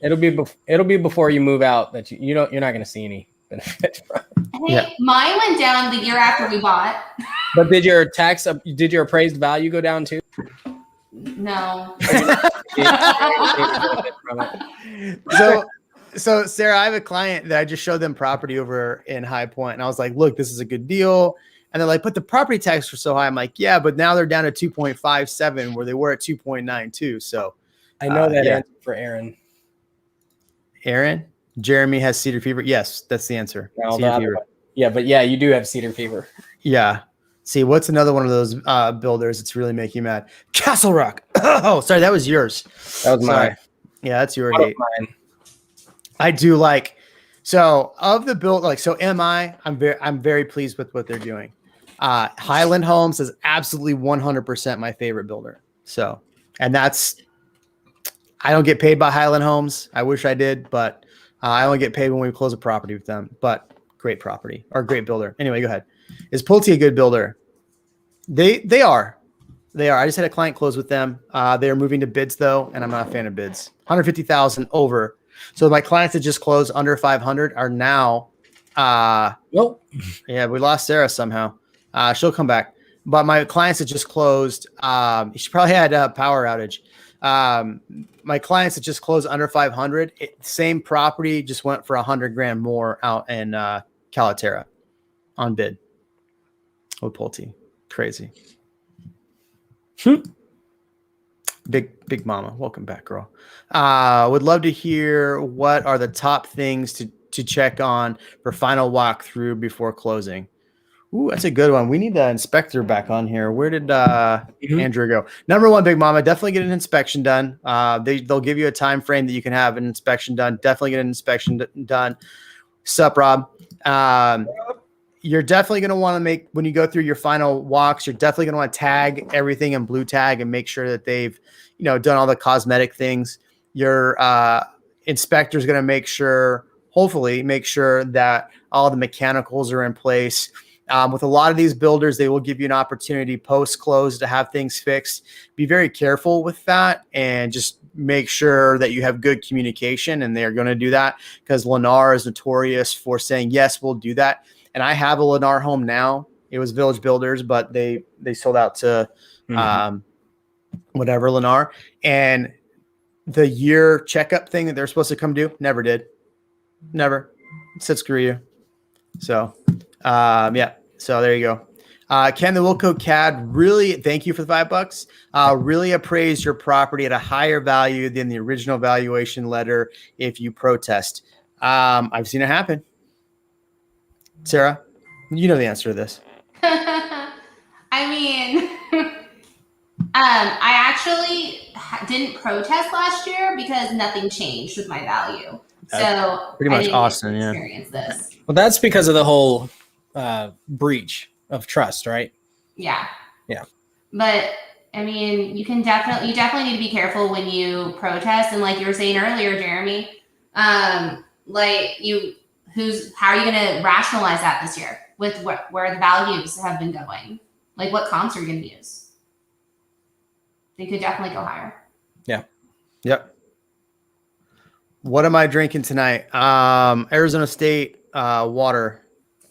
It'll be before you move out that you're not going to see any benefit from. Hey, mine went down the year after we bought. But did your appraised value go down too? No. So Sarah, I have a client that I just showed them property over in High Point, and I was like, look, this is a good deal. And they're like, but the property tax were so high. I'm like, yeah, but now they're down to 2.57 where they were at 2.92. So I know that answer for Aaron. Aaron? Jeremy has cedar fever. Yes, that's the answer. No, cedar fever. Yeah, but yeah, you do have cedar fever. Yeah. See, what's another one of those builders that's really making you mad? Castle Rock. Oh, sorry, that was yours. That was mine. Yeah, that's your That hate. was mine. I do like, so of the build, like, so I'm very pleased with what they're doing. Highland Homes is absolutely 100% my favorite builder. So, and I don't get paid by Highland Homes. I wish I did, but I only get paid when we close a property with them, but great property or great builder. Anyway, go ahead. Is Pulte a good builder? They are. I just had a client close with them. They are moving to bids though, and I'm not a fan of bids. 150,000 over. So my clients that just closed under 500 are now. Nope. Yeah, we lost Sarah somehow. She'll come back. But my clients that just closed. She probably had a power outage. My clients that just closed under 500. Same property just went for $100,000 more out in Calaterra on bid with Pulte. Crazy. Big mama, welcome back, girl. Would love to hear what are the top things to check on for final walkthrough before closing. Ooh, that's a good one. We need the inspector back on here. Where did Andrew go? Number one, big mama, definitely get an inspection done. They'll give you a time frame that you can have an inspection done. Definitely get an inspection done. Sup, Rob? You're definitely going to want to make, when you go through your final walks, you're definitely going to want to tag everything in blue tag and make sure that they've, done all the cosmetic things. Your inspector is going to hopefully make sure that all the mechanicals are in place. With a lot of these builders, they will give you an opportunity post-close to have things fixed. Be very careful with that and just make sure that you have good communication, and they're going to do that because Lennar is notorious for saying, yes, we'll do that. And I have a Lennar home now. It was Village Builders, but they sold out to whatever Lennar. And the year checkup thing that they're supposed to come do, never did. Never. Said screw you. So, yeah. So there you go. Ken the Wilco CAD, really thank you for the $5. Really appraise your property at a higher value than the original valuation letter if you protest. I've seen it happen. Sarah, you know the answer to this. I mean, I actually didn't protest last year because nothing changed with my value. So pretty much Austin, yeah. Experience this. Well, that's because of the whole breach of trust, right? Yeah. Yeah. But I mean, you definitely need to be careful when you protest, and like you were saying earlier, Jeremy, how are you going to rationalize that this year with where the values have been going? Like, what comps are you going to use? They could definitely go higher. Yeah. Yep. What am I drinking tonight? Arizona State water.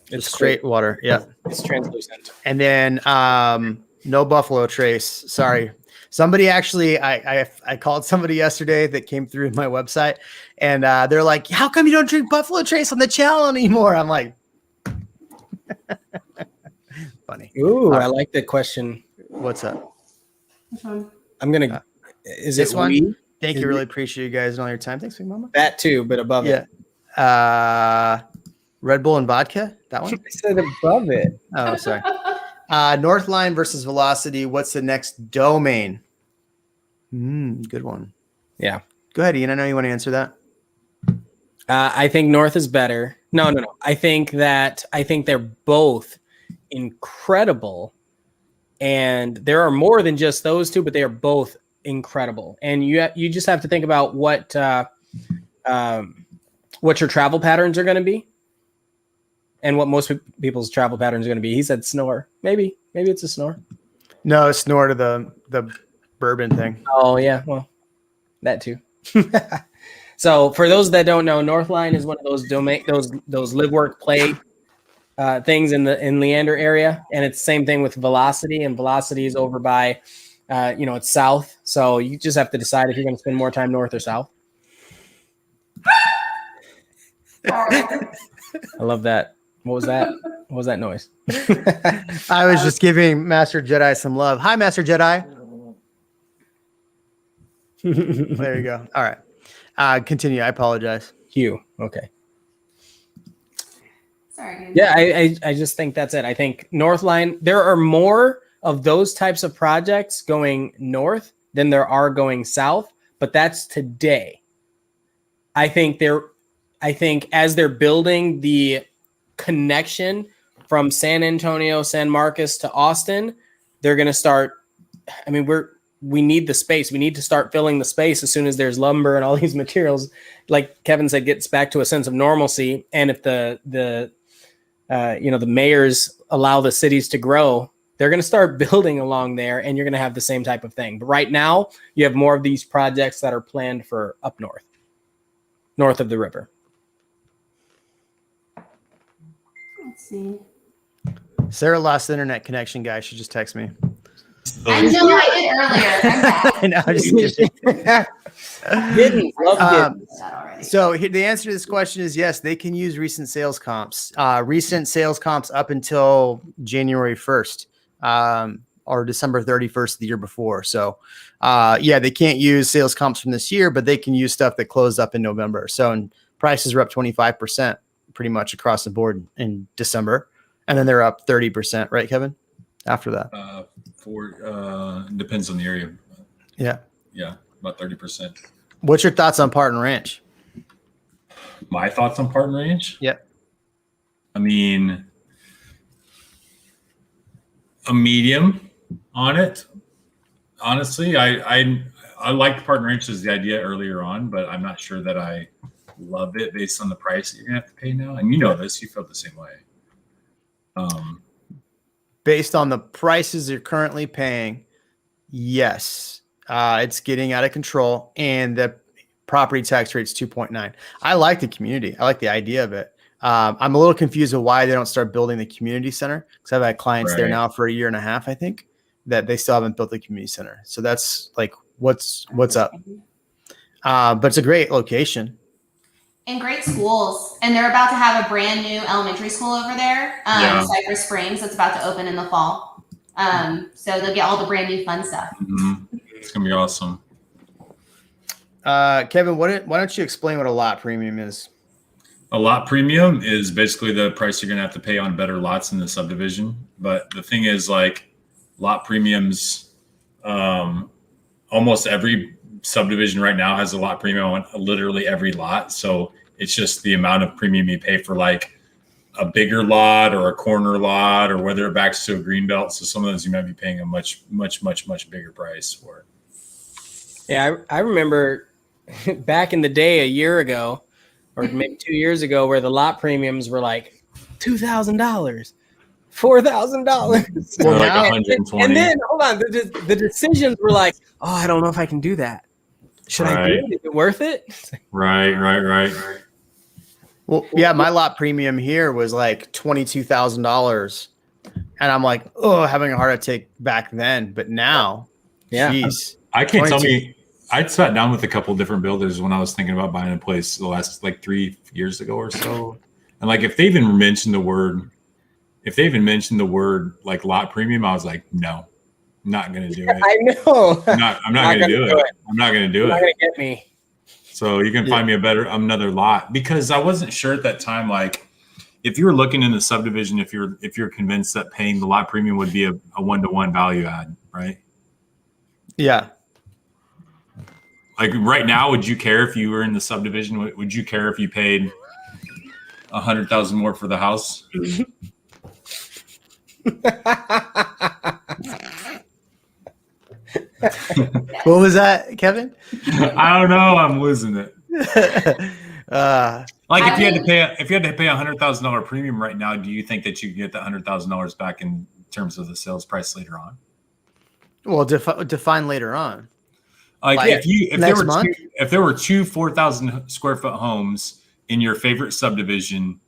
It's straight water. Yeah. It's translucent. And then no Buffalo Trace. Sorry. Somebody actually, I called somebody yesterday that came through my website, and they're like, how come you don't drink Buffalo Trace on the channel anymore? I'm like, funny. Ooh, I like the question. What's up? Which one? I'm going to, is This it one? we? Thank you. Really appreciate you guys and all your time. Thanks, Big Mama. That too, but above it. Red Bull and vodka. That one? I said above it. Oh, sorry. Northline versus Velocity. What's the next domain? Good one. Yeah. Go ahead, Ian. I know you want to answer that. I think North is better. No. I think they're both incredible. And there are more than just those two, but they are both incredible. And you just have to think about what your travel patterns are going to be. And what most people's travel patterns are going to be. He said snore. Maybe it's a snore. No, snore to the bourbon thing. Oh yeah, well, that too. So for those that don't know, Northline is one of those those live work play things in Leander area, and it's the same thing with Velocity, and Velocity is over by it's south. So you just have to decide if you're going to spend more time north or south. I love that. What was that? What was that noise? I was just giving Master Jedi some love. Hi, Master Jedi. There you go. All right. Continue. I apologize. Hugh. Okay. Sorry. Yeah, I just think that's it. I think Northline, there are more of those types of projects going north than there are going south, but that's today. I think as they're building the connection from San Antonio, San Marcos to Austin, they're going to start. I mean, we need the space. We need to start filling the space as soon as there's lumber and all these materials, like Kevin said, gets back to a sense of normalcy. And if the mayors allow the cities to grow, they're going to start building along there, and you're going to have the same type of thing. But right now, you have more of these projects that are planned for up north of the river. Let's see. Sarah lost the internet connection, guys. She just texted me. I know I did earlier. I'm back. I know. I'm just kidding. Didn't love That already. So the answer to this question is yes, they can use recent sales comps. Recent sales comps up until January 1st or December 31st the year before. So they can't use sales comps from this year, but they can use stuff that closed up in November. So prices were up 25% pretty much across the board in December. And then they're up 30%, right, Kevin? After that. Depends on the area. Yeah. Yeah, about 30%. What's your thoughts on Parton Ranch? My thoughts on Parton Ranch? Yep. I mean, a medium on it. Honestly, I liked Parton Ranch as the idea earlier on, but I'm not sure that I love it based on the price that you're gonna have to pay now. And you know this, you felt the same way. Based on the prices you're currently paying, yes, it's getting out of control, and the property tax rate's 2.9. I like the community. I like the idea of it. I'm a little confused of why they don't start building the community center, because I've had clients there now for a year and a half, I think, that they still haven't built the community center. So that's like, what's up? But it's a great location. And great schools. And they're about to have a brand new elementary school over there, Cypress Springs, that's about to open in the fall. So they'll get all the brand new fun stuff. Mm-hmm. It's going to be awesome. Kevin, why don't you explain what a lot premium is? A lot premium is basically the price you're going to have to pay on better lots in the subdivision. But the thing is, like, lot premiums, almost every subdivision right now has a lot premium on literally every lot. So it's just the amount of premium you pay for like a bigger lot or a corner lot, or whether it backs to a green belt. So some of those you might be paying a much bigger price for. Yeah, I remember back in the day a year ago, or maybe 2 years ago, where the lot premiums were like $2,000, $4,000. Or like 120. And then hold on, the decisions were like, oh, I don't know if I can do that. Should I do it? Is it worth it? Right. Well, yeah, my lot premium here was like $22,000, and I'm like, oh, having a heart attack back then, but now, geez, I can't tell me. I sat down with a couple different builders when I was thinking about buying a place the last like 3 years ago or so, and like if they even mentioned the word like lot premium, I was like, no, I'm not gonna do it. I know. I'm not gonna do it. I'm not gonna do it. Not gonna get me. So you can find me another lot, because I wasn't sure at that time. Like, if you were looking in the subdivision, if you're convinced that paying the lot premium would be a 1-to-1 value add, right? Yeah. Like right now, would you care if you were in the subdivision? Would you care if you paid $100,000 more for the house? What was that, Kevin? I don't know. I'm losing it. Like if you had to pay $100,000 premium right now, do you think that you could get that $100,000 back in terms of the sales price later on? Well, define later on. Like Like, if there were two 4,000 square foot homes in your favorite subdivision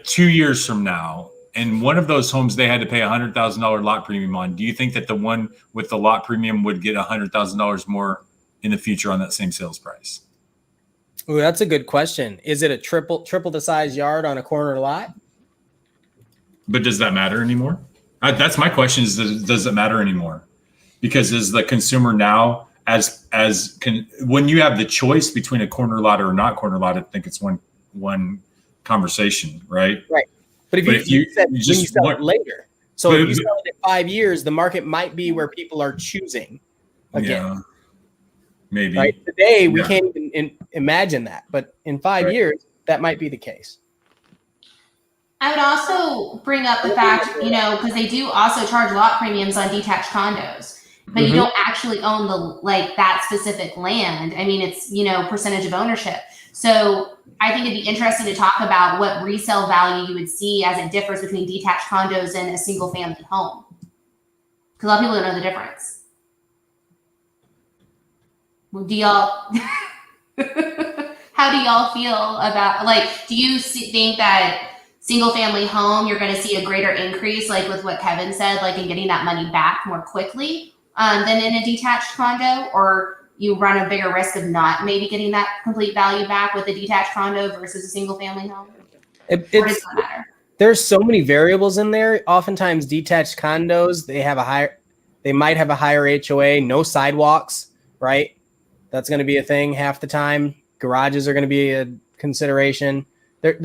2 years from now, and one of those homes they had to pay $100,000 lot premium on, do you think that the one with the lot premium would get $100,000 more in the future on that same sales price? Ooh, that's a good question. Is it a triple the size yard on a corner lot? But does that matter anymore? That's my question: does it matter anymore? Because is the consumer now when you have the choice between a corner lot or not corner lot, I think it's one conversation, right? Right. But if you sell it later, so if you sell it in 5 years, the market might be where people are choosing again. Yeah, maybe. Right. Today we can't even imagine that, but in 5 years that might be the case. I would also bring up the fact, because they do also charge lot premiums on detached condos, but you don't actually own that specific land. I mean, it's, percentage of ownership. So I think it'd be interesting to talk about what resale value you would see as it differs between detached condos and a single family home. Because a lot of people don't know the difference. Well, how do y'all feel about, do you think that single family home, you're going to see a greater increase, like with what Kevin said, in getting that money back more quickly than in a detached condo, or you run a bigger risk of not maybe getting that complete value back with a detached condo versus a single family home? Or does that matter? There's so many variables in there. Oftentimes detached condos, they might have a higher HOA, no sidewalks, right? That's going to be a thing half the time. Garages are going to be a consideration. There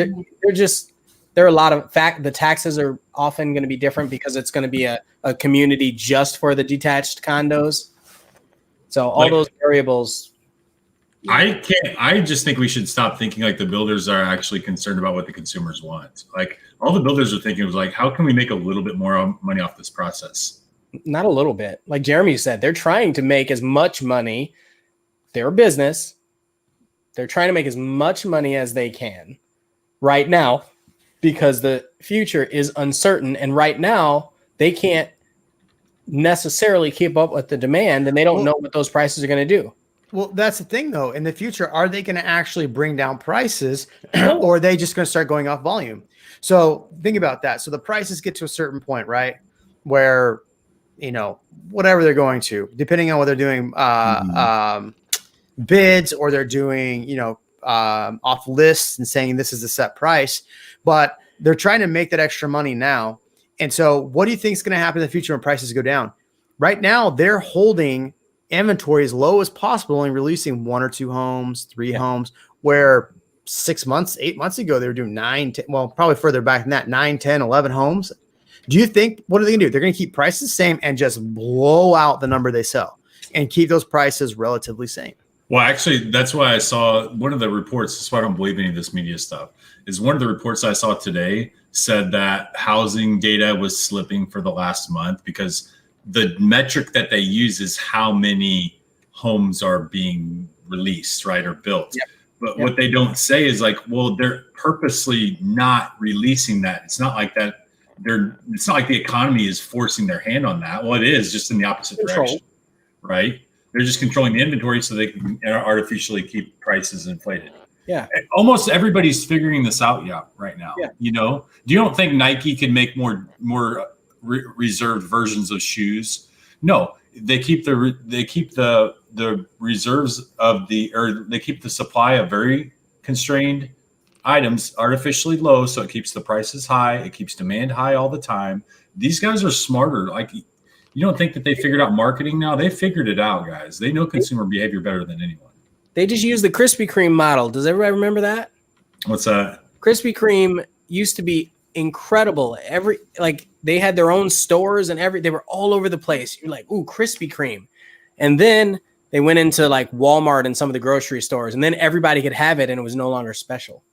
are a lot of the taxes are often going to be different because it's going to be a community just for the detached condos. So all those variables. I just think we should stop thinking like the builders are actually concerned about what the consumers want. Like all the builders are thinking was how can we make a little bit more money off this process? Not a little bit. Like Jeremy said, they're trying to make as much money. They're a business. They're trying to make as much money as they can right now, because the future is uncertain. And right now they can't necessarily keep up with the demand, and they don't know what those prices are going to do. Well, that's the thing though. In the future, are they going to actually bring down prices or are they just going to start going off volume? So think about that. So the prices get to a certain point, right? Where, whatever they're going to, depending on what they're doing, bids, or they're doing, off lists and saying this is the set price, but they're trying to make that extra money now. And so what do you think is going to happen in the future when prices go down? Right now, they're holding inventory as low as possible and releasing 1 or 2 homes, 3 homes, where 6 months, 8 months ago, they were doing 9, 10, well, probably further back than that, 9, 10, 11 homes. Do you think, what are they going to do? They're going to keep prices the same and just blow out the number they sell and keep those prices relatively same? Well, actually, that's why I saw one of the reports. That's why I don't believe any of this media stuff. Is one of the reports I saw today said that housing data was slipping for the last month because the metric that they use is how many homes are being released, right, or built. Yep. But what they don't say is they're purposely not releasing that. It's not like that. It's not like the economy is forcing their hand on that. Well, it is just in the opposite direction, right? They're just controlling the inventory so they can artificially keep prices inflated. Yeah. Almost everybody's figuring this out right now. Yeah. Do you don't think Nike can make more reserved versions of shoes? No, they keep the reserves they keep the supply of very constrained items artificially low, so it keeps the prices high. It keeps demand high all the time. These guys are smarter. You don't think that they figured out marketing now? They figured it out, guys. They know consumer behavior better than anyone. They just use the Krispy Kreme model. Does everybody remember that? What's that? Krispy Kreme used to be incredible. They had their own stores and they were all over the place. You're like, ooh, Krispy Kreme. And then they went into Walmart and some of the grocery stores, and then everybody could have it and it was no longer special.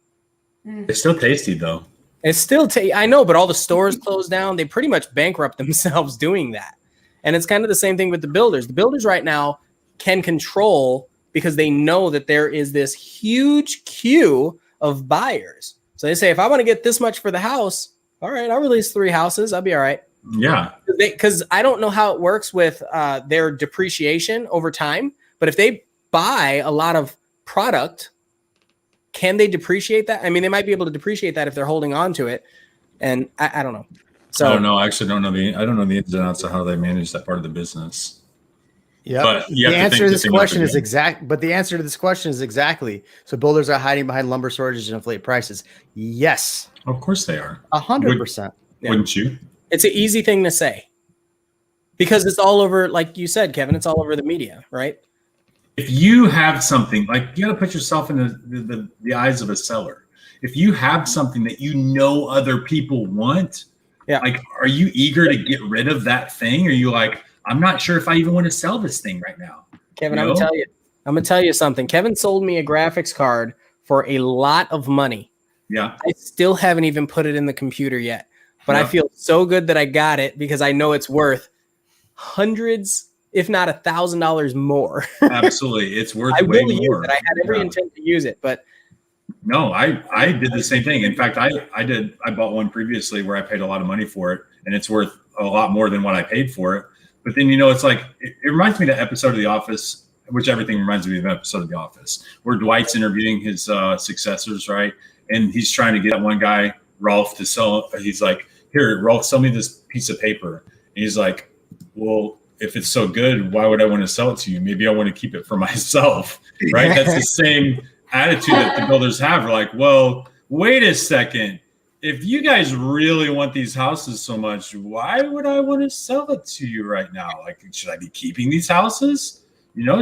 It's still tasty though. It's still I know, but all the stores closed down. They pretty much bankrupt themselves doing that. And it's kind of the same thing with the builders. The builders right now can control because they know that there is this huge queue of buyers. So they say, if I want to get this much for the house, all right, I'll release 3 houses. I'll be all right. Yeah. Because I don't know how it works with their depreciation over time, but if they buy a lot of product, can they depreciate that? I mean, they might be able to depreciate that if they're holding on to it. And I don't know. So I don't know. I actually don't know the ins and outs of how they manage that part of the business. Yeah. But The answer to this question is exact. But the answer to this question is exactly. So builders are hiding behind lumber shortages and inflate prices. Yes. Of course they are. 100%. Wouldn't you? it's an easy thing to say because it's all over, like you said, Kevin, it's all over the media, right? If you have something, like you got to put yourself in the eyes of a seller. If you have something that you know other people want, like, are you eager to get rid of that thing? Or are you like, I'm not sure if I even want to sell this thing right now? Kevin, I'm gonna tell you something. Kevin sold me a graphics card for a lot of money. Yeah. I still haven't even put it in the computer yet, but I feel so good that I got it because I know it's worth hundreds, if not $1,000 more. Absolutely. It's worth way more. I had every intent to use it, but no, I did the same thing. In fact, I bought one previously where I paid a lot of money for it, and it's worth a lot more than what I paid for it. But then, it's like, it reminds me of the episode of The Office, which everything reminds me of an episode of The Office, where Dwight's interviewing his successors, right? And he's trying to get that one guy, Rolf, to sell. He's like, here, Rolf, sell me this piece of paper. And he's like, well, if it's so good, why would I want to sell it to you? Maybe I want to keep it for myself, right? That's the same attitude that the builders have. We're like, well, wait a second. If you guys really want these houses so much, why would I want to sell it to you right now? Like, should I be keeping these houses?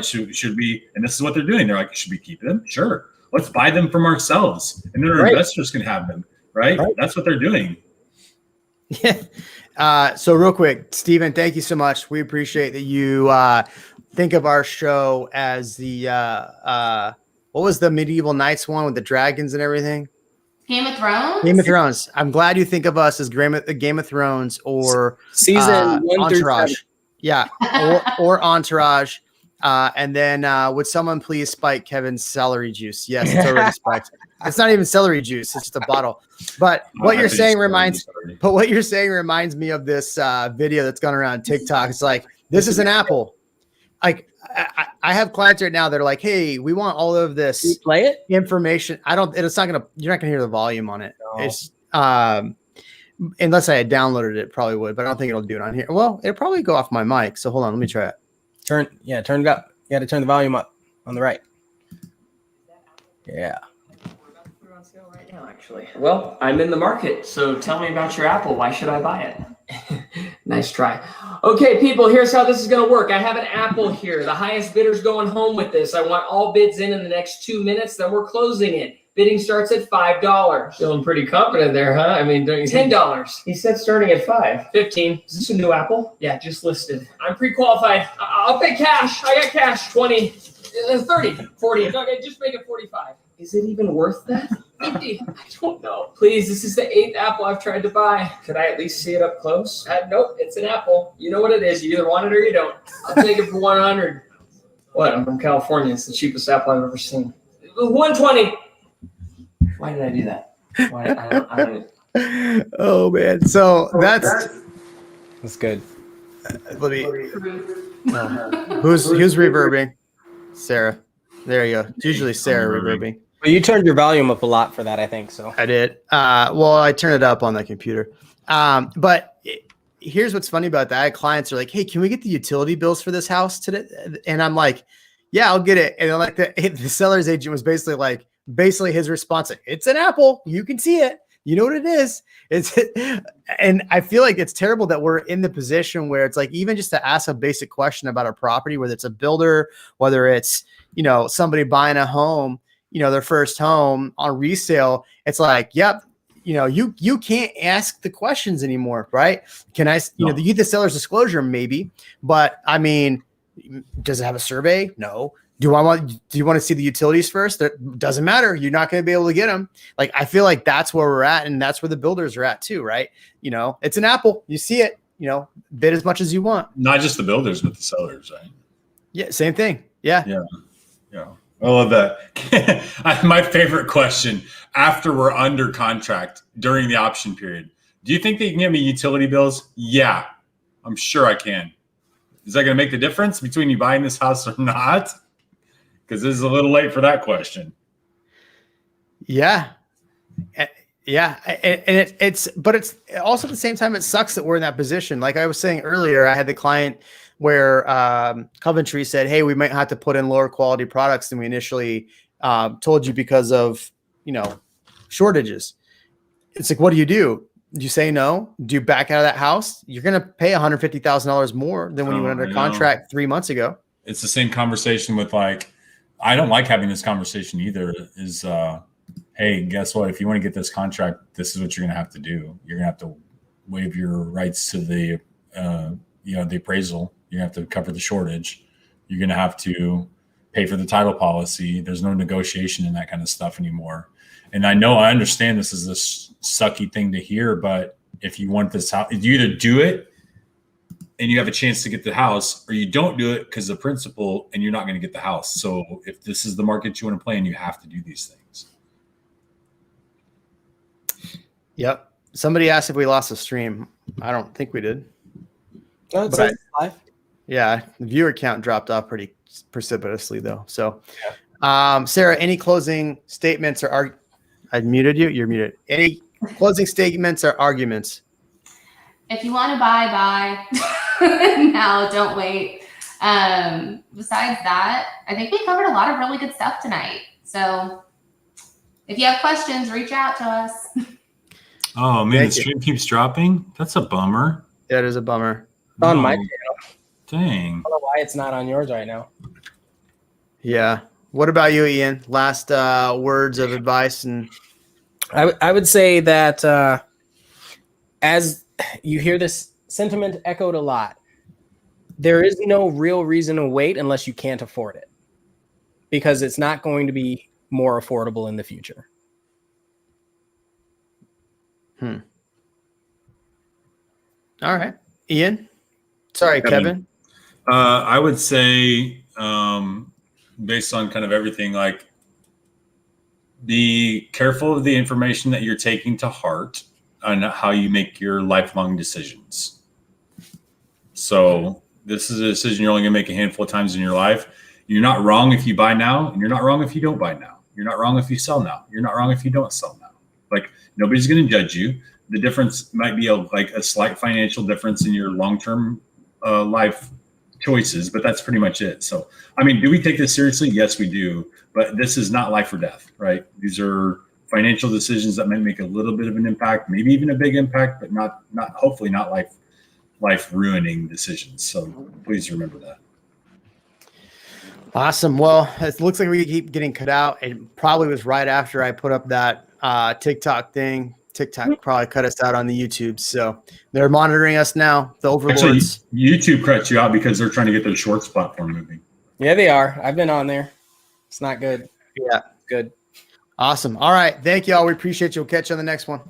Should we? And this is what they're doing. They're like, should we keep them? Sure. Let's buy them from ourselves. And then our investors can have them, right? That's what they're doing. Yeah. So real quick, Steven, thank you so much. We appreciate that you think of our show as the, what was the Medieval Knights one with the dragons and everything? Game of Thrones? Game of Thrones. I'm glad you think of us as Game of Thrones or season 1 Entourage. through 7. Yeah. or Entourage. And then would someone please spike Kevin's celery juice? Yes, it's already spiked. It's not even celery juice. It's just a bottle. But what you're saying reminds me of this video that's gone around TikTok. It's like, this is an apple. Like, I have clients right now that are like, hey, we want all of this. Can you play it? Information. You're not going to hear the volume on it. No. It's, unless I had downloaded it, probably would, but I don't think it'll do it on here. Well, it'll probably go off my mic. So hold on, let me try it. Turn it up. You got to turn the volume up on the right. Yeah. We're on sale right now, actually. Well, I'm in the market, so tell me about your apple. Why should I buy it? Nice try. Okay, people, here's how this is going to work. I have an apple here. The highest bidder's going home with this. I want all bids in the next 2 minutes, then we're closing it. Bidding starts at $5. Feeling pretty confident there, huh? I mean, don't you $10. He said starting at $5. 15. Is this a new apple? Yeah, just listed. I'm pre-qualified. I'll pay cash. I got cash. 20, 30, 40. Okay, just make it 45. Is it even worth that? 50. I don't know. Please, this is the 8th apple I've tried to buy. Could I at least see it up close? Nope, it's an apple. You know what it is. You either want it or you don't. I'll take it for 100. What? I'm from California. It's the cheapest apple I've ever seen. 120. Why did I do that? I don't. Oh man! So that's good. Let me. Who's reverbing? Sarah. There you go. It's usually Sarah reverbing. Well, you turned your volume up a lot for that, I think. So I did. Well, I turned it up on the computer. But here's what's funny about that. Clients are like, "Hey, can we get the utility bills for this house today?" And I'm like, "Yeah, I'll get it." And like the seller's agent was basically his response, like, it's an apple. You can see it. You know what it is. And I feel like it's terrible that we're in the position where it's like, even just to ask a basic question about a property, whether it's a builder, whether it's, somebody buying a home, their first home on resale, it's like, yep. You can't ask the questions anymore, right? Can I, you get the seller's disclosure, maybe, but I mean, does it have a survey? No. Do you want to see the utilities first? That doesn't matter. You're not going to be able to get them. Like, I feel like that's where we're at. And that's where the builders are at too, right? It's an apple. You see it, bid as much as you want. Not just the builders, but the sellers, right? Yeah. Same thing. Yeah. Yeah. I love that. My favorite question after we're under contract during the option period. Do you think they can give me utility bills? Yeah, I'm sure I can. Is that going to make the difference between you buying this house or not? Because this is a little late for that question. Yeah. Yeah. And it's also at the same time, it sucks that we're in that position. Like I was saying earlier, I had the client where Coventry said, hey, we might have to put in lower quality products than we initially told you because of, shortages. It's like, what do? Do you say no? Do you back out of that house? You're going to pay $150,000 more than when you went under contract 3 months ago. It's the same conversation with I don't like having this conversation either is, hey, guess what? If you want to get this contract, this is what you're going to have to do. You're going to have to waive your rights to the, the appraisal. You're going to have to cover the shortage. You're going to have to pay for the title policy. There's no negotiation in that kind of stuff anymore. And I understand this is this sucky thing to hear, but if you want this house, you either do it and you have a chance to get the house, or you don't do it because of principle and you're not going to get the house. So if this is the market you want to play in, you have to do these things. Yep. Somebody asked if we lost a stream. I don't think we did. No, it's live. Yeah, the viewer count dropped off pretty precipitously though. So, Sarah, any closing statements or I muted you. You're muted. Any closing statements or arguments? If you want to buy. Now, don't wait. Besides that, I think we covered a lot of really good stuff tonight. So if you have questions, reach out to us. Oh man, the stream keeps dropping. That's a bummer. That is a bummer. It's on my channel. Dang. I don't know why it's not on yours right now. Yeah. What about you, Ian? Last words of advice? And I would say that as you hear this sentiment echoed a lot, there is no real reason to wait unless you can't afford it, because it's not going to be more affordable in the future. All right. Ian? Sorry, Kevin. I would say, based on kind of everything, be careful of the information that you're taking to heart on how you make your lifelong decisions. So this is a decision you're only going to make a handful of times in your life. You're not wrong if you buy now, and you're not wrong if you don't buy now. You're not wrong if you sell now. You're not wrong if you don't sell now. Nobody's going to judge you. The difference might be a slight financial difference in your long-term life choices, but that's pretty much it. So, do we take this seriously? Yes, we do. But this is not life or death, right? These are financial decisions that might make a little bit of an impact, maybe even a big impact, but not hopefully not life ruining decisions. So please remember that. Awesome. Well, it looks like we keep getting cut out. It probably was right after I put up that TikTok thing. TikTok probably cut us out on the YouTube. So they're monitoring us now. The overlords. Actually, YouTube cuts you out because they're trying to get their shorts platform moving. Yeah, they are. I've been on there. It's not good. Yeah. Good. Awesome. All right. Thank you all. We appreciate you. We'll catch you on the next one.